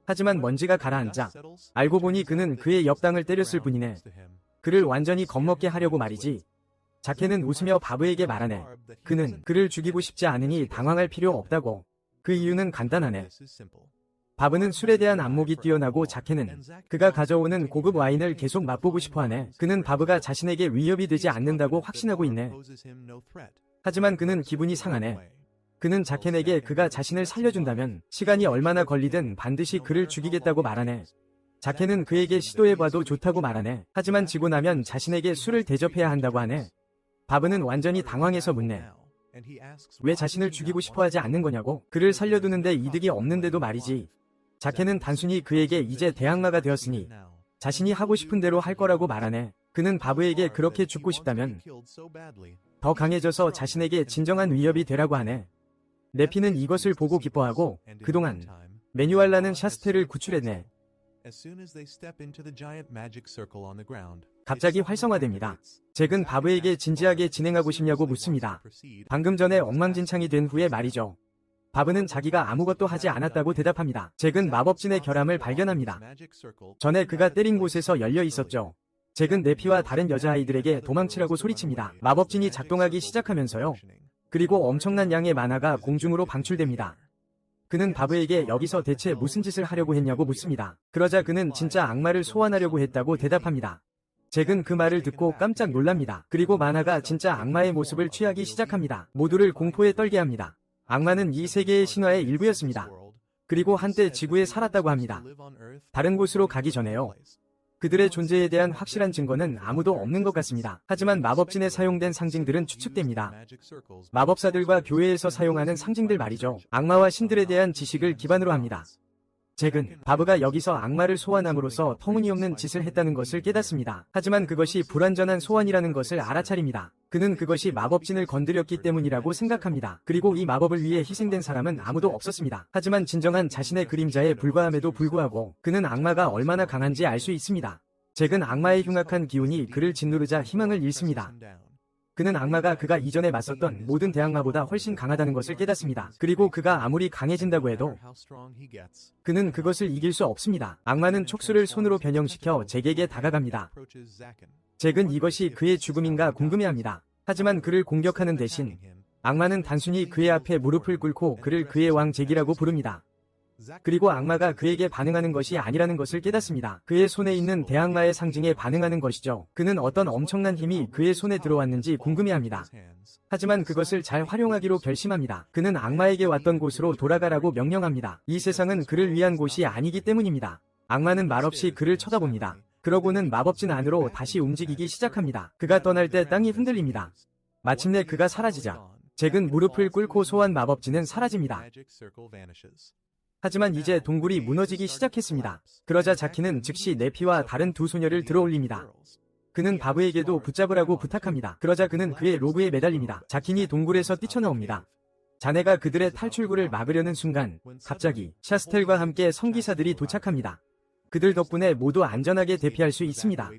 하지만 먼지가 가라앉아 알고 보니 그는 그의 옆 땅을 때렸을 뿐이네. 그를 완전히 겁먹게 하려고 말이지. 자켄은 웃으며 바브에게 말하네. 그는 그를 죽이고 싶지 않으니 당황할 필요 없다고. 그 이유는 간단하네. 바브는 술에 대한 안목이 뛰어나고 자켄은 그가 가져오는 고급 와인을 계속 맛보고 싶어하네. 그는 바브가 자신에게 위협이 되지 않는다고 확신하고 있네. 하지만 그는 기분이 상하네. 그는 자켄에게 그가 자신을 살려준다면 시간이 얼마나 걸리든 반드시 그를 죽이겠다고 말하네. 자켄은 그에게 시도해봐도 좋다고 말하네. 하지만 지고 나면 자신에게 술을 대접해야 한다고 하네. 바브는 완전히 당황해서 묻네. 왜 자신을 죽이고 싶어하지 않는 거냐고. 그를 살려두는데 이득이 없는데도 말이지. 자켄은 단순히 그에게 이제 대항마가 되었으니 자신이 하고 싶은 대로 할 거라고 말하네. 그는 바브에게 그렇게 죽고 싶다면 더 강해져서 자신에게 진정한 위협이 되라고 하네. 네피는 이것을 보고 기뻐하고 그동안 매뉴알라는 샤스테를 구출했네. 갑자기 활성화됩니다. 잭은 바브에게 진지하게 진행하고 싶냐고 묻습니다. 방금 전에 엉망진창이 된 후에 말이죠. 바브는 자기가 아무것도 하지 않았다고 대답합니다. 잭은 마법진의 결함을 발견합니다. 전에 그가 때린 곳에서 열려 있었죠. 잭은 네피와 다른 여자아이들에게 도망치라고 소리칩니다. 마법진이 작동하기 시작하면서요. 그리고 엄청난 양의 만화가 공중으로 방출됩니다. 그는 바브에게 여기서 대체 무슨 짓을 하려고 했냐고 묻습니다. 그러자 그는 진짜 악마를 소환하려고 했다고 대답합니다. 잭은 그 말을 듣고 깜짝 놀랍니다. 그리고 만화가 진짜 악마의 모습을 취하기 시작합니다. 모두를 공포에 떨게 합니다. 악마는 이 세계의 신화의 일부였습니다. 그리고 한때 지구에 살았다고 합니다. 다른 곳으로 가기 전에요. 그들의 존재에 대한 확실한 증거는 아무도 없는 것 같습니다. 하지만 마법진에 사용된 상징들은 추측됩니다. 마법사들과 교회에서 사용하는 상징들 말이죠. 악마와 신들에 대한 지식을 기반으로 합니다. 잭은 바브가 여기서 악마를 소환함으로써 터무니없는 짓을 했다는 것을 깨닫습니다. 하지만 그것이 불완전한 소환이라는 것을 알아차립니다. 그는 그것이 마법진을 건드렸기 때문이라고 생각합니다. 그리고 이 마법을 위해 희생된 사람은 아무도 없었습니다. 하지만 진정한 자신의 그림자에 불과함에도 불구하고 그는 악마가 얼마나 강한지 알 수 있습니다. 잭은 악마의 흉악한 기운이 그를 짓누르자 희망을 잃습니다. 그는 악마가 그가 이전에 맞섰던 모든 대악마보다 훨씬 강하다는 것을 깨닫습니다. 그리고 그가 아무리 강해진다고 해도 그는 그것을 이길 수 없습니다. 악마는 촉수를 손으로 변형시켜 잭에게 다가갑니다. 잭은 이것이 그의 죽음인가 궁금해합니다. 하지만 그를 공격하는 대신 악마는 단순히 그의 앞에 무릎을 꿇고 그를 그의 왕 잭이라고 부릅니다. 그리고 악마가 그에게 반응하는 것이 아니라는 것을 깨닫습니다. 그의 손에 있는 대악마의 상징에 반응하는 것이죠. 그는 어떤 엄청난 힘이 그의 손에 들어왔는지 궁금해합니다. 하지만 그것을 잘 활용하기로 결심합니다. 그는 악마에게 왔던 곳으로 돌아가라고 명령합니다. 이 세상은 그를 위한 곳이 아니기 때문입니다. 악마는 말없이 그를 쳐다봅니다. 그러고는 마법진 안으로 다시 움직이기 시작합니다. 그가 떠날 때 땅이 흔들립니다. 마침내 그가 사라지자 잭은 무릎을 꿇고 소환 마법진은 사라집니다. 하지만 이제 동굴이 무너지기 시작했습니다. 그러자 자키는 즉시 네피와 다른 두 소녀를 들어올립니다. 그는 바브에게도 붙잡으라고 부탁합니다. 그러자 그는 그의 로브에 매달립니다. 자킨이 동굴에서 뛰쳐나옵니다. 자네가 그들의 탈출구를 막으려는 순간 갑자기 샤스텔과 함께 성기사들이 도착합니다. 그들 덕분에 모두 안전하게 대피할 수 있습니다.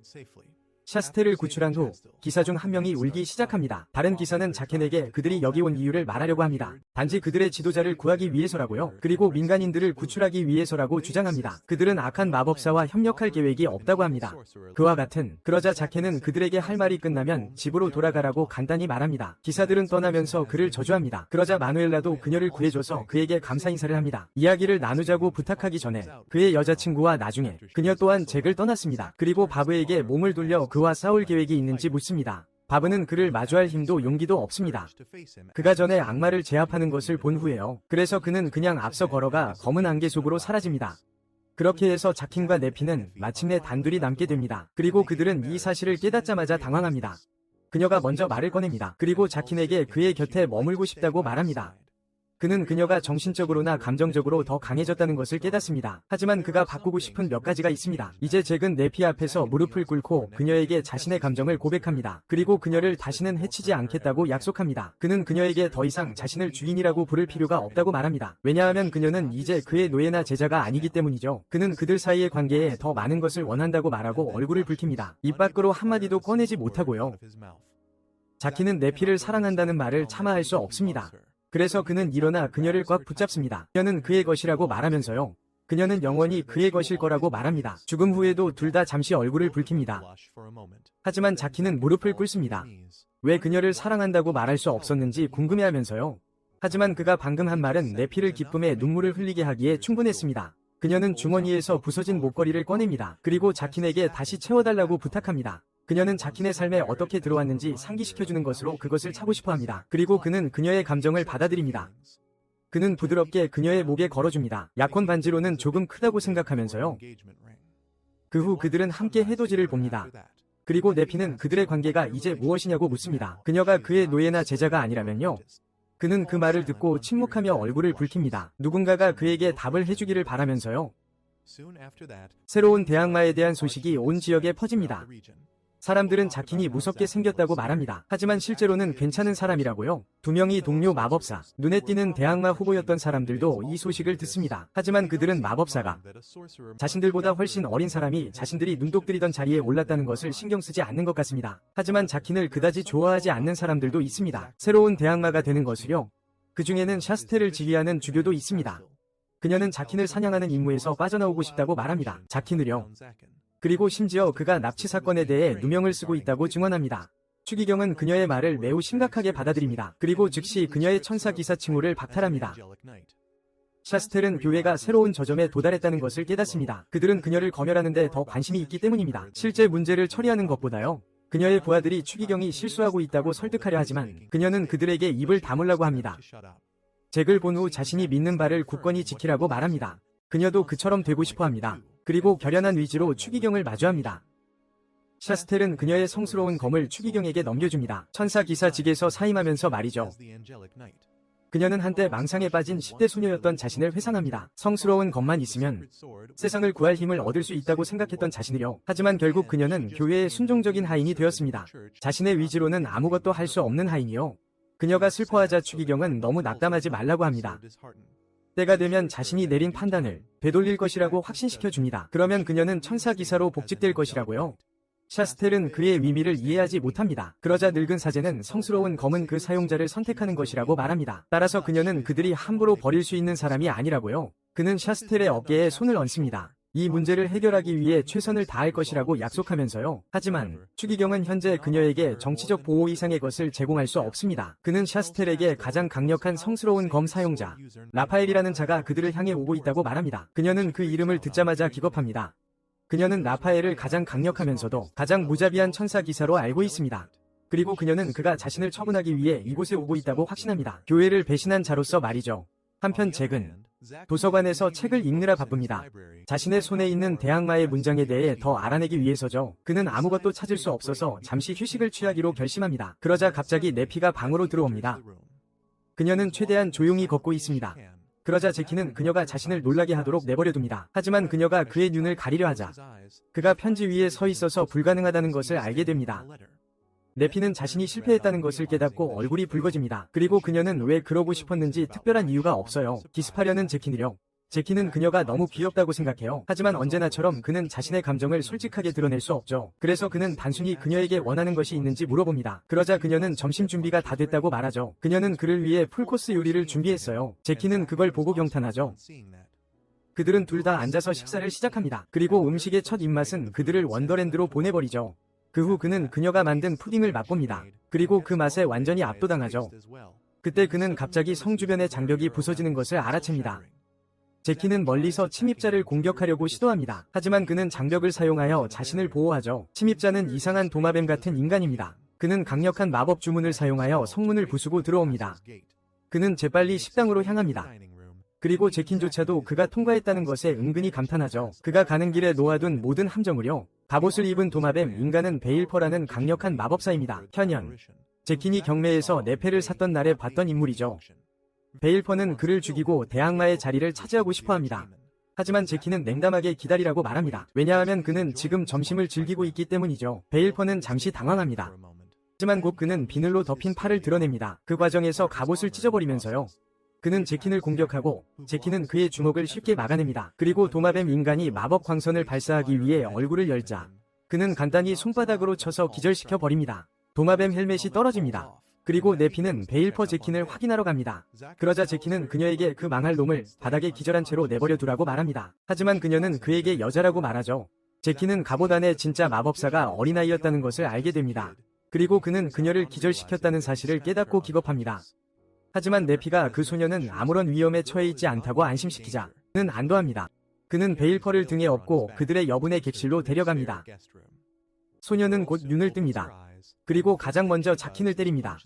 샤스텔을 구출한 후 기사 중 한 명이 울기 시작합니다. 다른 기사는 자켄에게 그들이 여기 온 이유를 말하려고 합니다. 단지 그들의 지도자를 구하기 위해서라고요. 그리고 민간인들을 구출하기 위해서라고 주장합니다. 그들은 악한 마법사와 협력할 계획이 없다고 합니다. 그와 같은 그러자 자켄은 그들에게 할 말이 끝나면 집으로 돌아가라고 간단히 말합니다. 기사들은 떠나면서 그를 저주합니다. 그러자 마누엘라도 그녀를 구해줘서 그에게 감사 인사를 합니다. 이야기를 나누자고 부탁하기 전에 그의 여자친구와 나중에 그녀 또한 잭을 떠났습니다. 그리고 바브에게 몸을 돌려 그와 싸울 계획이 있는지 묻습니다. 바브는 그를 마주할 힘도 용기도 없습니다. 그가 전에 악마를 제압하는 것을 본 후에요. 그래서 그는 그냥 앞서 걸어가 검은 안개 속으로 사라집니다. 그렇게 해서 자킨과 네피는 마침내 단둘이 남게 됩니다. 그리고 그들은 이 사실을 깨닫자마자 당황합니다. 그녀가 먼저 말을 꺼냅니다. 그리고 자킨에게 그의 곁에 머물고 싶다고 말합니다. 그는 그녀가 정신적으로나 감정적으로 더 강해졌다는 것을 깨닫습니다. 하지만 그가 바꾸고 싶은 몇 가지가 있습니다. 이제 잭은 네피 앞에서 무릎을 꿇고 그녀에게 자신의 감정을 고백합니다. 그리고 그녀를 다시는 해치지 않겠다고 약속합니다. 그는 그녀에게 더 이상 자신을 주인이라고 부를 필요가 없다고 말합니다. 왜냐하면 그녀는 이제 그의 노예나 제자가 아니기 때문이죠. 그는 그들 사이의 관계에 더 많은 것을 원한다고 말하고 얼굴을 붉힙니다. 입 밖으로 한마디도 꺼내지 못하고요. 자키는 네피를 사랑한다는 말을 참아할 수 없습니다. 그래서 그는 일어나 그녀를 꽉 붙잡습니다. 그녀는 그의 것이라고 말하면서요. 그녀는 영원히 그의 것일 거라고 말합니다. 죽음 후에도 둘 다 잠시 얼굴을 붉힙니다. 하지만 자키는 무릎을 꿇습니다. 왜 그녀를 사랑한다고 말할 수 없었는지 궁금해하면서요. 하지만 그가 방금 한 말은 네피를 기쁨에 눈물을 흘리게 하기에 충분했습니다. 그녀는 주머니에서 부서진 목걸이를 꺼냅니다. 그리고 자킨에게 다시 채워달라고 부탁합니다. 그녀는 자킨의 삶에 어떻게 들어왔는지 상기시켜주는 것으로 그것을 차고 싶어 합니다. 그리고 그는 그녀의 감정을 받아들입니다. 그는 부드럽게 그녀의 목에 걸어줍니다. 약혼 반지로는 조금 크다고 생각하면서요. 그 후 그들은 함께 해돋이를 봅니다. 그리고 네피는 그들의 관계가 이제 무엇이냐고 묻습니다. 그녀가 그의 노예나 제자가 아니라면요. 그는 그 말을 듣고 침묵하며 얼굴을 붉힙니다. 누군가가 그에게 답을 해주기를 바라면서요. 새로운 대악마에 대한 소식이 온 지역에 퍼집니다. 사람들은 자킨이 무섭게 생겼다고 말합니다. 하지만 실제로는 괜찮은 사람이라고요. 두 명이 동료 마법사, 눈에 띄는 대악마 후보였던 사람들도 이 소식을 듣습니다. 하지만 그들은 마법사가 자신들보다 훨씬 어린 사람이 자신들이 눈독 들이던 자리에 올랐다는 것을 신경 쓰지 않는 것 같습니다. 하지만 자킨을 그다지 좋아하지 않는 사람들도 있습니다. 새로운 대악마가 되는 것을요. 그 중에는 샤스텔을 지휘하는 주교도 있습니다. 그녀는 자킨을 사냥하는 임무에서 빠져나오고 싶다고 말합니다. 자킨을요. 그리고 심지어 그가 납치 사건에 대해 누명을 쓰고 있다고 증언합니다. 추기경은 그녀의 말을 매우 심각하게 받아들입니다. 그리고 즉시 그녀의 천사 기사 칭호를 박탈합니다. 샤스텔은 교회가 새로운 저점에 도달했다는 것을 깨닫습니다. 그들은 그녀를 검열하는 데 더 관심이 있기 때문입니다. 실제 문제를 처리하는 것보다요. 그녀의 부하들이 추기경이 실수하고 있다고 설득하려 하지만 그녀는 그들에게 입을 다물라고 합니다. 잭을 본 후 자신이 믿는 바를 굳건히 지키라고 말합니다. 그녀도 그처럼 되고 싶어 합니다. 그리고 결연한 위지로 추기경을 마주합니다. 샤스텔은 그녀의 성스러운 검을 추기경에게 넘겨줍니다. 천사 기사직에서 사임하면서 말이죠. 그녀는 한때 망상에 빠진 10대 소녀였던 자신을 회상합니다. 성스러운 검만 있으면 세상을 구할 힘을 얻을 수 있다고 생각했던 자신을요. 하지만 결국 그녀는 교회의 순종적인 하인이 되었습니다. 자신의 위지로는 아무것도 할 수 없는 하인이요. 그녀가 슬퍼하자 추기경은 너무 낙담하지 말라고 합니다. 때가 되면 자신이 내린 판단을 되돌릴 것이라고 확신시켜 줍니다. 그러면 그녀는 천사 기사로 복직될 것이라고요. 샤스텔은 그의 의미를 이해하지 못합니다. 그러자 늙은 사제는 성스러운 검은 그 사용자를 선택하는 것이라고 말합니다. 따라서 그녀는 그들이 함부로 버릴 수 있는 사람이 아니라고요. 그는 샤스텔의 어깨에 손을 얹습니다. 이 문제를 해결하기 위해 최선을 다할 것이라고 약속하면서요. 하지만 추기경은 현재 그녀에게 정치적 보호 이상의 것을 제공할 수 없습니다. 그는 샤스텔에게 가장 강력한 성스러운 검 사용자 라파엘이라는 자가 그들을 향해 오고 있다고 말합니다. 그녀는 그 이름을 듣자마자 기겁합니다. 그녀는 라파엘을 가장 강력하면서도 가장 무자비한 천사 기사로 알고 있습니다. 그리고 그녀는 그가 자신을 처분하기 위해 이곳에 오고 있다고 확신합니다. 교회를 배신한 자로서 말이죠. 한편 잭은 도서관에서 책을 읽느라 바쁩니다. 자신의 손에 있는 대항마의 문장에 대해 더 알아내기 위해서죠. 그는 아무것도 찾을 수 없어서 잠시 휴식을 취하기로 결심합니다. 그러자 갑자기 네피가 방으로 들어옵니다. 그녀는 최대한 조용히 걷고 있습니다. 그러자 제키는 그녀가 자신을 놀라게 하도록 내버려둡니다. 하지만 그녀가 그의 눈을 가리려 하자 그가 편지 위에 서 있어서 불가능하다는 것을 알게 됩니다. 네피는 자신이 실패했다는 것을 깨닫고 얼굴이 붉어집니다. 그리고 그녀는 왜 그러고 싶었는지 특별한 이유가 없어요. 기습하려는 제키는요. 제키는 그녀가 너무 귀엽다고 생각해요. 하지만 언제나처럼 그는 자신의 감정을 솔직하게 드러낼 수 없죠. 그래서 그는 단순히 그녀에게 원하는 것이 있는지 물어봅니다. 그러자 그녀는 점심 준비가 다 됐다고 말하죠. 그녀는 그를 위해 풀코스 요리를 준비했어요. 제키는 그걸 보고 경탄하죠. 그들은 둘 다 앉아서 식사를 시작합니다. 그리고 음식의 첫 입맛은 그들을 원더랜드로 보내버리죠. 그 후 그는 그녀가 만든 푸딩을 맛봅니다. 그리고 그 맛에 완전히 압도당하죠. 그때 그는 갑자기 성 주변의 장벽이 부서지는 것을 알아챕니다. 제키는 멀리서 침입자를 공격하려고 시도합니다. 하지만 그는 장벽을 사용하여 자신을 보호하죠. 침입자는 이상한 도마뱀 같은 인간입니다. 그는 강력한 마법 주문을 사용하여 성문을 부수고 들어옵니다. 그는 재빨리 식당으로 향합니다. 그리고 제킨조차도 그가 통과했다는 것에 은근히 감탄하죠. 그가 가는 길에 놓아둔 모든 함정을요. 갑옷을 입은 도마뱀 인간은 베일퍼라는 강력한 마법사입니다. 현현 제킨이 경매에서 네페를 샀던 날에 봤던 인물이죠. 베일퍼는 그를 죽이고 대항마의 자리를 차지하고 싶어합니다. 하지만 제키는 냉담하게 기다리라고 말합니다. 왜냐하면 그는 지금 점심을 즐기고 있기 때문이죠. 베일퍼는 잠시 당황합니다. 하지만 곧 그는 비늘로 덮인 팔을 드러냅니다. 그 과정에서 갑옷을 찢어버리면서요. 그는 제킨을 공격하고 제킨은 그의 주먹을 쉽게 막아냅니다. 그리고 도마뱀 인간이 마법 광선을 발사하기 위해 얼굴을 열자 그는 간단히 손바닥으로 쳐서 기절시켜 버립니다. 도마뱀 헬멧이 떨어집니다. 그리고 네피는 베일퍼 제킨을 확인하러 갑니다. 그러자 제킨은 그녀에게 그 망할 놈을 바닥에 기절한 채로 내버려 두라고 말합니다. 하지만 그녀는 그에게 여자라고 말하죠. 제킨은 갑옷 안에 진짜 마법사가 어린아이였다는 것을 알게 됩니다. 그리고 그는 그녀를 기절시켰다는 사실을 깨닫고 기겁합니다. 하지만 네피가 그 소녀는 아무런 위험에 처해 있지 않다고 안심시키자 그는 안도합니다. 그는 베일퍼를 등에 업고 그들의 여분의 객실로 데려갑니다. 소녀는 곧 눈을 뜹니다. 그리고 가장 먼저 자킨을 때립니다.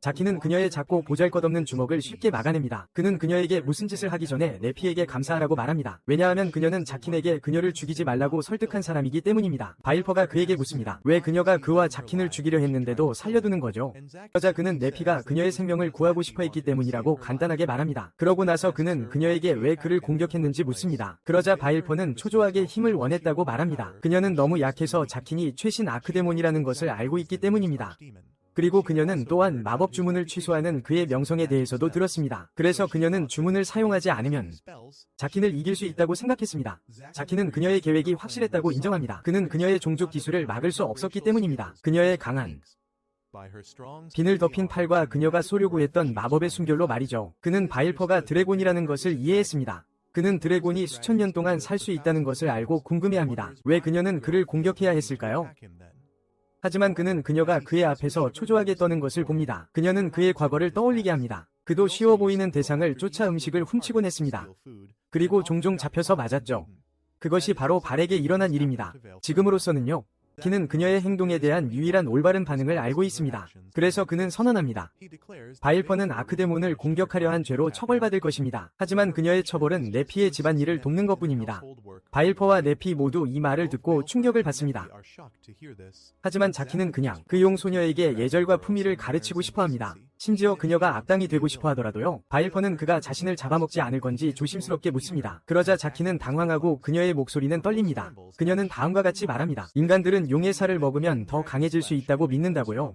자킨은 그녀의 작고 보잘것없는 주먹을 쉽게 막아냅니다. 그는 그녀에게 무슨 짓을 하기 전에 네피에게 감사하라고 말합니다. 왜냐하면 그녀는 자킨에게 그녀를 죽이지 말라고 설득한 사람이기 때문입니다. 바일퍼가 그에게 묻습니다. 왜 그녀가 그와 자킨을 죽이려 했는데도 살려두는 거죠? 그러자 그는 네피가 그녀의 생명을 구하고 싶어 했기 때문이라고 간단하게 말합니다. 그러고 나서 그는 그녀에게 왜 그를 공격했는지 묻습니다. 그러자 바일퍼는 초조하게 힘을 원했다고 말합니다. 그녀는 너무 약해서 자킨이 최신 아크데몬이라는 것을 알고 있기 때문입니다. 그리고 그녀는 또한 마법 주문을 취소하는 그의 명성에 대해서도 들었습니다. 그래서 그녀는 주문을 사용하지 않으면 자킨을 이길 수 있다고 생각했습니다. 자킨은 그녀의 계획이 확실했다고 인정합니다. 그는 그녀의 종족 기술을 막을 수 없었기 때문입니다. 그녀의 강한 비늘 덮인 팔과 그녀가 쏘려고 했던 마법의 숨결로 말이죠. 그는 바일퍼가 드래곤이라는 것을 이해했습니다. 그는 드래곤이 수천 년 동안 살 수 있다는 것을 알고 궁금해합니다. 왜 그녀는 그를 공격해야 했을까요? 하지만 그는 그녀가 그의 앞에서 초조하게 떠는 것을 봅니다. 그녀는 그의 과거를 떠올리게 합니다. 그도 쉬워 보이는 대상을 쫓아 음식을 훔치곤 했습니다. 그리고 종종 잡혀서 맞았죠. 그것이 바로 발에게 일어난 일입니다. 지금으로서는요. 키는 그녀의 행동에 대한 유일한 올바른 반응을 알고 있습니다. 그래서 그는 선언합니다. 바일퍼는 아크데몬을 공격하려 한 죄로 처벌받을 것입니다. 하지만 그녀의 처벌은 네피의 집안일을 돕는 것뿐입니다. 바일퍼와 네피 모두 이 말을 듣고 충격을 받습니다. 하지만 자키는 그냥 그 용 소녀에게 예절과 품위를 가르치고 싶어합니다. 심지어 그녀가 악당이 되고 싶어 하더라도요. 바일퍼는 그가 자신을 잡아먹지 않을 건지 조심스럽게 묻습니다. 그러자 자키는 당황하고 그녀의 목소리는 떨립니다. 그녀는 다음과 같이 말합니다. 인간들은 용의 살을 먹으면 더 강해질 수 있다고 믿는다고요.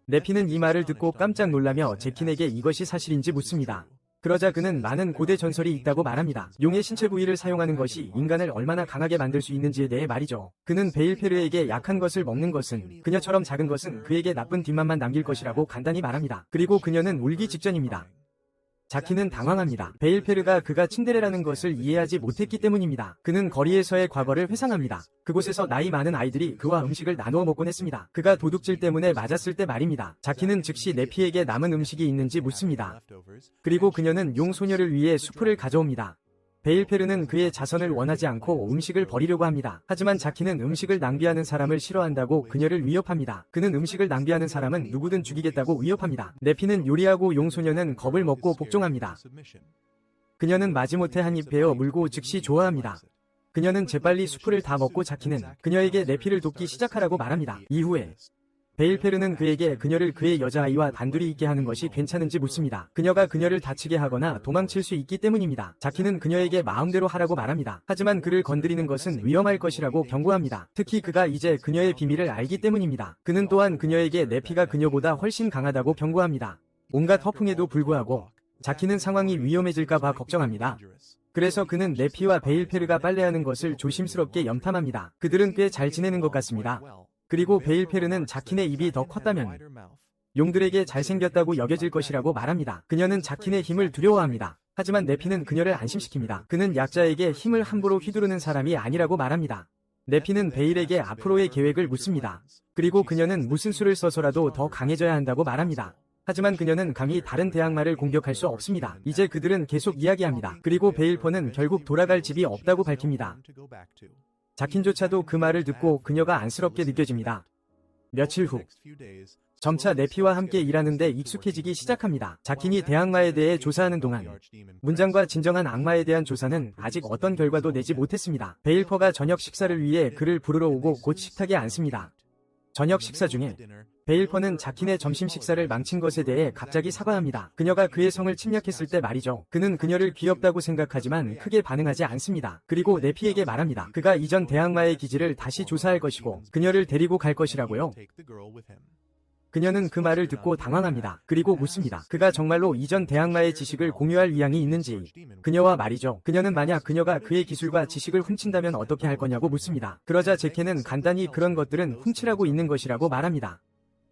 네피는 이 말을 듣고 깜짝 놀라며 제킨에게 이것이 사실인지 묻습니다. 그러자 그는 많은 고대 전설이 있다고 말합니다. 용의 신체 부위를 사용하는 것이 인간을 얼마나 강하게 만들 수 있는지에 대해 말이죠. 그는 베일페르에게 약한 것을 먹는 것은 그녀처럼 작은 것은 그에게 나쁜 뒷맛만 남길 것이라고 간단히 말합니다. 그리고 그녀는 울기 직전입니다. 자키는 당황합니다. 베일페르가 그가 츤데레라는 것을 이해하지 못했기 때문입니다. 그는 거리에서의 과거를 회상합니다. 그곳에서 나이 많은 아이들이 그와 음식을 나누어 먹곤 했습니다. 그가 도둑질 때문에 맞았을 때 말입니다. 자키는 즉시 네피에게 남은 음식이 있는지 묻습니다. 그리고 그녀는 용 소녀를 위해 수프를 가져옵니다. 베일페르는 그의 자선을 원하지 않고 음식을 버리려고 합니다. 하지만 자키는 음식을 낭비하는 사람을 싫어한다고 그녀를 위협합니다. 그는 음식을 낭비하는 사람은 누구든 죽이겠다고 위협합니다. 네피는 요리하고 용소녀는 겁을 먹고 복종합니다. 그녀는 마지못해 한 입 베어 물고 즉시 좋아합니다. 그녀는 재빨리 수프를 다 먹고 자키는 그녀에게 네피를 돕기 시작하라고 말합니다. 이후에 베일페르는 그에게 그녀를 그의 여자아이와 단둘이 있게 하는 것이 괜찮은지 묻습니다. 그녀가 그녀를 다치게 하거나 도망칠 수 있기 때문입니다. 자키는 그녀에게 마음대로 하라고 말합니다. 하지만 그를 건드리는 것은 위험할 것이라고 경고합니다. 특히 그가 이제 그녀의 비밀을 알기 때문입니다. 그는 또한 그녀에게 네피가 그녀보다 훨씬 강하다고 경고합니다. 온갖 허풍에도 불구하고 자키는 상황이 위험해질까봐 걱정합니다. 그래서 그는 네피와 베일페르가 빨래하는 것을 조심스럽게 염탐합니다. 그들은 꽤 잘 지내는 것 같습니다. 그리고 베일페르는 자킨의 입이 더 컸다면 용들에게 잘생겼다고 여겨질 것이라고 말합니다. 그녀는 자킨의 힘을 두려워합니다. 하지만 네피는 그녀를 안심시킵니다. 그는 약자에게 힘을 함부로 휘두르는 사람이 아니라고 말합니다. 네피는 베일에게 앞으로의 계획을 묻습니다. 그리고 그녀는 무슨 수를 써서라도 더 강해져야 한다고 말합니다. 하지만 그녀는 감히 다른 대항마를 공격할 수 없습니다. 이제 그들은 계속 이야기합니다. 그리고 베일퍼는 결국 돌아갈 집이 없다고 밝힙니다. 자킨조차도 그 말을 듣고 그녀가 안쓰럽게 느껴집니다. 며칠 후 점차 네피와 함께 일하는데 익숙해지기 시작합니다. 자킨이 대악마에 대해 조사하는 동안 문장과 진정한 악마에 대한 조사는 아직 어떤 결과도 내지 못했습니다. 베일퍼가 저녁 식사를 위해 그를 부르러 오고 곧 식탁에 앉습니다. 저녁 식사 중에 베일퍼는 자킨의 점심 식사를 망친 것에 대해 갑자기 사과합니다. 그녀가 그의 성을 침략했을 때 말이죠. 그는 그녀를 귀엽다고 생각하지만 크게 반응하지 않습니다. 그리고 네피에게 말합니다. 그가 이전 대악마의 기지를 다시 조사할 것이고 그녀를 데리고 갈 것이라고요. 그녀는 그 말을 듣고 당황합니다. 그리고 묻습니다. 그가 정말로 이전 대악마의 지식을 공유할 의향이 있는지. 그녀와 말이죠. 그녀는 만약 그녀가 그의 기술과 지식을 훔친다면 어떻게 할 거냐고 묻습니다. 그러자 제케는 간단히 그런 것들은 훔치라고 있는 것이라고 말합니다.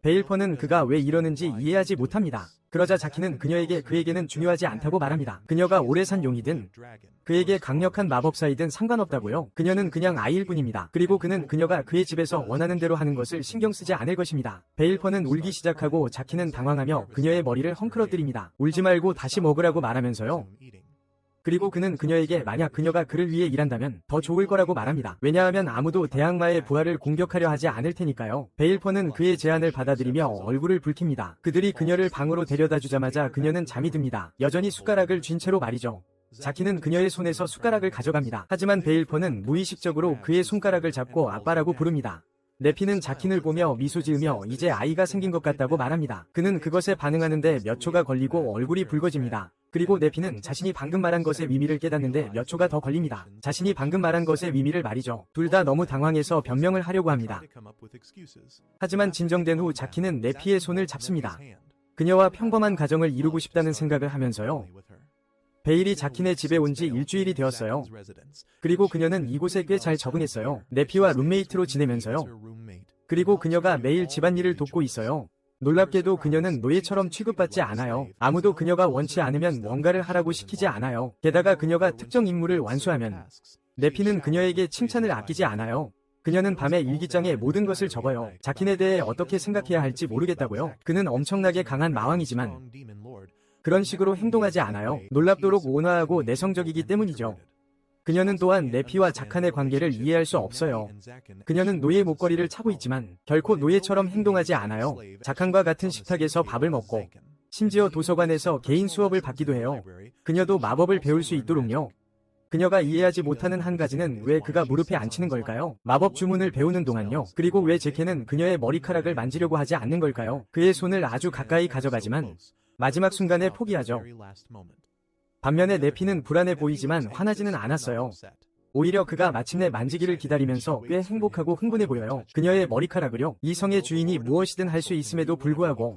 베일퍼는 그가 왜 이러는지 이해하지 못합니다. 그러자 자키는 그에게는 중요하지 않다고 말합니다. 그녀가 오래 산 용이든 그에게 강력한 마법사이든 상관없다고요. 그녀는 그냥 아이일 뿐입니다. 그리고 그는 그녀가 그의 집에서 원하는 대로 하는 것을 신경 쓰지 않을 것입니다. 베일퍼는 울기 시작하고 자키는 당황하며 그녀의 머리를 헝클어뜨립니다. 울지 말고 다시 먹으라고 말하면서요. 그리고 그는 그녀에게 만약 그녀가 그를 위해 일한다면 더 좋을 거라고 말합니다. 왜냐하면 아무도 대악마의 부하를 공격하려 하지 않을 테니까요. 베일퍼는 그의 제안을 받아들이며 얼굴을 붉힙니다. 그들이 그녀를 방으로 데려다 주자마자 그녀는 잠이 듭니다. 여전히 숟가락을 쥔 채로 말이죠. 자키는 그녀의 손에서 숟가락을 가져갑니다. 하지만 베일퍼는 무의식적으로 그의 손가락을 잡고 아빠라고 부릅니다. 네피는 자킨을 보며 미소 지으며 이제 아이가 생긴 것 같다고 말합니다. 그는 그것에 반응하는데 몇 초가 걸리고 얼굴이 붉어집니다. 그리고 네피는 자신이 방금 말한 것의 의미를 깨닫는데 몇 초가 더 걸립니다. 자신이 방금 말한 것의 의미를 말이죠. 둘 다 너무 당황해서 변명을 하려고 합니다. 하지만 진정된 후 자키는 네피의 손을 잡습니다. 그녀와 평범한 가정을 이루고 싶다는 생각을 하면서요. 베일이 자킨의 집에 온 지 일주일이 되었어요. 그리고 그녀는 이곳에 꽤 잘 적응했어요. 네피와 룸메이트로 지내면서요. 그리고 그녀가 매일 집안일을 돕고 있어요. 놀랍게도 그녀는 노예처럼 취급받지 않아요. 아무도 그녀가 원치 않으면 뭔가를 하라고 시키지 않아요. 게다가 그녀가 특정 임무를 완수하면 네피는 그녀에게 칭찬을 아끼지 않아요. 그녀는 밤에 일기장에 모든 것을 적어요. 자킨에 대해 어떻게 생각해야 할지 모르겠다고요. 그는 엄청나게 강한 마왕이지만 그런 식으로 행동하지 않아요. 놀랍도록 온화하고 내성적이기 때문이죠. 그녀는 또한 네피와 자칸의 관계를 이해할 수 없어요. 그녀는 노예 목걸이를 차고 있지만 결코 노예처럼 행동하지 않아요. 자칸과 같은 식탁에서 밥을 먹고 심지어 도서관에서 개인 수업을 받기도 해요. 그녀도 마법을 배울 수 있도록요. 그녀가 이해하지 못하는 한 가지는 왜 그가 무릎에 앉히는 걸까요? 마법 주문을 배우는 동안요. 그리고 왜 제케는 그녀의 머리카락을 만지려고 하지 않는 걸까요? 그의 손을 아주 가까이 가져가지만 마지막 순간에 포기하죠. 반면에 네피는 불안해 보이지만 화나지는 않았어요. 오히려 그가 마침내 만지기를 기다리면서 꽤 행복하고 흥분해 보여요. 그녀의 머리카락을요. 이 성의 주인이 무엇이든 할 수 있음에도 불구하고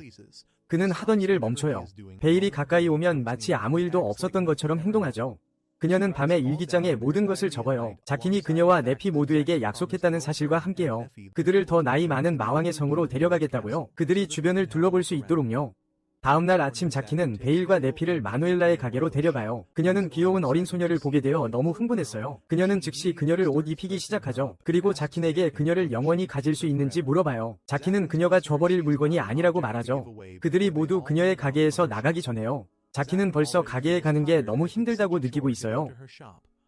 그는 하던 일을 멈춰요. 베일이 가까이 오면 마치 아무 일도 없었던 것처럼 행동하죠. 그녀는 밤에 일기장에 모든 것을 적어요. 자킨이 그녀와 네피 모두에게 약속했다는 사실과 함께요. 그들을 더 나이 많은 마왕의 성으로 데려가겠다고요. 그들이 주변을 둘러볼 수 있도록요. 다음날 아침 자키는 베일과 네피를 마누엘라의 가게로 데려가요. 그녀는 귀여운 어린 소녀를 보게 되어 너무 흥분했어요. 그녀는 즉시 그녀를 옷 입히기 시작하죠. 그리고 자킨에게 그녀를 영원히 가질 수 있는지 물어봐요. 자키는 그녀가 줘버릴 물건이 아니라고 말하죠. 그들이 모두 그녀의 가게에서 나가기 전에요. 자키는 벌써 가게에 가는 게 너무 힘들다고 느끼고 있어요.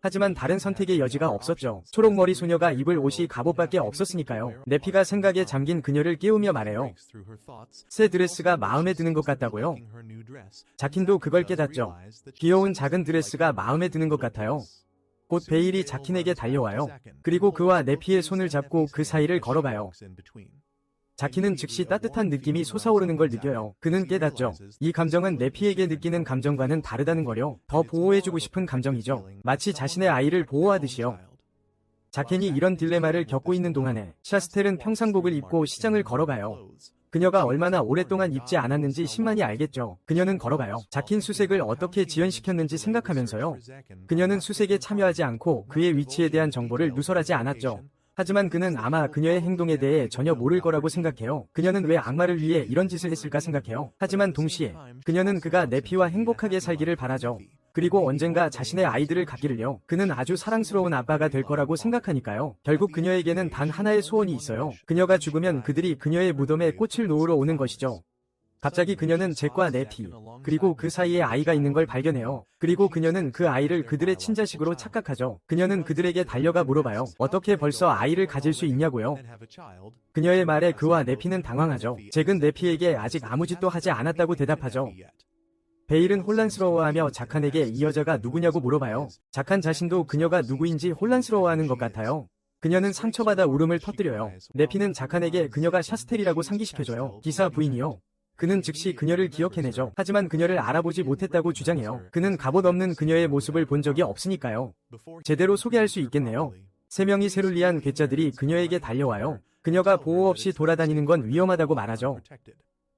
하지만 다른 선택의 여지가 없었죠. 초록머리 소녀가 입을 옷이 갑옷밖에 없었으니까요. 네피가 생각에 잠긴 그녀를 깨우며 말해요. 새 드레스가 마음에 드는 것 같다고요? 자킨도 그걸 깨닫죠. 귀여운 작은 드레스가 마음에 드는 것 같아요. 곧 베일이 자킨에게 달려와요. 그리고 그와 네피의 손을 잡고 그 사이를 걸어가요. 자키는 즉시 따뜻한 느낌이 솟아오르는 걸 느껴요. 그는 깨닫죠. 이 감정은 네피에게 느끼는 감정과는 다르다는 거요. 더 보호해주고 싶은 감정이죠. 마치 자신의 아이를 보호하듯이요. 자켄이 이런 딜레마를 겪고 있는 동안에 샤스텔은 평상복을 입고 시장을 걸어가요. 그녀가 얼마나 오랫동안 입지 않았는지 신만이 알겠죠. 그녀는 걸어가요. 자킨 수색을 어떻게 지연시켰는지 생각하면서요. 그녀는 수색에 참여하지 않고 그의 위치에 대한 정보를 누설하지 않았죠. 하지만 그는 아마 그녀의 행동에 대해 전혀 모를 거라고 생각해요. 그녀는 왜 악마를 위해 이런 짓을 했을까 생각해요. 하지만 동시에 그녀는 그가 네피와 행복하게 살기를 바라죠. 그리고 언젠가 자신의 아이들을 갖기를요. 그는 아주 사랑스러운 아빠가 될 거라고 생각하니까요. 결국 그녀에게는 단 하나의 소원이 있어요. 그녀가 죽으면 그들이 그녀의 무덤에 꽃을 놓으러 오는 것이죠. 갑자기 그녀는 잭과 네피, 그리고 그 사이에 아이가 있는 걸 발견해요. 그리고 그녀는 그 아이를 그들의 친자식으로 착각하죠. 그녀는 그들에게 달려가 물어봐요. 어떻게 벌써 아이를 가질 수 있냐고요. 그녀의 말에 그와 네피는 당황하죠. 잭은 네피에게 아직 아무 짓도 하지 않았다고 대답하죠. 베일은 혼란스러워하며 자칸에게 이 여자가 누구냐고 물어봐요. 자칸 자신도 그녀가 누구인지 혼란스러워하는 것 같아요. 그녀는 상처받아 울음을 터뜨려요. 네피는 자칸에게 그녀가 샤스텔이라고 상기시켜줘요. 기사 부인이요. 그는 즉시 그녀를 기억해내죠. 하지만 그녀를 알아보지 못했다고 주장해요. 그는 갑옷 없는 그녀의 모습을 본 적이 없으니까요. 제대로 소개할 수 있겠네요. 세 명이 세룰리안 괴짜들이 그녀에게 달려와요. 그녀가 보호 없이 돌아다니는 건 위험하다고 말하죠.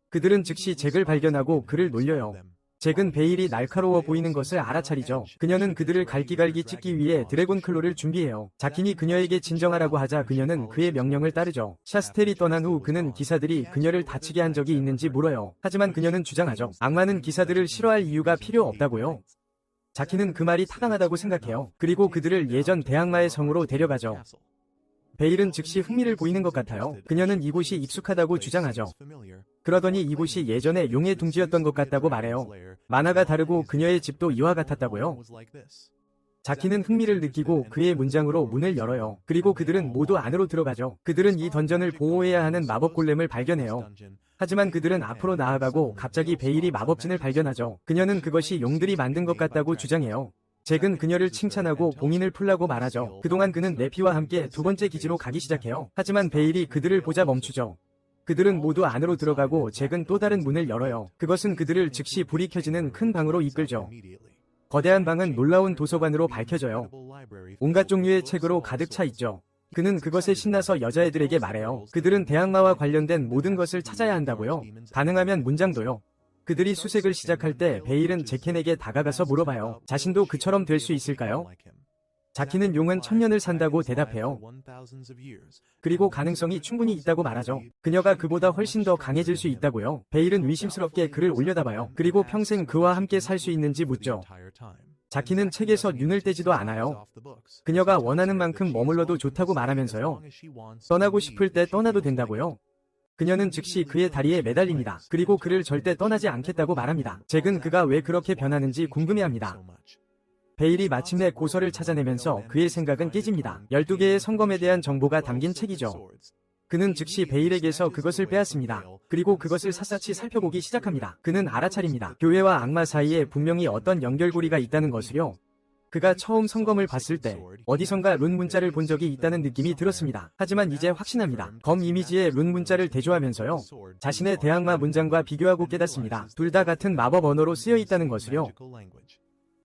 그들은 즉시 잭을 발견하고 그를 놀려요. 잭은 베일이 날카로워 보이는 것을 알아차리죠. 그녀는 그들을 갈기갈기 찢기 위해 드래곤 클로를 준비해요. 자킨이 그녀에게 진정하라고 하자 그녀는 그의 명령을 따르죠. 샤스텔이 떠난 후 그는 기사들이 그녀를 다치게 한 적이 있는지 물어요. 하지만 그녀는 주장하죠. 악마는 기사들을 싫어할 이유가 필요 없다고요. 자킨은 그 말이 타당하다고 생각해요. 그리고 그들을 예전 대악마의 성으로 데려가죠. 베일은 즉시 흥미를 보이는 것 같아요. 그녀는 이곳이 익숙하다고 주장하죠. 그러더니 이곳이 예전에 용의 둥지였던 것 같다고 말해요. 만화가 다르고 그녀의 집도 이와 같았다고요. 자키는 흥미를 느끼고 그의 문장으로 문을 열어요. 그리고 그들은 모두 안으로 들어가죠. 그들은 이 던전을 보호해야 하는 마법 골렘을 발견해요. 하지만 그들은 앞으로 나아가고 갑자기 베일이 마법진을 발견하죠. 그녀는 그것이 용들이 만든 것 같다고 주장해요. 잭은 그녀를 칭찬하고 봉인을 풀라고 말하죠. 그동안 그는 네피와 함께 두 번째 기지로 가기 시작해요. 하지만 베일이 그들을 보자 멈추죠. 그들은 모두 안으로 들어가고 잭은 또 다른 문을 열어요. 그것은 그들을 즉시 불이 켜지는 큰 방으로 이끌죠. 거대한 방은 놀라운 도서관으로 밝혀져요. 온갖 종류의 책으로 가득 차 있죠. 그는 그것에 신나서 여자애들에게 말해요. 그들은 대악마와 관련된 모든 것을 찾아야 한다고요. 가능하면 문장도요. 그들이 수색을 시작할 때 베일은 제켄에게 다가가서 물어봐요. 자신도 그처럼 될 수 있을까요? 자키는 용은 1000년을 산다고 대답해요. 그리고 가능성이 충분히 있다고 말하죠. 그녀가 그보다 훨씬 더 강해질 수 있다고요. 베일은 의심스럽게 그를 올려다봐요. 그리고 평생 그와 함께 살 수 있는지 묻죠. 자키는 책에서 눈을 떼지도 않아요. 그녀가 원하는 만큼 머물러도 좋다고 말하면서요. 떠나고 싶을 때 떠나도 된다고요. 그녀는 즉시 그의 다리에 매달립니다. 그리고 그를 절대 떠나지 않겠다고 말합니다. 잭은 그가 왜 그렇게 변하는지 궁금해합니다. 베일이 마침내 고서를 찾아내면서 그의 생각은 깨집니다. 12개의 성검에 대한 정보가 담긴 책이죠. 그는 즉시 베일에게서 그것을 빼앗습니다. 그리고 그것을 샅샅이 살펴보기 시작합니다. 그는 알아차립니다. 교회와 악마 사이에 분명히 어떤 연결고리가 있다는 것을요. 그가 처음 성검을 봤을 때 어디선가 룬 문자를 본 적이 있다는 느낌이 들었습니다. 하지만 이제 확신합니다. 검 이미지에 룬 문자를 대조하면서요. 자신의 대악마 문장과 비교하고 깨닫습니다. 둘 다 같은 마법 언어로 쓰여 있다는 것을요.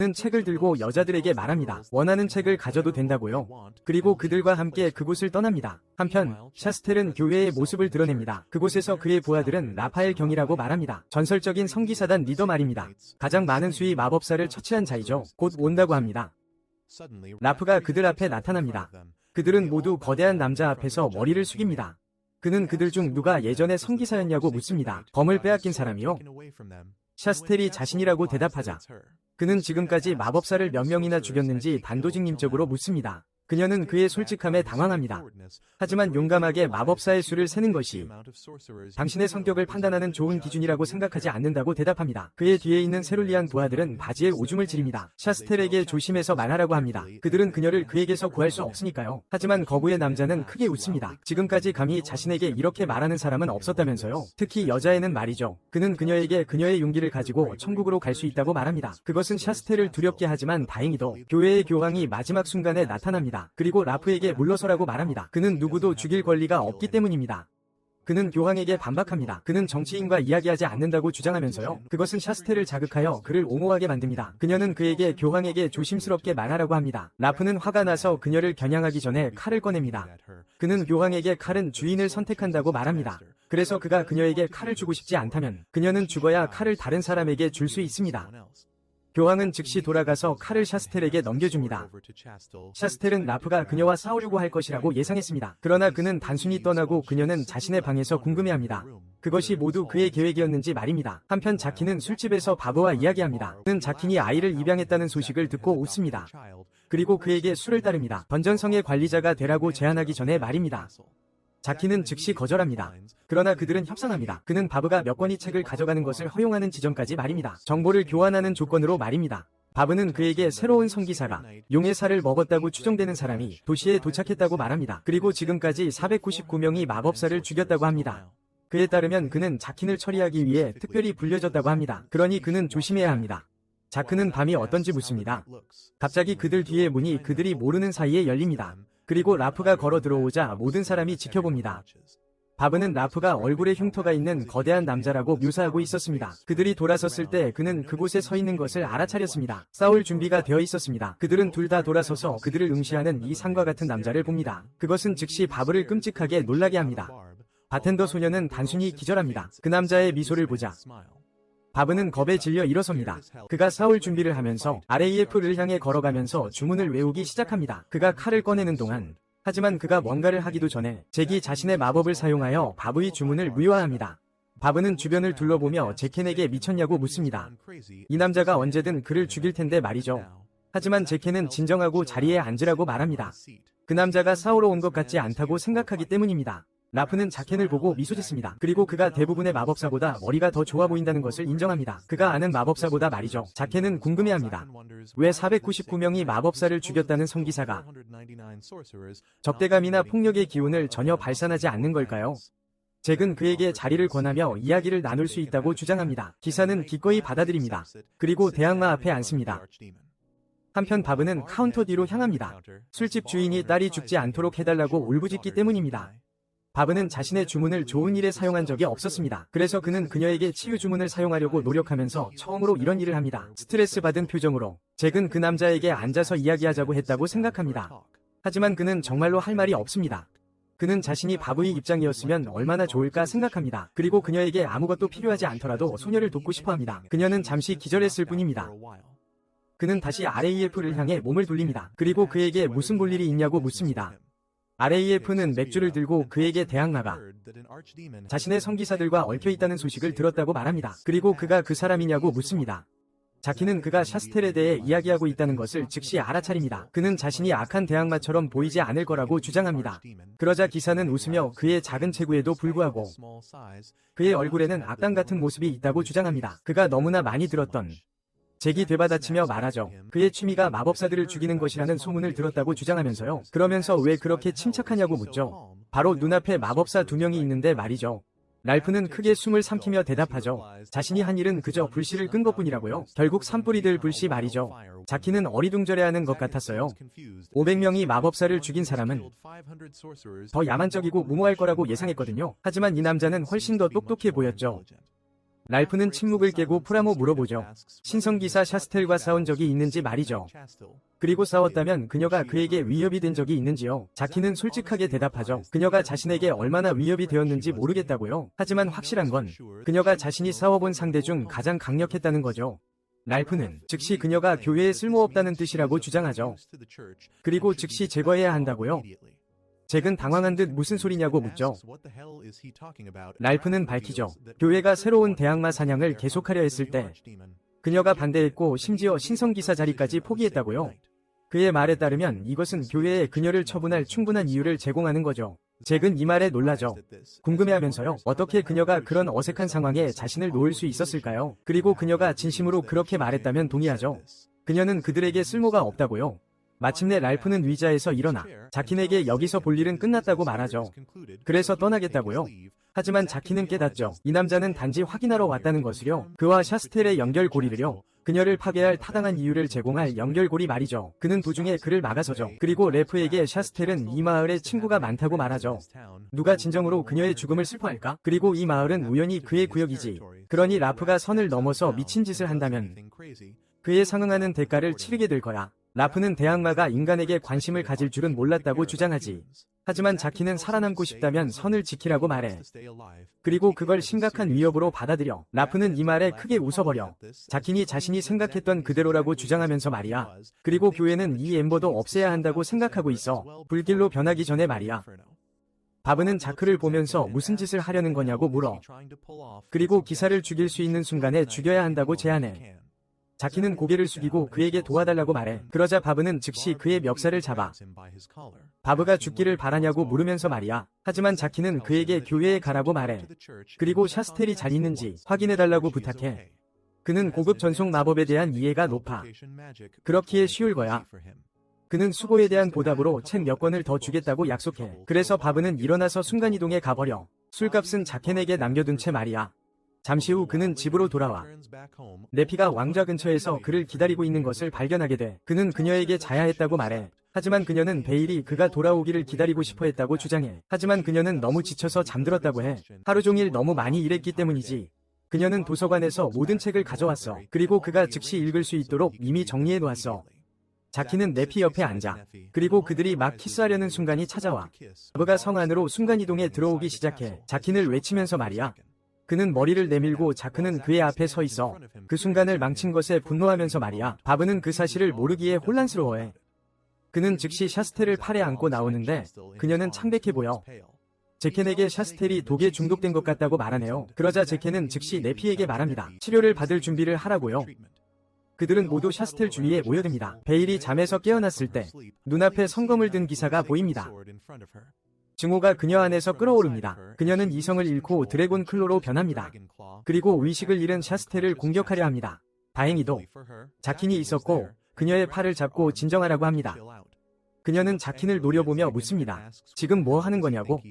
그는 책을 들고 여자들에게 말합니다. 원하는 책을 가져도 된다고요. 그리고 그들과 함께 그곳을 떠납니다. 한편 샤스텔은 교회의 모습을 드러냅니다. 그곳에서 그의 부하들은 라파엘 경이라고 말합니다. 전설적인 성기사단 리더 말입니다. 가장 많은 수의 마법사를 처치한 자이죠. 곧 온다고 합니다. 라프가 그들 앞에 나타납니다. 그들은 모두 거대한 남자 앞에서 머리를 숙입니다. 그는 그들 중 누가 예전에 성기사였냐고 묻습니다. 검을 빼앗긴 사람이요? 샤스텔이 자신이라고 대답하자 그는 지금까지 마법사를 몇 명이나 죽였는지 단도직입적으로 묻습니다. 그녀는 그의 솔직함에 당황합니다. 하지만 용감하게 마법사의 수를 세는 것이 당신의 성격을 판단하는 좋은 기준이라고 생각하지 않는다고 대답합니다. 그의 뒤에 있는 세룰리안 부하들은 바지에 오줌을 지립니다. 샤스텔에게 조심해서 말하라고 합니다. 그들은 그녀를 그에게서 구할 수 없으니까요. 하지만 거부의 남자는 크게 웃습니다. 지금까지 감히 자신에게 이렇게 말하는 사람은 없었다면서요. 특히 여자애는 말이죠. 그는 그녀에게 그녀의 용기를 가지고 천국으로 갈 수 있다고 말합니다. 그것은 샤스텔을 두렵게 하지만 다행히도 교회의 교황이 마지막 순간에 나타납니다. 그리고 라프에게 물러서라고 말합니다. 그는 누구도 죽일 권리가 없기 때문입니다. 그는 교황에게 반박합니다. 그는 정치인과 이야기하지 않는다고 주장하면서요. 그것은 샤스텔을 자극하여 그를 옹호하게 만듭니다. 그녀는 그에게 교황에게 조심스럽게 말하라고 합니다. 라프는 화가 나서 그녀를 겨냥하기 전에 칼을 꺼냅니다. 그는 교황에게 칼은 주인을 선택한다고 말합니다. 그래서 그가 그녀에게 칼을 주고 싶지 않다면 그녀는 죽어야 칼을 다른 사람에게 줄 수 있습니다. 교황은 즉시 돌아가서 칼을 샤스텔에게 넘겨줍니다. 샤스텔은 라프가 그녀와 싸우려고 할 것이라고 예상했습니다. 그러나 그는 단순히 떠나고 그녀는 자신의 방에서 궁금해합니다. 그것이 모두 그의 계획이었는지 말입니다. 한편 자키는 술집에서 바보와 이야기합니다. 그는 자킨이 아이를 입양했다는 소식을 듣고 웃습니다. 그리고 그에게 술을 따릅니다. 던전성의 관리자가 되라고 제안하기 전에 말입니다. 자키는 즉시 거절합니다. 그러나 그들은 협상합니다. 그는 바브가 몇 권의 책을 가져가는 것을 허용하는 지점까지 말입니다. 정보를 교환하는 조건으로 말입니다. 바브는 그에게 새로운 성기사가 용의 살을 먹었다고 추정되는 사람이 도시에 도착했다고 말합니다. 그리고 지금까지 499명이 마법사를 죽였다고 합니다. 그에 따르면 그는 자킨을 처리하기 위해 특별히 불려졌다고 합니다. 그러니 그는 조심해야 합니다. 자크는 밤이 어떤지 묻습니다. 갑자기 그들 뒤에 문이 그들이 모르는 사이에 열립니다. 그리고 라프가 걸어 들어오자 모든 사람이 지켜봅니다. 바브는 라프가 얼굴에 흉터가 있는 거대한 남자라고 묘사하고 있었습니다. 그들이 돌아섰을 때 그는 그곳에 서 있는 것을 알아차렸습니다. 싸울 준비가 되어 있었습니다. 그들은 둘 다 돌아서서 그들을 응시하는 이 상과 같은 남자를 봅니다. 그것은 즉시 바브를 끔찍하게 놀라게 합니다. 바텐더 소녀는 단순히 기절합니다. 그 남자의 미소를 보자 바브는 겁에 질려 일어섭니다. 그가 싸울 준비를 하면서 RAF를 향해 걸어가면서 주문을 외우기 시작합니다. 그가 칼을 꺼내는 동안 하지만 그가 뭔가를 하기도 전에 잭이 자신의 마법을 사용하여 바브의 주문을 무효화합니다. 바브는 주변을 둘러보며 제켄에게 미쳤냐고 묻습니다. 이 남자가 언제든 그를 죽일 텐데 말이죠. 하지만 제켄은 진정하고 자리에 앉으라고 말합니다. 그 남자가 싸우러 온 것 같지 않다고 생각하기 때문입니다. 라프는 자켄을 보고 미소 짓습니다. 그리고 그가 대부분의 마법사보다 머리가 더 좋아 보인다는 것을 인정합니다. 그가 아는 마법사보다 말이죠. 자켄은 궁금해합니다. 왜 499명이 마법사를 죽였다는 성기사가 적대감이나 폭력의 기운을 전혀 발산하지 않는 걸까요? 잭은 그에게 자리를 권하며 이야기를 나눌 수 있다고 주장합니다. 기사는 기꺼이 받아들입니다. 그리고 대항마 앞에 앉습니다. 한편 바브는 카운터 뒤로 향합니다. 술집 주인이 딸이 죽지 않도록 해달라고 울부짖기 때문입니다. 바브는 자신의 주문을 좋은 일에 사용한 적이 없었습니다. 그래서 그는 그녀에게 치유 주문을 사용하려고 노력하면서 처음으로 이런 일을 합니다. 스트레스 받은 표정으로 잭은 그 남자에게 앉아서 이야기하자고 했다고 생각합니다. 하지만 그는 정말로 할 말이 없습니다. 그는 자신이 바브의 입장이었으면 얼마나 좋을까 생각합니다. 그리고 그녀에게 아무것도 필요하지 않더라도 소녀를 돕고 싶어합니다. 그녀는 잠시 기절했을 뿐입니다. 그는 다시 RAF를 향해 몸을 돌립니다. 그리고 그에게 무슨 볼 일이 있냐고 묻습니다. RAF는 맥주를 들고 그에게 대항마가 자신의 성기사들과 얽혀있다는 소식을 들었다고 말합니다. 그리고 그가 그 사람이냐고 묻습니다. 자키는 그가 샤스텔에 대해 이야기하고 있다는 것을 즉시 알아차립니다. 그는 자신이 악한 대항마처럼 보이지 않을 거라고 주장합니다. 그러자 기사는 웃으며 그의 작은 체구에도 불구하고 그의 얼굴에는 악당 같은 모습이 있다고 주장합니다. 그가 너무나 많이 들었던 잭이 되받아치며 말하죠. 그의 취미가 마법사들을 죽이는 것이라는 소문을 들었다고 주장하면서요. 그러면서 왜 그렇게 침착하냐고 묻죠. 바로 눈앞에 마법사 2명이 있는데 말이죠. 랄프는 크게 숨을 삼키며 대답하죠. 자신이 한 일은 그저 불씨를 끈 것뿐이라고요. 결국 산불이 될 불씨 말이죠. 자키는 어리둥절해하는 것 같았어요. 500명이 마법사를 죽인 사람은 더 야만적이고 무모할 거라고 예상했거든요. 하지만 이 남자는 훨씬 더 똑똑해 보였죠. 랄프는 침묵을 깨고 프라모 물어보죠. 신성기사 샤스텔과 싸운 적이 있는지 말이죠. 그리고 싸웠다면 그녀가 그에게 위협이 된 적이 있는지요? 자키는 솔직하게 대답하죠. 그녀가 자신에게 얼마나 위협이 되었는지 모르겠다고요. 하지만 확실한 건 그녀가 자신이 싸워본 상대 중 가장 강력했다는 거죠. 랄프는 즉시 그녀가 교회에 쓸모없다는 뜻이라고 주장하죠. 그리고 즉시 제거해야 한다고요. 잭은 당황한 듯 무슨 소리냐고 묻죠. 랄프는 밝히죠. 교회가 새로운 대항마 사냥을 계속하려 했을 때 그녀가 반대했고 심지어 신성기사 자리까지 포기했다고요. 그의 말에 따르면 이것은 교회에 그녀를 처분할 충분한 이유를 제공하는 거죠. 잭은 이 말에 놀라죠. 궁금해하면서요. 어떻게 그녀가 그런 어색한 상황에 자신을 놓을 수 있었을까요? 그리고 그녀가 진심으로 그렇게 말했다면 동의하죠. 그녀는 그들에게 쓸모가 없다고요. 마침내 랄프는 의자에서 일어나 자킨에게 여기서 볼 일은 끝났다고 말하죠. 그래서 떠나겠다고요. 하지만 자킨은 깨닫죠. 이 남자는 단지 확인하러 왔다는 것을요. 그와 샤스텔의 연결고리를요. 그녀를 파괴할 타당한 이유를 제공할 연결고리 말이죠. 그는 도중에 그를 막아서죠. 그리고 래프에게 샤스텔은 이 마을에 친구가 많다고 말하죠. 누가 진정으로 그녀의 죽음을 슬퍼할까? 그리고 이 마을은 우연히 그의 구역이지. 그러니 라프가 선을 넘어서 미친 짓을 한다면 그에 상응하는 대가를 치르게 될 거야. 라프는 대항마가 인간에게 관심을 가질 줄은 몰랐다고 주장하지. 하지만 자키는 살아남고 싶다면 선을 지키라고 말해. 그리고 그걸 심각한 위협으로 받아들여. 라프는 이 말에 크게 웃어버려. 자킨이 자신이 생각했던 그대로라고 주장하면서 말이야. 그리고 교회는 이 엠버도 없애야 한다고 생각하고 있어. 불길로 변하기 전에 말이야. 바브는 자크를 보면서 무슨 짓을 하려는 거냐고 물어. 그리고 기사를 죽일 수 있는 순간에 죽여야 한다고 제안해. 자키는 고개를 숙이고 그에게 도와달라고 말해. 그러자 바브는 즉시 그의 멱살을 잡아. 바브가 죽기를 바라냐고 물으면서 말이야. 하지만 자키는 그에게 교회에 가라고 말해. 그리고 샤스텔이 잘 있는지 확인해달라고 부탁해. 그는 고급 전속 마법에 대한 이해가 높아. 그렇기에 쉬울 거야. 그는 수고에 대한 보답으로 책 몇 권을 더 주겠다고 약속해. 그래서 바브는 일어나서 순간이동에 가버려. 술값은 자켄에게 남겨둔 채 말이야. 잠시 후 그는 집으로 돌아와. 네피가 왕좌 근처에서 그를 기다리고 있는 것을 발견하게 돼. 그는 그녀에게 자야했다고 말해. 하지만 그녀는 베일이 그가 돌아오기를 기다리고 싶어 했다고 주장해. 하지만 그녀는 너무 지쳐서 잠들었다고 해. 하루 종일 너무 많이 일했기 때문이지. 그녀는 도서관에서 모든 책을 가져왔어. 그리고 그가 즉시 읽을 수 있도록 이미 정리해 놓았어. 자키는 네피 옆에 앉아. 그리고 그들이 막 키스하려는 순간이 찾아와. 바브가 성 안으로 순간이동에 들어오기 시작해. 자킨을 외치면서 말이야. 그는 머리를 내밀고 자크는 그의 앞에 서 있어. 그 순간을 망친 것에 분노하면서 말이야. 바브는 그 사실을 모르기에 혼란스러워해. 그는 즉시 샤스텔을 팔에 안고 나오는데 그녀는 창백해 보여. 제켄에게 샤스텔이 독에 중독된 것 같다고 말하네요. 그러자 제켄은 즉시 네피에게 말합니다. 치료를 받을 준비를 하라고요. 그들은 모두 샤스텔 주위에 모여듭니다. 베일이 잠에서 깨어났을 때 눈앞에 성검을 든 기사가 보입니다. 증오가 그녀 안에서 끓어오릅니다. 그녀는 이성을 잃고 드래곤 클로로 변합니다. 그리고 의식을 잃은 샤스텔을 공격하려 합니다. 다행히도 자킨이 있었고 그녀의 팔을 잡고 진정하라고 합니다. 그녀는 자킨을 노려보며 묻습니다. 지금 뭐 하는 거냐고?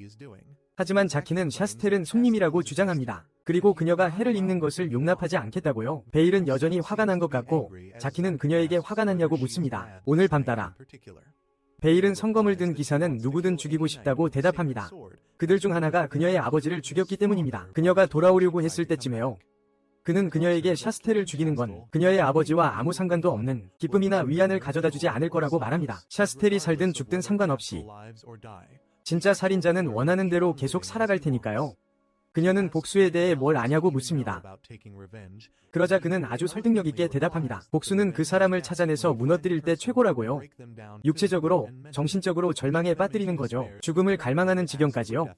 하지만 자킨은 샤스텔은 손님이라고 주장합니다. 그리고 그녀가 해를 입는 것을 용납하지 않겠다고요. 베일은 여전히 화가 난 것 같고 자킨은 그녀에게 화가 났냐고 묻습니다. 오늘 밤 따라 베일은 성검을 든 기사는 누구든 죽이고 싶다고 대답합니다. 그들 중 하나가 그녀의 아버지를 죽였기 때문입니다. 그녀가 돌아오려고 했을 때쯤에요. 그는 그녀에게 샤스텔을 죽이는 건 그녀의 아버지와 아무 상관도 없는 기쁨이나 위안을 가져다 주지 않을 거라고 말합니다. 샤스텔이 살든 죽든 상관없이 진짜 살인자는 원하는 대로 계속 살아갈 테니까요. 그녀는 복수에 대해 뭘 아냐고 묻습니다. 그러자 그는 아주 설득력 있게 대답합니다. 복수는 그 사람을 찾아내서 무너뜨릴 때 최고라고요. 육체적으로, 정신적으로 절망에 빠뜨리는 거죠. 죽음을 갈망하는 지경까지요.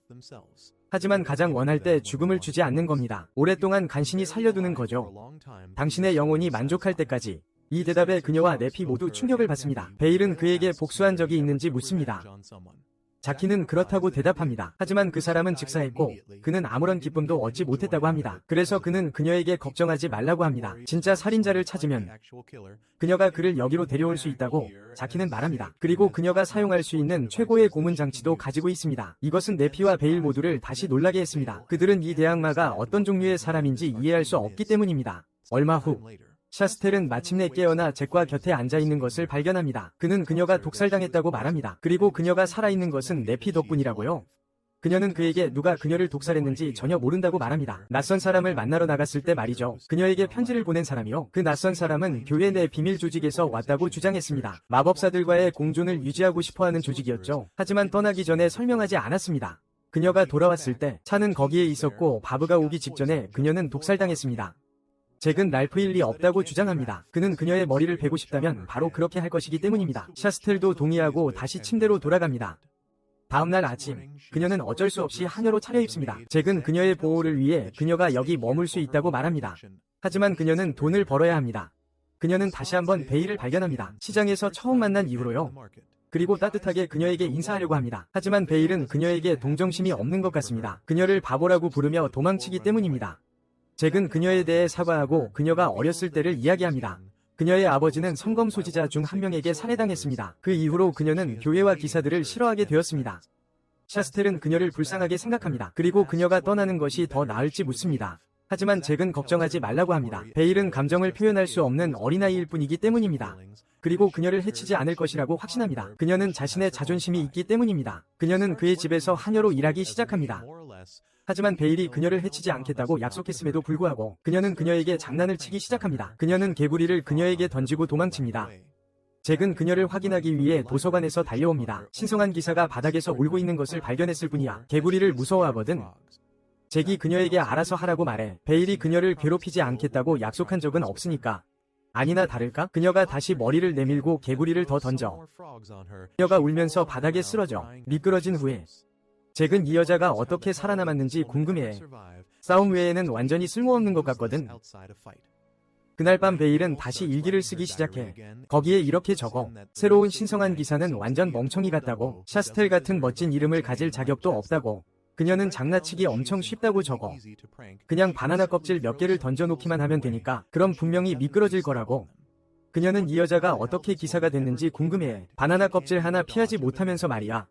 하지만 가장 원할 때 죽음을 주지 않는 겁니다. 오랫동안 간신히 살려두는 거죠. 당신의 영혼이 만족할 때까지. 이 대답에 그녀와 네피 모두 충격을 받습니다. 베일은 그에게 복수한 적이 있는지 묻습니다. 자키는 그렇다고 대답합니다. 하지만 그 사람은 즉사했고 그는 아무런 기쁨도 얻지 못했다고 합니다. 그래서 그는 그녀에게 걱정하지 말라고 합니다. 진짜 살인자를 찾으면 그녀가 그를 여기로 데려올 수 있다고 자키는 말합니다. 그리고 그녀가 사용할 수 있는 최고의 고문 장치도 가지고 있습니다. 이것은 네피와 베일 모두를 다시 놀라게 했습니다. 그들은 이 대항마가 어떤 종류의 사람인지 이해할 수 없기 때문입니다. 얼마 후 샤스텔은 마침내 깨어나 잭과 곁에 앉아있는 것을 발견합니다. 그는 그녀가 독살당했다고 말합니다. 그리고 그녀가 살아있는 것은 네피 덕분이라고요. 그녀는 그에게 누가 그녀를 독살했는지 전혀 모른다고 말합니다. 낯선 사람을 만나러 나갔을 때 말이죠. 그녀에게 편지를 보낸 사람이요. 그 낯선 사람은 교회 내 비밀 조직에서 왔다고 주장했습니다. 마법사들과의 공존을 유지하고 싶어하는 조직이었죠. 하지만 떠나기 전에 설명하지 않았습니다. 그녀가 돌아왔을 때 차는 거기에 있었고 바브가 오기 직전에 그녀는 독살당했습니다. 잭은 랄프일 리 없다고 주장합니다. 그는 그녀의 머리를 베고 싶다면 바로 그렇게 할 것이기 때문입니다. 샤스텔도 동의하고 다시 침대로 돌아갑니다. 다음날 아침, 그녀는 어쩔 수 없이 하녀로 차려입습니다. 잭은 그녀의 보호를 위해 그녀가 여기 머물 수 있다고 말합니다. 하지만 그녀는 돈을 벌어야 합니다. 그녀는 다시 한번 베일을 발견합니다. 시장에서 처음 만난 이후로요. 그리고 따뜻하게 그녀에게 인사하려고 합니다. 하지만 베일은 그녀에게 동정심이 없는 것 같습니다. 그녀를 바보라고 부르며 도망치기 때문입니다. 잭은 그녀에 대해 사과하고 그녀가 어렸을 때를 이야기합니다. 그녀의 아버지는 성검 소지자 중 한 명에게 살해당했습니다. 그 이후로 그녀는 교회와 기사들을 싫어하게 되었습니다. 샤스텔은 그녀를 불쌍하게 생각합니다. 그리고 그녀가 떠나는 것이 더 나을지 묻습니다. 하지만 잭은 걱정하지 말라고 합니다. 베일은 감정을 표현할 수 없는 어린아이일 뿐이기 때문입니다. 그리고 그녀를 해치지 않을 것이라고 확신합니다. 그녀는 자신의 자존심이 있기 때문입니다. 그녀는 그의 집에서 하녀로 일하기 시작합니다. 하지만 베일이 그녀를 해치지 않겠다고 약속했음에도 불구하고 그녀는 그녀에게 장난을 치기 시작합니다. 그녀는 개구리를 그녀에게 던지고 도망칩니다. 잭은 그녀를 확인하기 위해 도서관에서 달려옵니다. 신성한 기사가 바닥에서 울고 있는 것을 발견했을 뿐이야. 개구리를 무서워하거든. 잭이 그녀에게 알아서 하라고 말해. 베일이 그녀를 괴롭히지 않겠다고 약속한 적은 없으니까. 아니나 다를까? 그녀가 다시 머리를 내밀고 개구리를 더 던져. 그녀가 울면서 바닥에 쓰러져. 미끄러진 후에 잭은 이 여자가 어떻게 살아남았는지 궁금해해. 싸움 외에는 완전히 쓸모없는 것 같거든. 그날 밤 베일은 다시 일기를 쓰기 시작해. 거기에 이렇게 적어. 새로운 신성한 기사는 완전 멍청이 같다고. 샤스텔 같은 멋진 이름을 가질 자격도 없다고. 그녀는 장난치기 엄청 쉽다고 적어. 그냥 바나나 껍질 몇 개를 던져놓기만 하면 되니까. 그럼 분명히 미끄러질 거라고. 그녀는 이 여자가 어떻게 기사가 됐는지 궁금해해. 바나나 껍질 하나 피하지 못하면서 말이야.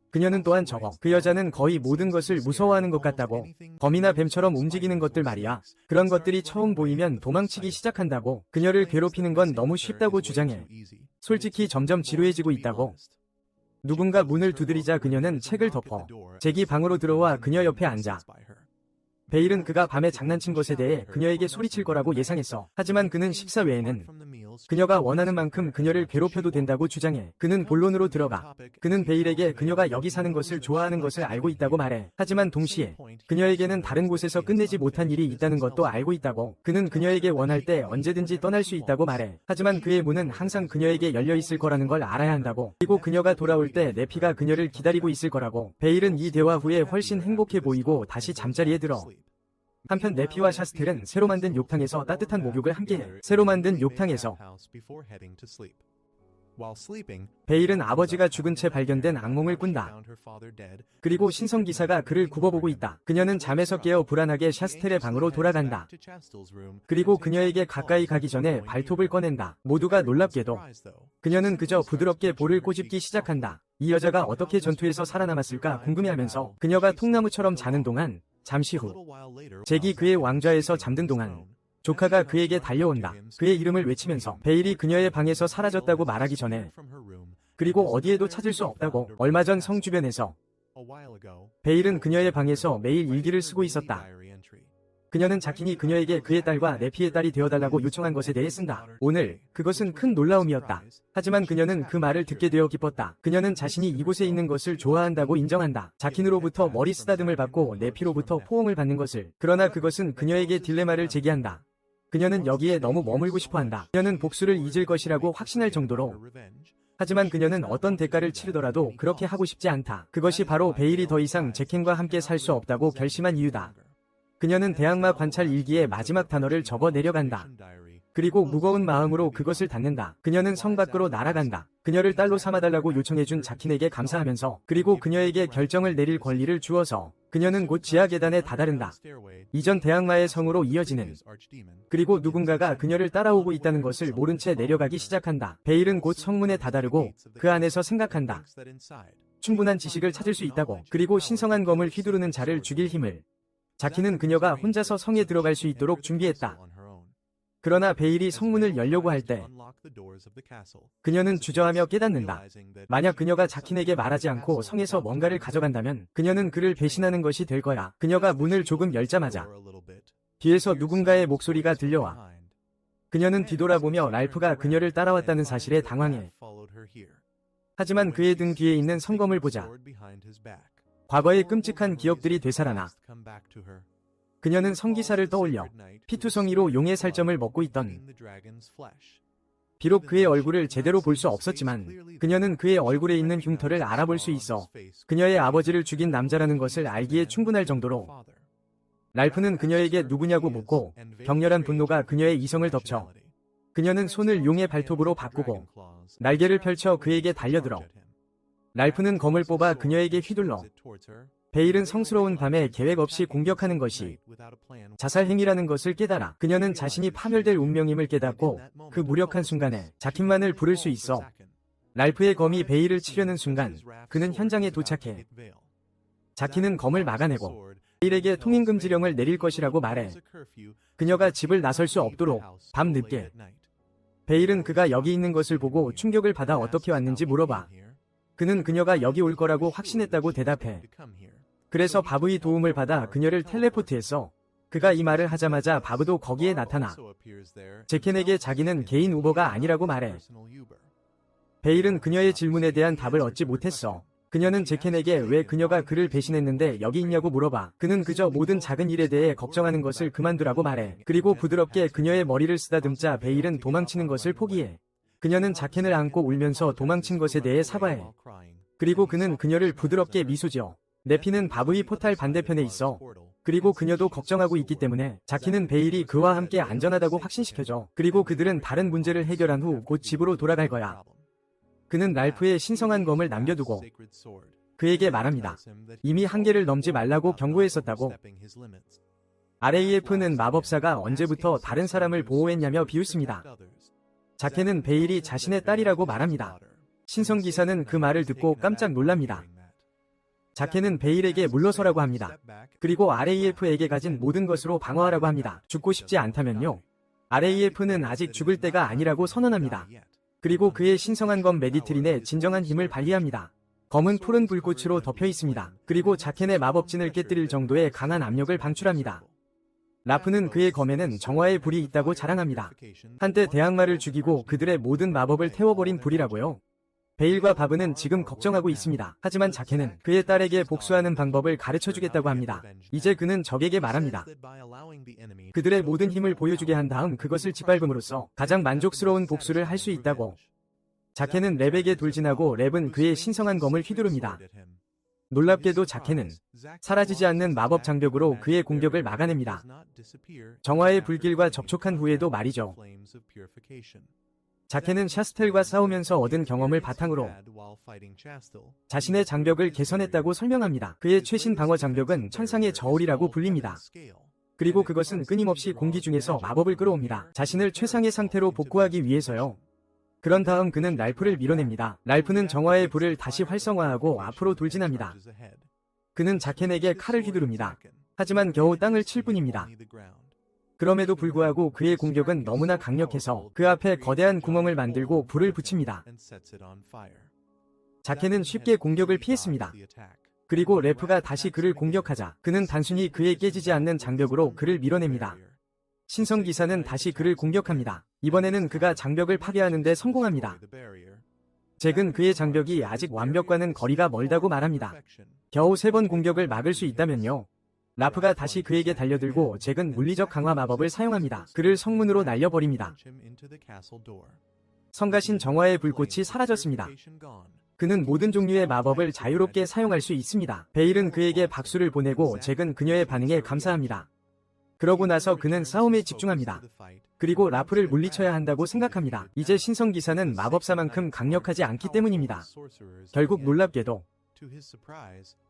그녀는 또한 적어. 그 여자는 거의 모든 것을 무서워하는 것 같다고. 범이나 뱀처럼 움직이는 것들 말이야. 그런 것들이 처음 보이면 도망치기 시작한다고. 그녀를 괴롭히는 건 너무 쉽다고 주장해. 솔직히 점점 지루해지고 있다고. 누군가 문을 두드리자 그녀는 책을 덮어. 잭이 방으로 들어와 그녀 옆에 앉아. 베일은 그가 밤에 장난친 것에 대해 그녀에게 소리칠 거라고 예상했어. 하지만 그는 식사 외에는 그녀가 원하는 만큼 그녀를 괴롭혀도 된다고 주장해. 그는 본론으로 들어가. 그는 베일에게 그녀가 여기 사는 것을 좋아하는 것을 알고 있다고 말해. 하지만 동시에 그녀에게는 다른 곳에서 끝내지 못한 일이 있다는 것도 알고 있다고. 그는 그녀에게 원할 때 언제든지 떠날 수 있다고 말해. 하지만 그의 문은 항상 그녀에게 열려 있을 거라는 걸 알아야 한다고. 그리고 그녀가 돌아올 때 네피가 그녀를 기다리고 있을 거라고. 베일은 이 대화 후에 훨씬 행복해 보이고 다시 잠자리에 들어. 한편 네피와 샤스텔은 새로 만든 욕탕에서 따뜻한 목욕을 함께해. 새로 만든 욕탕에서 베일은 아버지가 죽은 채 발견된 악몽을 꾼다. 그리고 신성기사가 그를 굽어보고 있다. 그녀는 잠에서 깨어 불안하게 샤스텔의 방으로 돌아간다. 그리고 그녀에게 가까이 가기 전에 발톱을 꺼낸다. 모두가 놀랍게도 그녀는 그저 부드럽게 볼을 꼬집기 시작한다. 이 여자가 어떻게 전투에서 살아남았을까 궁금해하면서 그녀가 통나무처럼 자는 동안 잠시 후 잭이 그의 왕좌에서 잠든 동안 조카가 그에게 달려온다. 그의 이름을 외치면서 베일이 그녀의 방에서 사라졌다고 말하기 전에 그리고 어디에도 찾을 수 없다고. 얼마 전 성 주변에서 베일은 그녀의 방에서 매일 일기를 쓰고 있었다. 그녀는 자킨이 그녀에게 그의 딸과 네피의 딸이 되어달라고 요청한 것에 대해 쓴다. 오늘 그것은 큰 놀라움이었다. 하지만 그녀는 그 말을 듣게 되어 기뻤다. 그녀는 자신이 이곳에 있는 것을 좋아한다고 인정한다. 자킨으로부터 머리 쓰다듬을 받고 네피로부터 포옹을 받는 것을. 그러나 그것은 그녀에게 딜레마를 제기한다. 그녀는 여기에 너무 머물고 싶어한다. 그녀는 복수를 잊을 것이라고 확신할 정도로. 하지만 그녀는 어떤 대가를 치르더라도 그렇게 하고 싶지 않다. 그것이 바로 베일이 더 이상 잭켄과 함께 살 수 없다고 결심한 이유다. 그녀는 대항마 관찰 일기에 마지막 단어를 적어 내려간다. 그리고 무거운 마음으로 그것을 닫는다. 그녀는 성 밖으로 날아간다. 그녀를 딸로 삼아달라고 요청해준 자킨에게 감사하면서 그리고 그녀에게 결정을 내릴 권리를 주어서 그녀는 곧 지하 계단에 다다른다. 이전 대항마의 성으로 이어지는 그리고 누군가가 그녀를 따라오고 있다는 것을 모른 채 내려가기 시작한다. 베일은 곧 성문에 다다르고 그 안에서 생각한다. 충분한 지식을 찾을 수 있다고. 그리고 신성한 검을 휘두르는 자를 죽일 힘을. 자킨은 그녀가 혼자서 성에 들어갈 수 있도록 준비했다. 그러나 베일이 성문을 열려고 할 때 그녀는 주저하며 깨닫는다. 만약 그녀가 자킨에게 말하지 않고 성에서 뭔가를 가져간다면 그녀는 그를 배신하는 것이 될 거야. 그녀가 문을 조금 열자마자 뒤에서 누군가의 목소리가 들려와. 그녀는 뒤돌아보며 랄프가 그녀를 따라왔다는 사실에 당황해. 하지만 그의 등 뒤에 있는 성검을 보자 과거의 끔찍한 기억들이 되살아나. 그녀는 성기사를 떠올려 피투성이로 용의 살점을 먹고 있던 비록 그의 얼굴을 제대로 볼 수 없었지만 그녀는 그의 얼굴에 있는 흉터를 알아볼 수 있어 그녀의 아버지를 죽인 남자라는 것을 알기에 충분할 정도로 랄프는 그녀에게 누구냐고 묻고 격렬한 분노가 그녀의 이성을 덮쳐 그녀는 손을 용의 발톱으로 바꾸고 날개를 펼쳐 그에게 달려들어 랄프는 검을 뽑아 그녀에게 휘둘러 베일은 성스러운 밤에 계획 없이 공격하는 것이 자살 행위라는 것을 깨달아 그녀는 자신이 파멸될 운명임을 깨닫고 그 무력한 순간에 자킨만을 부를 수 있어 랄프의 검이 베일을 치려는 순간 그는 현장에 도착해 자킨은 검을 막아내고 베일에게 통행금지령을 내릴 것이라고 말해 그녀가 집을 나설 수 없도록 밤 늦게 베일은 그가 여기 있는 것을 보고 충격을 받아 어떻게 왔는지 물어봐. 그는 그녀가 여기 올 거라고 확신했다고 대답해. 그래서 바브의 도움을 받아 그녀를 텔레포트했어. 그가 이 말을 하자마자 바브도 거기에 나타나 제켄에게 자기는 개인 우버가 아니라고 말해. 베일은 그녀의 질문에 대한 답을 얻지 못했어. 그녀는 제켄에게 왜 그녀가 그를 배신했는데 여기 있냐고 물어봐. 그는 그저 모든 작은 일에 대해 걱정하는 것을 그만두라고 말해. 그리고 부드럽게 그녀의 머리를 쓰다듬자 베일은 도망치는 것을 포기해. 그녀는 자켄을 안고 울면서 도망친 것에 대해 사과해. 그리고 그는 그녀를 부드럽게 미소 지어. 네피는 바브의 포탈 반대편에 있어. 그리고 그녀도 걱정하고 있기 때문에 자키는 베일이 그와 함께 안전하다고 확신시켜줘. 그리고 그들은 다른 문제를 해결한 후 곧 집으로 돌아갈 거야. 그는 랄프의 신성한 검을 남겨두고 그에게 말합니다. 이미 한계를 넘지 말라고 경고했었다고. RAF는 마법사가 언제부터 다른 사람을 보호했냐며 비웃습니다. 자켄은 베일이 자신의 딸이라고 말합니다. 신성기사는 그 말을 듣고 깜짝 놀랍니다. 자켄은 베일에게 물러서라고 합니다. 그리고 RAF에게 가진 모든 것으로 방어하라고 합니다. 죽고 싶지 않다면요. RAF는 아직 죽을 때가 아니라고 선언합니다. 그리고 그의 신성한 검 메디트린의 진정한 힘을 발휘합니다. 검은 푸른 불꽃으로 덮여 있습니다. 그리고 자켄의 마법진을 깨뜨릴 정도의 강한 압력을 방출합니다. 라프는 그의 검에는 정화의 불이 있다고 자랑합니다. 한때 대항마를 죽이고 그들의 모든 마법을 태워버린 불이라고요. 베일과 바브는 지금 걱정하고 있습니다. 하지만 자켄은 그의 딸에게 복수하는 방법을 가르쳐주겠다고 합니다. 이제 그는 적에게 말합니다. 그들의 모든 힘을 보여주게 한 다음 그것을 짓밟음으로써 가장 만족스러운 복수를 할 수 있다고. 자켄은 랩에게 돌진하고 랩은 그의 신성한 검을 휘두릅니다. 놀랍게도 자켄은 사라지지 않는 마법 장벽으로 그의 공격을 막아냅니다. 정화의 불길과 접촉한 후에도 말이죠. 자켄은 샤스텔과 싸우면서 얻은 경험을 바탕으로 자신의 장벽을 개선했다고 설명합니다. 그의 최신 방어 장벽은 천상의 저울이라고 불립니다. 그리고 그것은 끊임없이 공기 중에서 마법을 끌어옵니다. 자신을 최상의 상태로 복구하기 위해서요. 그런 다음 그는 랄프를 밀어냅니다. 랄프는 정화의 불을 다시 활성화하고 앞으로 돌진합니다. 그는 자켄에게 칼을 휘두릅니다. 하지만 겨우 땅을 칠 뿐입니다. 그럼에도 불구하고 그의 공격은 너무나 강력해서 그 앞에 거대한 구멍을 만들고 불을 붙입니다. 자켄은 쉽게 공격을 피했습니다. 그리고 래프가 다시 그를 공격하자 그는 단순히 그의 깨지지 않는 장벽으로 그를 밀어냅니다. 신성기사는 다시 그를 공격합니다. 이번에는 그가 장벽을 파괴하는 데 성공합니다. 잭은 그의 장벽이 아직 완벽과는 거리가 멀다고 말합니다. 겨우 3번 공격을 막을 수 있다면요. 라프가 다시 그에게 달려들고 잭은 물리적 강화 마법을 사용합니다. 그를 성문으로 날려버립니다. 성가신 정화의 불꽃이 사라졌습니다. 그는 모든 종류의 마법을 자유롭게 사용할 수 있습니다. 베일은 그에게 박수를 보내고 잭은 그녀의 반응에 감사합니다. 그러고 나서 그는 싸움에 집중합니다. 그리고 라프를 물리쳐야 한다고 생각합니다. 이제 신성기사는 마법사만큼 강력하지 않기 때문입니다. 결국 놀랍게도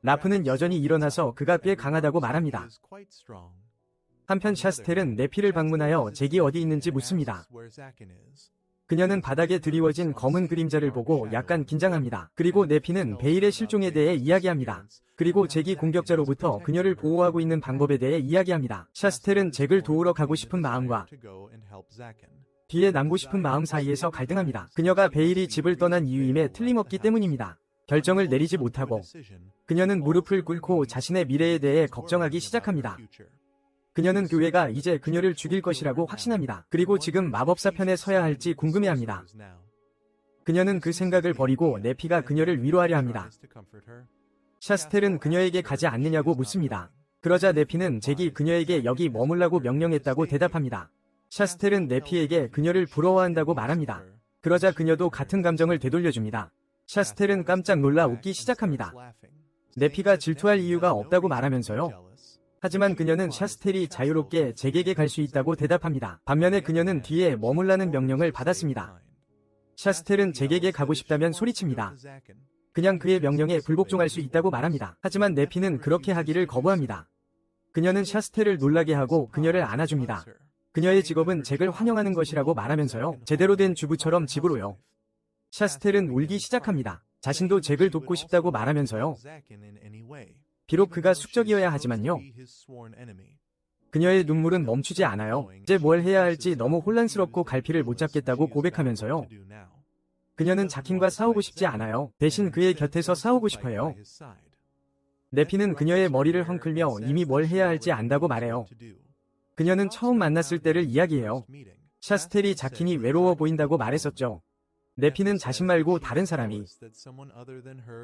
라프는 여전히 일어나서 그가 꽤 강하다고 말합니다. 한편 샤스텔은 네피를 방문하여 잭이 어디 있는지 묻습니다. 그녀는 바닥에 드리워진 검은 그림자를 보고 약간 긴장합니다. 그리고 네피는 베일의 실종에 대해 이야기합니다. 그리고 잭이 공격자로부터 그녀를 보호하고 있는 방법에 대해 이야기합니다. 샤스텔은 잭을 도우러 가고 싶은 마음과 뒤에 남고 싶은 마음 사이에서 갈등합니다. 그녀가 베일이 집을 떠난 이유임에 틀림없기 때문입니다. 결정을 내리지 못하고 그녀는 무릎을 꿇고 자신의 미래에 대해 걱정하기 시작합니다. 그녀는 교회가 이제 그녀를 죽일 것이라고 확신합니다. 그리고 지금 마법사 편에 서야 할지 궁금해합니다. 그녀는 그 생각을 버리고 네피가 그녀를 위로하려 합니다. 샤스텔은 그녀에게 가지 않느냐고 묻습니다. 그러자 네피는 잭이 그녀에게 여기 머물라고 명령했다고 대답합니다. 샤스텔은 네피에게 그녀를 부러워한다고 말합니다. 그러자 그녀도 같은 감정을 되돌려줍니다. 샤스텔은 깜짝 놀라 웃기 시작합니다. 네피가 질투할 이유가 없다고 말하면서요. 하지만 그녀는 샤스텔이 자유롭게 잭에게 갈 수 있다고 대답합니다. 반면에 그녀는 뒤에 머물라는 명령을 받았습니다. 샤스텔은 잭에게 가고 싶다면 소리칩니다. 그냥 그의 명령에 불복종할 수 있다고 말합니다. 하지만 네피는 그렇게 하기를 거부합니다. 그녀는 샤스텔을 놀라게 하고 그녀를 안아줍니다. 그녀의 직업은 잭을 환영하는 것이라고 말하면서요. 제대로 된 주부처럼 집으로요. 샤스텔은 울기 시작합니다. 자신도 잭을 돕고 싶다고 말하면서요. 비록 그가 숙적이어야 하지만요. 그녀의 눈물은 멈추지 않아요. 이제 뭘 해야 할지 너무 혼란스럽고 갈피를 못 잡겠다고 고백하면서요. 그녀는 자킨과 싸우고 싶지 않아요. 대신 그의 곁에서 싸우고 싶어요. 네피는 그녀의 머리를 헝클며 이미 뭘 해야 할지 안다고 말해요. 그녀는 처음 만났을 때를 이야기해요. 샤스텔이 자킨이 외로워 보인다고 말했었죠. 네피는 자신 말고 다른 사람이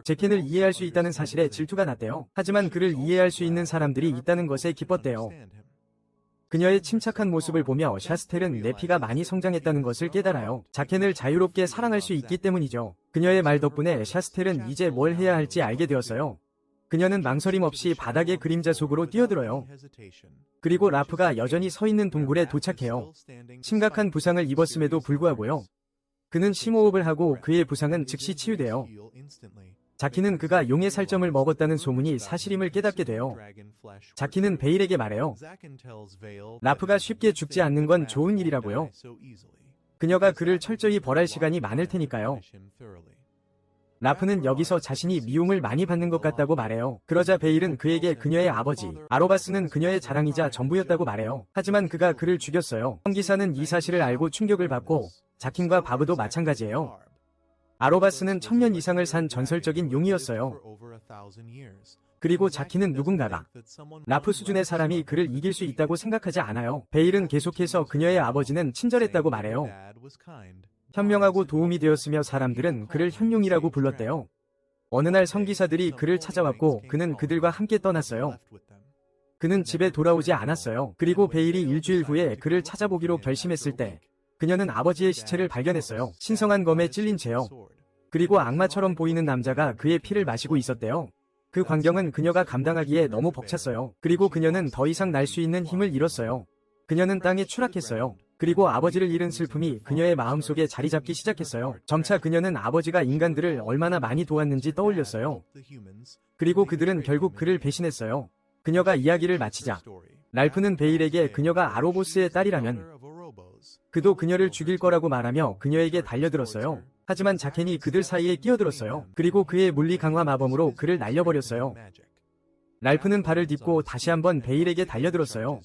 제켄을 이해할 수 있다는 사실에 질투가 났대요. 하지만 그를 이해할 수 있는 사람들이 있다는 것에 기뻤대요. 그녀의 침착한 모습을 보며 샤스텔은 네피가 많이 성장했다는 것을 깨달아요. 자켄을 자유롭게 사랑할 수 있기 때문이죠. 그녀의 말 덕분에 샤스텔은 이제 뭘 해야 할지 알게 되었어요. 그녀는 망설임 없이 바닥의 그림자 속으로 뛰어들어요. 그리고 라프가 여전히 서 있는 동굴에 도착해요. 심각한 부상을 입었음에도 불구하고요. 그는 심호흡을 하고 그의 부상은 즉시 치유돼요. 자키는 그가 용의 살점을 먹었다는 소문이 사실임을 깨닫게 돼요. 자키는 베일에게 말해요. 라프가 쉽게 죽지 않는 건 좋은 일이라고요. 그녀가 그를 철저히 벌할 시간이 많을 테니까요. 라프는 여기서 자신이 미움을 많이 받는 것 같다고 말해요. 그러자 베일은 그에게 그녀의 아버지 아로바스는 그녀의 자랑이자 전부였다고 말해요. 하지만 그가 그를 죽였어요. 성기사는 이 사실을 알고 충격을 받고 자킨과 바브도 마찬가지예요. 아로바스는 1000년 이상을 산 전설적인 용이었어요. 그리고 자키는 누군가가 라프 수준의 사람이 그를 이길 수 있다고 생각하지 않아요. 베일은 계속해서 그녀의 아버지는 친절했다고 말해요. 현명하고 도움이 되었으며 사람들은 그를 현룡이라고 불렀대요. 어느 날 성기사들이 그를 찾아왔고 그는 그들과 함께 떠났어요. 그는 집에 돌아오지 않았어요. 그리고 베일이 일주일 후에 그를 찾아보기로 결심했을 때 그녀는 아버지의 시체를 발견했어요. 신성한 검에 찔린 채요. 그리고 악마처럼 보이는 남자가 그의 피를 마시고 있었대요. 그 광경은 그녀가 감당하기에 너무 벅찼어요. 그리고 그녀는 더 이상 날 수 있는 힘을 잃었어요. 그녀는 땅에 추락했어요. 그리고 아버지를 잃은 슬픔이 그녀의 마음속에 자리 잡기 시작했어요. 점차 그녀는 아버지가 인간들을 얼마나 많이 도왔는지 떠올렸어요. 그리고 그들은 결국 그를 배신했어요. 그녀가 이야기를 마치자 랄프는 베일에게 그녀가 아로보스의 딸이라면 그도 그녀를 죽일 거라고 말하며 그녀에게 달려들었어요. 하지만 자켄이 그들 사이에 끼어들었어요. 그리고 그의 물리 강화 마법으로 그를 날려버렸어요. 랄프는 발을 딛고 다시 한번 베일에게 달려들었어요.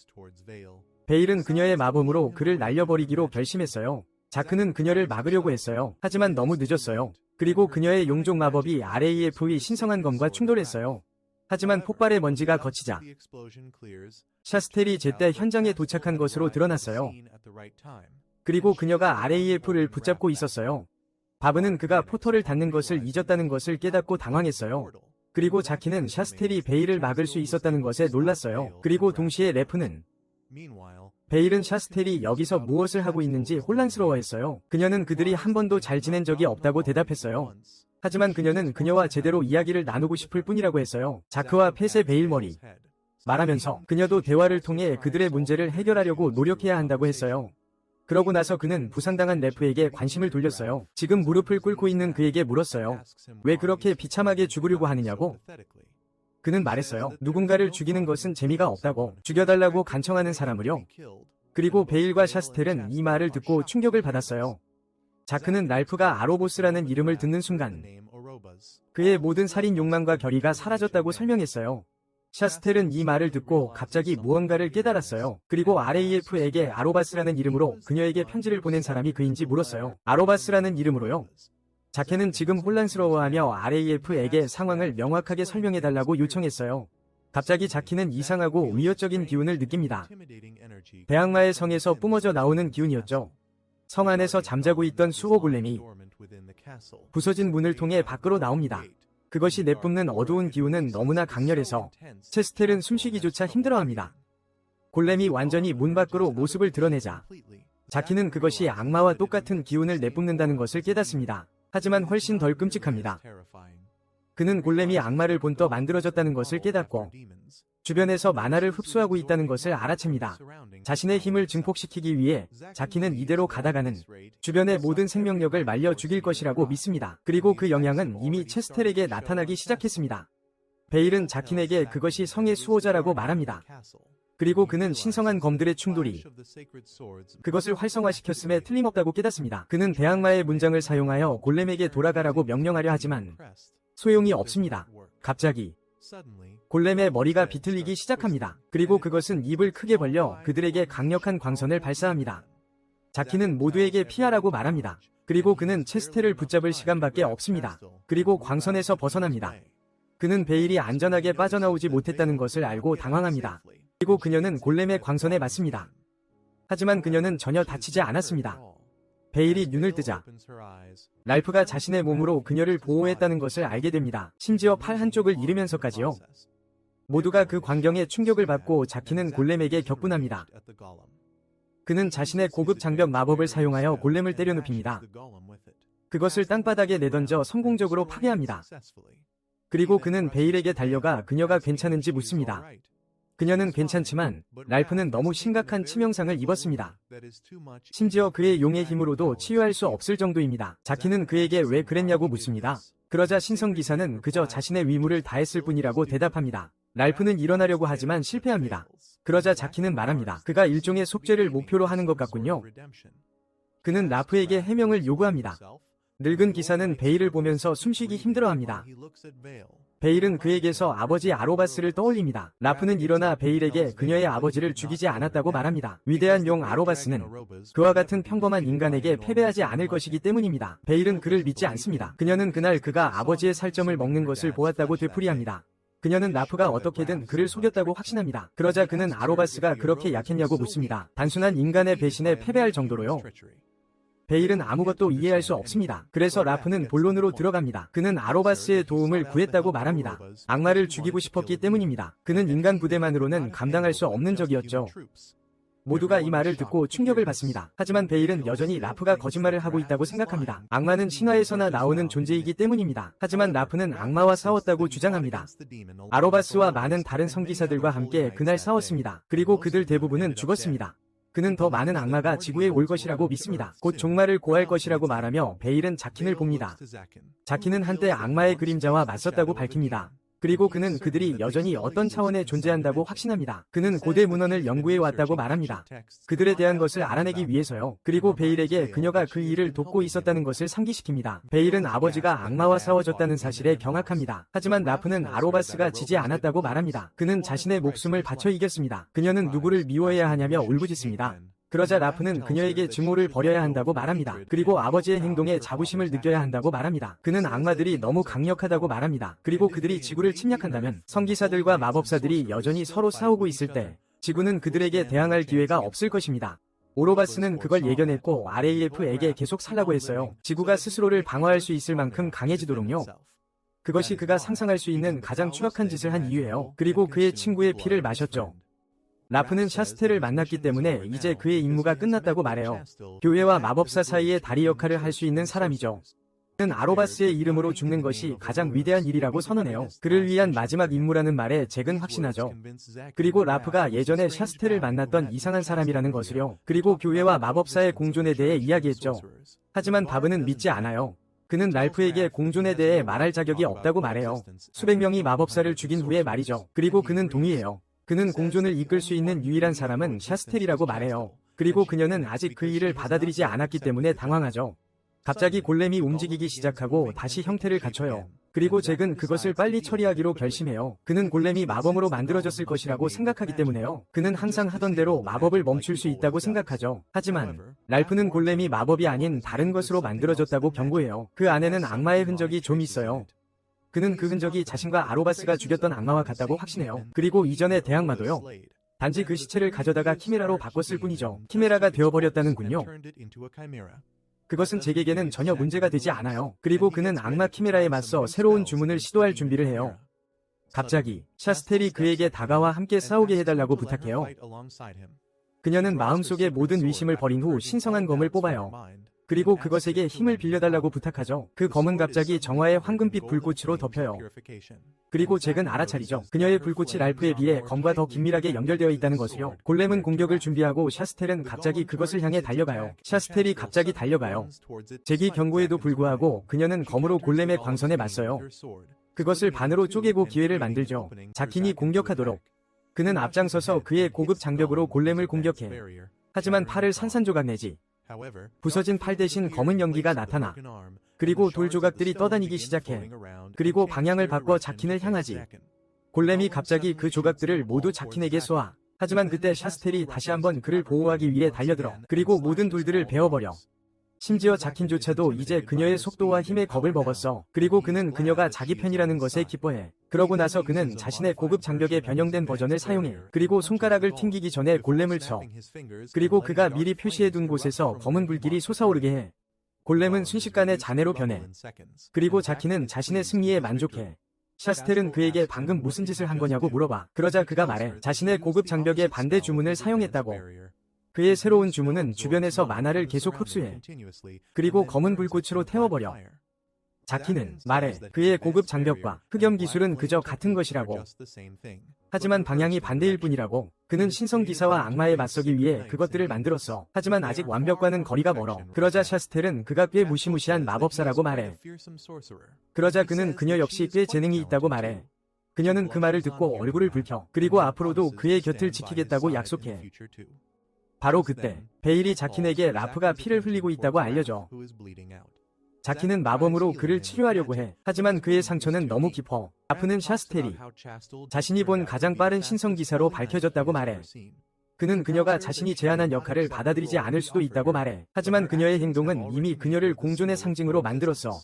베일은 그녀의 마법으로 그를 날려버리기로 결심했어요. 자크는 그녀를 막으려고 했어요. 하지만 너무 늦었어요. 그리고 그녀의 용종 마법이 RAF의 신성한 검과 충돌했어요. 하지만 폭발의 먼지가 거치자 샤스텔이 제때 현장에 도착한 것으로 드러났어요. 그리고 그녀가 RAF를 붙잡고 있었어요. 바브는 그가 포털을 닫는 것을 잊었다는 것을 깨닫고 당황했어요. 그리고 자키는 샤스텔이 베일을 막을 수 있었다는 것에 놀랐어요. 그리고 동시에 레프는 베일은 샤스텔이 여기서 무엇을 하고 있는지 혼란스러워했어요. 그녀는 그들이 한 번도 잘 지낸 적이 없다고 대답했어요. 하지만 그녀는 그녀와 제대로 이야기를 나누고 싶을 뿐이라고 했어요. 자크와 펫의 베일 머리 말하면서 그녀도 대화를 통해 그들의 문제를 해결하려고 노력해야 한다고 했어요. 그러고 나서 그는 부상당한 레프에게 관심을 돌렸어요. 지금 무릎을 꿇고 있는 그에게 물었어요. 왜 그렇게 비참하게 죽으려고 하느냐고? 그는 말했어요. 누군가를 죽이는 것은 재미가 없다고. 죽여달라고 간청하는 사람을요. 그리고 베일과 샤스텔은 이 말을 듣고 충격을 받았어요. 자크는 랄프가 아로보스라는 이름을 듣는 순간 그의 모든 살인 욕망과 결의가 사라졌다고 설명했어요. 샤스텔은 이 말을 듣고 갑자기 무언가를 깨달았어요. 그리고 RAF에게 아로바스라는 이름으로 그녀에게 편지를 보낸 사람이 그인지 물었어요. 아로바스라는 이름으로요? 자케는 지금 혼란스러워하며 RAF에게 상황을 명확하게 설명해달라고 요청했어요. 갑자기 자키는 이상하고 위협적인 기운을 느낍니다. 대악마의 성에서 뿜어져 나오는 기운이었죠. 성 안에서 잠자고 있던 수호 골렘이 부서진 문을 통해 밖으로 나옵니다. 그것이 내뿜는 어두운 기운은 너무나 강렬해서 체스텔은 숨쉬기조차 힘들어합니다. 골렘이 완전히 문 밖으로 모습을 드러내자 자키는 그것이 악마와 똑같은 기운을 내뿜는다는 것을 깨닫습니다. 하지만 훨씬 덜 끔찍합니다. 그는 골렘이 악마를 본떠 만들어졌다는 것을 깨닫고 주변에서 만화를 흡수하고 있다는 것을 알아챕니다. 자신의 힘을 증폭시키기 위해 자키는 이대로 가다가는 주변의 모든 생명력을 말려 죽일 것이라고 믿습니다. 그리고 그 영향은 이미 체스텔에게 나타나기 시작했습니다. 베일은 자킨에게 그것이 성의 수호자라고 말합니다. 그리고 그는 신성한 검들의 충돌이 그것을 활성화시켰음에 틀림없다고 깨닫습니다. 그는 대악마의 문장을 사용하여 골렘에게 돌아가라고 명령하려 하지만 소용이 없습니다. 갑자기 골렘의 머리가 비틀리기 시작합니다. 그리고 그것은 입을 크게 벌려 그들에게 강력한 광선을 발사합니다. 자키는 모두에게 피하라고 말합니다. 그리고 그는 체스텔을 붙잡을 시간밖에 없습니다. 그리고 광선에서 벗어납니다. 그는 베일이 안전하게 빠져나오지 못했다는 것을 알고 당황합니다. 그리고 그녀는 골렘의 광선에 맞습니다. 하지만 그녀는 전혀 다치지 않았습니다. 베일이 눈을 뜨자 랄프가 자신의 몸으로 그녀를 보호했다는 것을 알게 됩니다. 심지어 팔 한쪽을 잃으면서까지요. 모두가 그 광경에 충격을 받고 자키는 골렘에게 격분합니다. 그는 자신의 고급 장벽 마법을 사용하여 골렘을 때려눕힙니다. 그것을 땅바닥에 내던져 성공적으로 파괴합니다. 그리고 그는 베일에게 달려가 그녀가 괜찮은지 묻습니다. 그녀는 괜찮지만 랄프는 너무 심각한 치명상을 입었습니다. 심지어 그의 용의 힘으로도 치유할 수 없을 정도입니다. 자키는 그에게 왜 그랬냐고 묻습니다. 그러자 신성기사는 그저 자신의 위무를 다했을 뿐이라고 대답합니다. 랄프는 일어나려고 하지만 실패합니다. 그러자 자키는 말합니다. 그가 일종의 속죄를 목표로 하는 것 같군요. 그는 라프에게 해명을 요구합니다. 늙은 기사는 베일을 보면서 숨쉬기 힘들어합니다. 베일은 그에게서 아버지 아로바스를 떠올립니다. 라프는 일어나 베일에게 그녀의 아버지를 죽이지 않았다고 말합니다. 위대한 용 아로바스는 그와 같은 평범한 인간에게 패배하지 않을 것이기 때문입니다. 베일은 그를 믿지 않습니다. 그녀는 그날 그가 아버지의 살점을 먹는 것을 보았다고 되풀이합니다. 그녀는 라프가 어떻게든 그를 속였다고 확신합니다. 그러자 그는 아로바스가 그렇게 약했냐고 묻습니다. 단순한 인간의 배신에 패배할 정도로요. 베일은 아무것도 이해할 수 없습니다. 그래서 라프는 본론으로 들어갑니다. 그는 아로바스의 도움을 구했다고 말합니다. 악마를 죽이고 싶었기 때문입니다. 그는 인간 부대만으로는 감당할 수 없는 적이었죠. 모두가 이 말을 듣고 충격을 받습니다. 하지만 베일은 여전히 라프가 거짓말을 하고 있다고 생각합니다. 악마는 신화에서나 나오는 존재이기 때문입니다. 하지만 라프는 악마와 싸웠다고 주장합니다. 아로바스와 많은 다른 성기사들과 함께 그날 싸웠습니다. 그리고 그들 대부분은 죽었습니다. 그는 더 많은 악마가 지구에 올 것이라고 믿습니다. 곧 종말을 고할 것이라고 말하며 베일은 자킨을 봅니다. 자킨은 한때 악마의 그림자와 맞섰다고 밝힙니다. 그리고 그는 그들이 여전히 어떤 차원에 존재한다고 확신합니다. 그는 고대 문헌을 연구해 왔다고 말합니다. 그들에 대한 것을 알아내기 위해서요. 그리고 베일에게 그녀가 그 일을 돕고 있었다는 것을 상기시킵니다. 베일은 아버지가 악마와 싸워졌다는 사실에 경악합니다. 하지만 라프는 아로바스가 지지 않았다고 말합니다. 그는 자신의 목숨을 바쳐 이겼습니다. 그녀는 누구를 미워해야 하냐며 울부짖습니다. 그러자 라프는 그녀에게 증오를 버려야 한다고 말합니다. 그리고 아버지의 행동에 자부심을 느껴야 한다고 말합니다. 그는 악마들이 너무 강력하다고 말합니다. 그리고 그들이 지구를 침략한다면 성기사들과 마법사들이 여전히 서로 싸우고 있을 때 지구는 그들에게 대항할 기회가 없을 것입니다. 오로바스는 그걸 예견했고 RAF에게 계속 살라고 했어요. 지구가 스스로를 방어할 수 있을 만큼 강해지도록요. 그것이 그가 상상할 수 있는 가장 추악한 짓을 한 이유예요. 그리고 그의 친구의 피를 마셨죠. 라프는 샤스텔을 만났기 때문에 이제 그의 임무가 끝났다고 말해요. 교회와 마법사 사이의 다리 역할을 할 수 있는 사람이죠. 그는 아로바스의 이름으로 죽는 것이 가장 위대한 일이라고 선언해요. 그를 위한 마지막 임무라는 말에 잭은 확신하죠. 그리고 라프가 예전에 샤스텔을 만났던 이상한 사람이라는 것을요. 그리고 교회와 마법사의 공존에 대해 이야기했죠. 하지만 바브는 믿지 않아요. 그는 랄프에게 공존에 대해 말할 자격이 없다고 말해요. 수백 명이 마법사를 죽인 후에 말이죠. 그리고 그는 동의해요. 그는 공존을 이끌 수 있는 유일한 사람은 샤스텔이라고 말해요. 그리고 그녀는 아직 그 일을 받아들이지 않았기 때문에 당황하죠. 갑자기 골렘이 움직이기 시작하고 다시 형태를 갖춰요. 그리고 잭은 그것을 빨리 처리하기로 결심해요. 그는 골렘이 마법으로 만들어졌을 것이라고 생각하기 때문에요. 그는 항상 하던 대로 마법을 멈출 수 있다고 생각하죠. 하지만 랄프는 골렘이 마법이 아닌 다른 것으로 만들어졌다고 경고해요. 그 안에는 악마의 흔적이 좀 있어요. 그는 그 흔적이 자신과 아로바스가 죽였던 악마와 같다고 확신해요. 그리고 이전의 대악마도요. 단지 그 시체를 가져다가 키메라로 바꿨을 뿐이죠. 키메라가 되어버렸다는군요. 그것은 잭에게는 전혀 문제가 되지 않아요. 그리고 그는 악마 키메라에 맞서 새로운 주문을 시도할 준비를 해요. 갑자기 샤스텔이 그에게 다가와 함께 싸우게 해달라고 부탁해요. 그녀는 마음속의 모든 의심을 버린 후 신성한 검을 뽑아요. 그리고 그것에게 힘을 빌려달라고 부탁하죠. 그 검은 갑자기 정화의 황금빛 불꽃으로 덮여요. 그리고 잭은 알아차리죠. 그녀의 불꽃이 랄프에 비해 검과 더 긴밀하게 연결되어 있다는 것을요. 골렘은 공격을 준비하고 샤스텔은 갑자기 그것을 향해 달려가요. 샤스텔이 갑자기 달려가요. 잭이 경고에도 불구하고 그녀는 검으로 골렘의 광선에 맞서요. 그것을 반으로 쪼개고 기회를 만들죠. 자킨이 공격하도록. 그는 앞장서서 그의 고급 장벽으로 골렘을 공격해. 하지만 팔을 산산조각 내지. 부서진 팔 대신 검은 연기가 나타나. 그리고 돌 조각들이 떠다니기 시작해. 그리고 방향을 바꿔 자킨을 향하지. 골렘이 갑자기 그 조각들을 모두 자킨에게 쏘아. 하지만 그때 샤스텔이 다시 한번 그를 보호하기 위해 달려들어. 그리고 모든 돌들을 베어버려. 심지어 자킨조차도 이제 그녀의 속도와 힘에 겁을 먹었어. 그리고 그는 그녀가 자기 편이라는 것에 기뻐해. 그러고 나서 그는 자신의 고급 장벽의 변형된 버전을 사용해. 그리고 손가락을 튕기기 전에 골렘을 쳐. 그리고 그가 미리 표시해둔 곳에서 검은 불길이 솟아오르게 해. 골렘은 순식간에 잔해로 변해. 그리고 자킨은 자신의 승리에 만족해. 샤스텔은 그에게 방금 무슨 짓을 한 거냐고 물어봐. 그러자 그가 말해. 자신의 고급 장벽의 반대 주문을 사용했다고. 그의 새로운 주문은 주변에서 만화를 계속 흡수해. 그리고 검은 불꽃으로 태워버려. 자키는 말해. 그의 고급 장벽과 흑염 기술은 그저 같은 것이라고. 하지만 방향이 반대일 뿐이라고. 그는 신성 기사와 악마에 맞서기 위해 그것들을 만들었어. 하지만 아직 완벽과는 거리가 멀어. 그러자 샤스텔은 그가 꽤 무시무시한 마법사라고 말해. 그러자 그는 그녀 역시 꽤 재능이 있다고 말해. 그녀는 그 말을 듣고 얼굴을 붉혀. 그리고 앞으로도 그의 곁을 지키겠다고 약속해. 바로 그때 베일이 자킨에게 라프가 피를 흘리고 있다고 알려줘. 자킨은 마법으로 그를 치료하려고 해. 하지만 그의 상처는 너무 깊어. 라프는 샤스텔이 자신이 본 가장 빠른 신성기사로 밝혀졌다고 말해. 그는 그녀가 자신이 제안한 역할을 받아들이지 않을 수도 있다고 말해. 하지만 그녀의 행동은 이미 그녀를 공존의 상징으로 만들었어.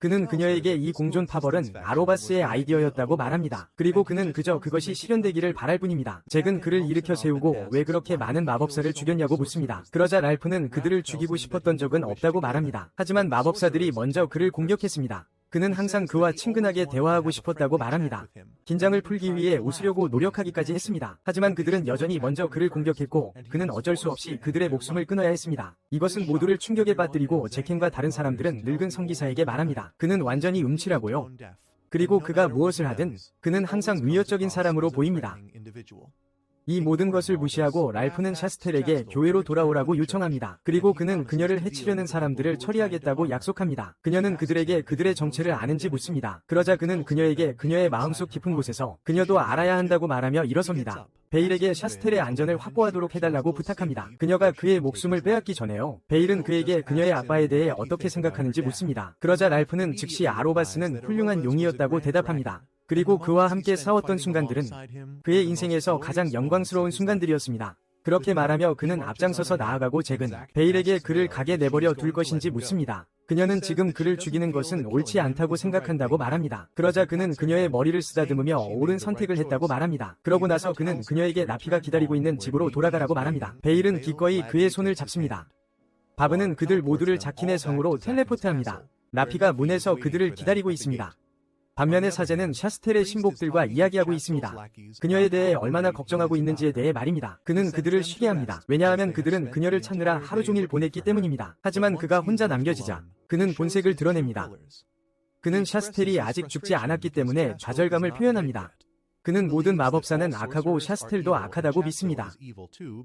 그는 그녀에게 이 공존 파벌은 아로바스의 아이디어였다고 말합니다. 그리고 그는 그저 그것이 실현되기를 바랄 뿐입니다. 잭은 그를 일으켜 세우고 왜 그렇게 많은 마법사를 죽였냐고 묻습니다. 그러자 랄프는 그들을 죽이고 싶었던 적은 없다고 말합니다. 하지만 마법사들이 먼저 그를 공격했습니다. 그는 항상 그와 친근하게 대화하고 싶었다고 말합니다. 긴장을 풀기 위해 웃으려고 노력하기까지 했습니다. 하지만 그들은 여전히 먼저 그를 공격했고 그는 어쩔 수 없이 그들의 목숨을 끊어야 했습니다. 이것은 모두를 충격에 빠뜨리고 제켄과 다른 사람들은 늙은 성기사에게 말합니다. 그는 완전히 음치라고요. 그리고 그가 무엇을 하든 그는 항상 위협적인 사람으로 보입니다. 이 모든 것을 무시하고 랄프는 샤스텔에게 교회로 돌아오라고 요청합니다. 그리고 그는 그녀를 해치려는 사람들을 처리하겠다고 약속합니다. 그녀는 그들에게 그들의 정체를 아는지 묻습니다. 그러자 그는 그녀에게 그녀의 마음속 깊은 곳에서 그녀도 알아야 한다고 말하며 일어섭니다. 베일에게 샤스텔의 안전을 확보하도록 해달라고 부탁합니다. 그녀가 그의 목숨을 빼앗기 전에요. 베일은 그에게 그녀의 아빠에 대해 어떻게 생각하는지 묻습니다. 그러자 랄프는 즉시 아로바스는 훌륭한 용이었다고 대답합니다. 그리고 그와 함께 싸웠던 순간들은 그의 인생에서 가장 영광스러운 순간들이었습니다. 그렇게 말하며 그는 앞장서서 나아가고 잭은 베일에게 그를 가게 내버려 둘 것인지 묻습니다. 그녀는 지금 그를 죽이는 것은 옳지 않다고 생각한다고 말합니다. 그러자 그는 그녀의 머리를 쓰다듬으며 옳은 선택을 했다고 말합니다. 그러고 나서 그는 그녀에게 라피가 기다리고 있는 집으로 돌아가라고 말합니다. 베일은 기꺼이 그의 손을 잡습니다. 바브는 그들 모두를 자킨의 성으로 텔레포트합니다. 라피가 문에서 그들을 기다리고 있습니다. 반면에 사제는 샤스텔의 신복들과 이야기하고 있습니다. 그녀에 대해 얼마나 걱정하고 있는지에 대해 말입니다. 그는 그들을 쉬게 합니다. 왜냐하면 그들은 그녀를 찾느라 하루 종일 보냈기 때문입니다. 하지만 그가 혼자 남겨지자 그는 본색을 드러냅니다. 그는 샤스텔이 아직 죽지 않았기 때문에 좌절감을 표현합니다. 그는 모든 마법사는 악하고 샤스텔도 악하다고 믿습니다.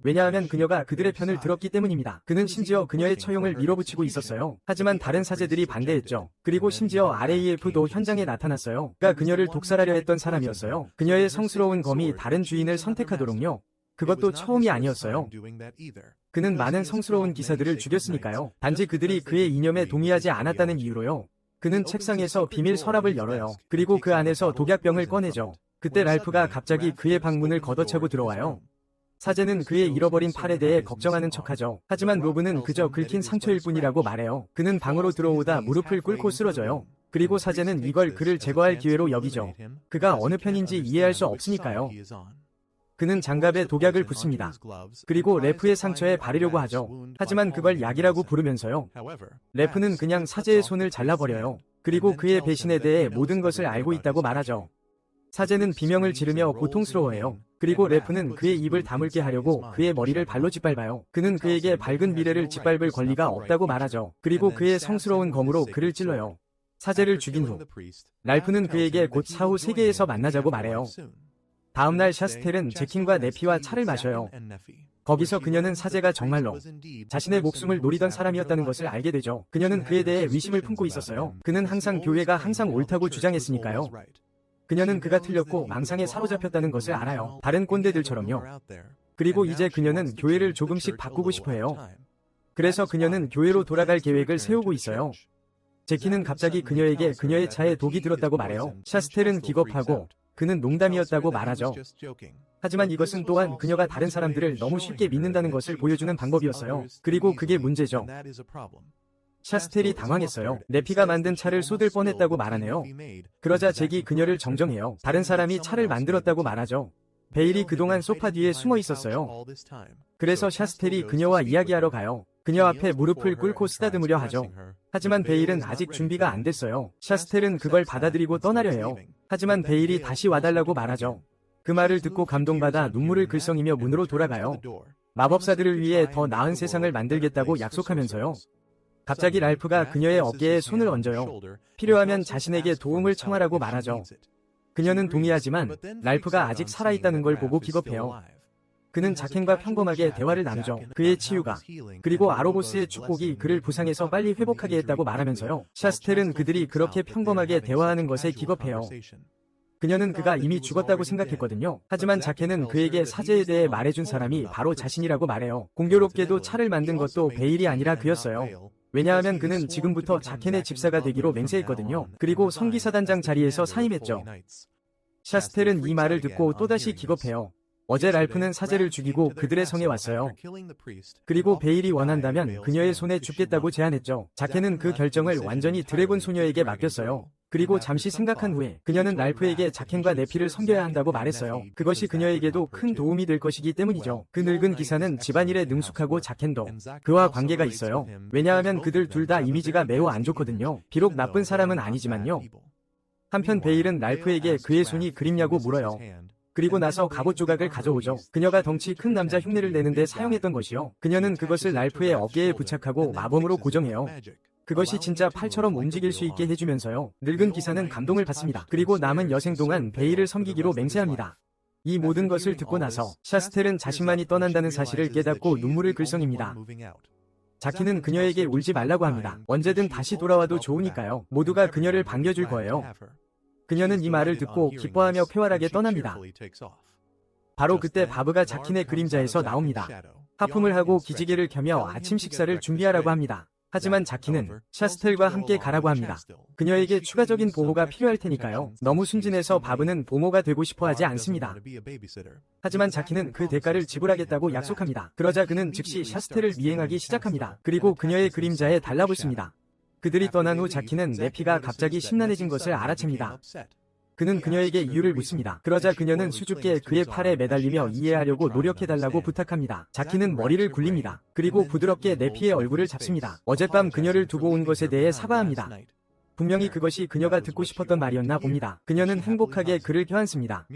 왜냐하면 그녀가 그들의 편을 들었기 때문입니다. 그는 심지어 그녀의 처용을 밀어붙이고 있었어요. 하지만 다른 사제들이 반대했죠. 그리고 심지어 RAF도 현장에 나타났어요. 그가 그녀를 독살하려 했던 사람이었어요. 그녀의 성스러운 검이 다른 주인을 선택하도록요. 그것도 처음이 아니었어요. 그는 많은 성스러운 기사들을 죽였으니까요. 단지 그들이 그의 이념에 동의하지 않았다는 이유로요. 그는 책상에서 비밀 서랍을 열어요. 그리고 그 안에서 독약병을 꺼내죠. 그때 랄프가 갑자기 그의 방문을 걷어차고 들어와요. 사제는 그의 잃어버린 팔에 대해 걱정하는 척하죠. 하지만 로브는 그저 긁힌 상처일 뿐이라고 말해요. 그는 방으로 들어오다 무릎을 꿇고 쓰러져요. 그리고 사제는 이걸 그를 제거할 기회로 여기죠. 그가 어느 편인지 이해할 수 없으니까요. 그는 장갑에 독약을 붓습니다. 그리고 래프의 상처에 바르려고 하죠. 하지만 그걸 약이라고 부르면서요. 래프는 그냥 사제의 손을 잘라버려요. 그리고 그의 배신에 대해 모든 것을 알고 있다고 말하죠. 사제는 비명을 지르며 고통스러워해요. 그리고 래프는 그의 입을 다물게 하려고 그의 머리를 발로 짓밟아요. 그는 그에게 밝은 미래를 짓밟을 권리가 없다고 말하죠. 그리고 그의 성스러운 검으로 그를 찔러요. 사제를 죽인 후 랄프는 그에게 곧 사후 세계에서 만나자고 말해요. 다음날 샤스텔은 제킨과 네피와 차를 마셔요. 거기서 그녀는 사제가 정말로 자신의 목숨을 노리던 사람이었다는 것을 알게 되죠. 그녀는 그에 대해 의심을 품고 있었어요. 그는 항상 교회가 항상 옳다고 주장했으니까요. 그녀는 그가 틀렸고 망상에 사로잡혔다는 것을 알아요. 다른 꼰대들처럼요. 그리고 이제 그녀는 교회를 조금씩 바꾸고 싶어 해요. 그래서 그녀는 교회로 돌아갈 계획을 세우고 있어요. 제키는 갑자기 그녀에게 그녀의 차에 독이 들었다고 말해요. 샤스텔은 기겁하고 그는 농담이었다고 말하죠. 하지만 이것은 또한 그녀가 다른 사람들을 너무 쉽게 믿는다는 것을 보여주는 방법이었어요. 그리고 그게 문제죠. 샤스텔이 당황했어요. 네피가 만든 차를 쏟을 뻔했다고 말하네요. 그러자 잭이 그녀를 정정해요. 다른 사람이 차를 만들었다고 말하죠. 베일이 그동안 소파 뒤에 숨어 있었어요. 그래서 샤스텔이 그녀와 이야기하러 가요. 그녀 앞에 무릎을 꿇고 쓰다듬으려 하죠. 하지만 베일은 아직 준비가 안 됐어요. 샤스텔은 그걸 받아들이고 떠나려 해요. 하지만 베일이 다시 와달라고 말하죠. 그 말을 듣고 감동받아 눈물을 글썽이며 문으로 돌아가요. 마법사들을 위해 더 나은 세상을 만들겠다고 약속하면서요. 갑자기 랄프가 그녀의 어깨에 손을 얹어요. 필요하면 자신에게 도움을 청하라고 말하죠. 그녀는 동의하지만 랄프가 아직 살아있다는 걸 보고 기겁해요. 그는 자켄과 평범하게 대화를 나누죠. 그의 치유가 그리고 아로보스의 축복이 그를 부상에서 빨리 회복하게 했다고 말하면서요. 샤스텔은 그들이 그렇게 평범하게 대화하는 것에 기겁해요. 그녀는 그가 이미 죽었다고 생각했거든요. 하지만 자켄은 그에게 사제에 대해 말해준 사람이 바로 자신이라고 말해요. 공교롭게도 차를 만든 것도 베일이 아니라 그였어요. 왜냐하면 그는 지금부터 자켄의 집사가 되기로 맹세했거든요. 그리고 성기사단장 자리에서 사임했죠. 샤스텔은 이 말을 듣고 또다시 기겁해요. 어제 랄프는 사제를 죽이고 그들의 성에 왔어요. 그리고 베일이 원한다면 그녀의 손에 죽겠다고 제안했죠. 자켄은 그 결정을 완전히 드래곤 소녀에게 맡겼어요. 그리고 잠시 생각한 후에 그녀는 랄프에게 자켄과 네피를 섬겨야 한다고 말했어요. 그것이 그녀에게도 큰 도움이 될 것이기 때문이죠. 그 늙은 기사는 집안일에 능숙하고 자켄도 그와 관계가 있어요. 왜냐하면 그들 둘 다 이미지가 매우 안 좋거든요. 비록 나쁜 사람은 아니지만요. 한편 베일은 랄프에게 그의 손이 그립냐고 물어요. 그리고 나서 갑옷 조각을 가져오죠. 그녀가 덩치 큰 남자 흉내를 내는데 사용했던 것이요. 그녀는 그것을 랄프의 어깨에 부착하고 마범으로 고정해요. 그것이 진짜 팔처럼 움직일 수 있게 해주면서요. 늙은 기사는 감동을 받습니다. 그리고 남은 여생 동안 베일을 섬기기로 맹세합니다. 이 모든 것을 듣고 나서 샤스텔은 자신만이 떠난다는 사실을 깨닫고 눈물을 글썽입니다. 자키는 그녀에게 울지 말라고 합니다. 언제든 다시 돌아와도 좋으니까요. 모두가 그녀를 반겨줄 거예요. 그녀는 이 말을 듣고 기뻐하며 쾌활하게 떠납니다. 바로 그때 바브가 자킨의 그림자에서 나옵니다. 하품을 하고 기지개를 켜며 아침 식사를 준비하라고 합니다. 하지만 자키는 샤스텔과 함께 가라고 합니다. 그녀에게 추가적인 보호가 필요할 테니까요. 너무 순진해서 바브는 보모가 되고 싶어 하지 않습니다. 하지만 자키는 그 대가를 지불하겠다고 약속합니다. 그러자 그는 즉시 샤스텔을 미행하기 시작합니다. 그리고 그녀의 그림자에 달라붙습니다. 그들이 떠난 후 자키는 네피가 갑자기 심란해진 것을 알아챕니다. 그는 그녀에게 이유를 묻습니다. 그러자 그녀는 수줍게 그의 팔에 매달리며 이해하려고 노력해달라고 부탁합니다. 자키는 머리를 굴립니다. 그리고 부드럽게 네피의 얼굴을 잡습니다. 어젯밤 그녀를 두고 온 것에 대해 사과합니다. 분명히 그것이 그녀가 듣고 싶었던 말이었나 봅니다. 그녀는 행복하게 그를 껴안습니다.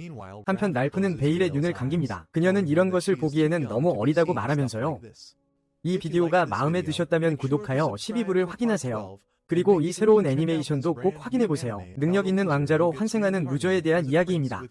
한편 랄프는 베일의 눈을 감깁니다. 그녀는 이런 것을 보기에는 너무 어리다고 말하면서요. 이 비디오가 마음에 드셨다면 구독하여 12부를 확인하세요. 그리고 이 새로운 애니메이션도 꼭 확인해보세요. 능력 있는 왕자로 환생하는 루저에 대한 이야기입니다.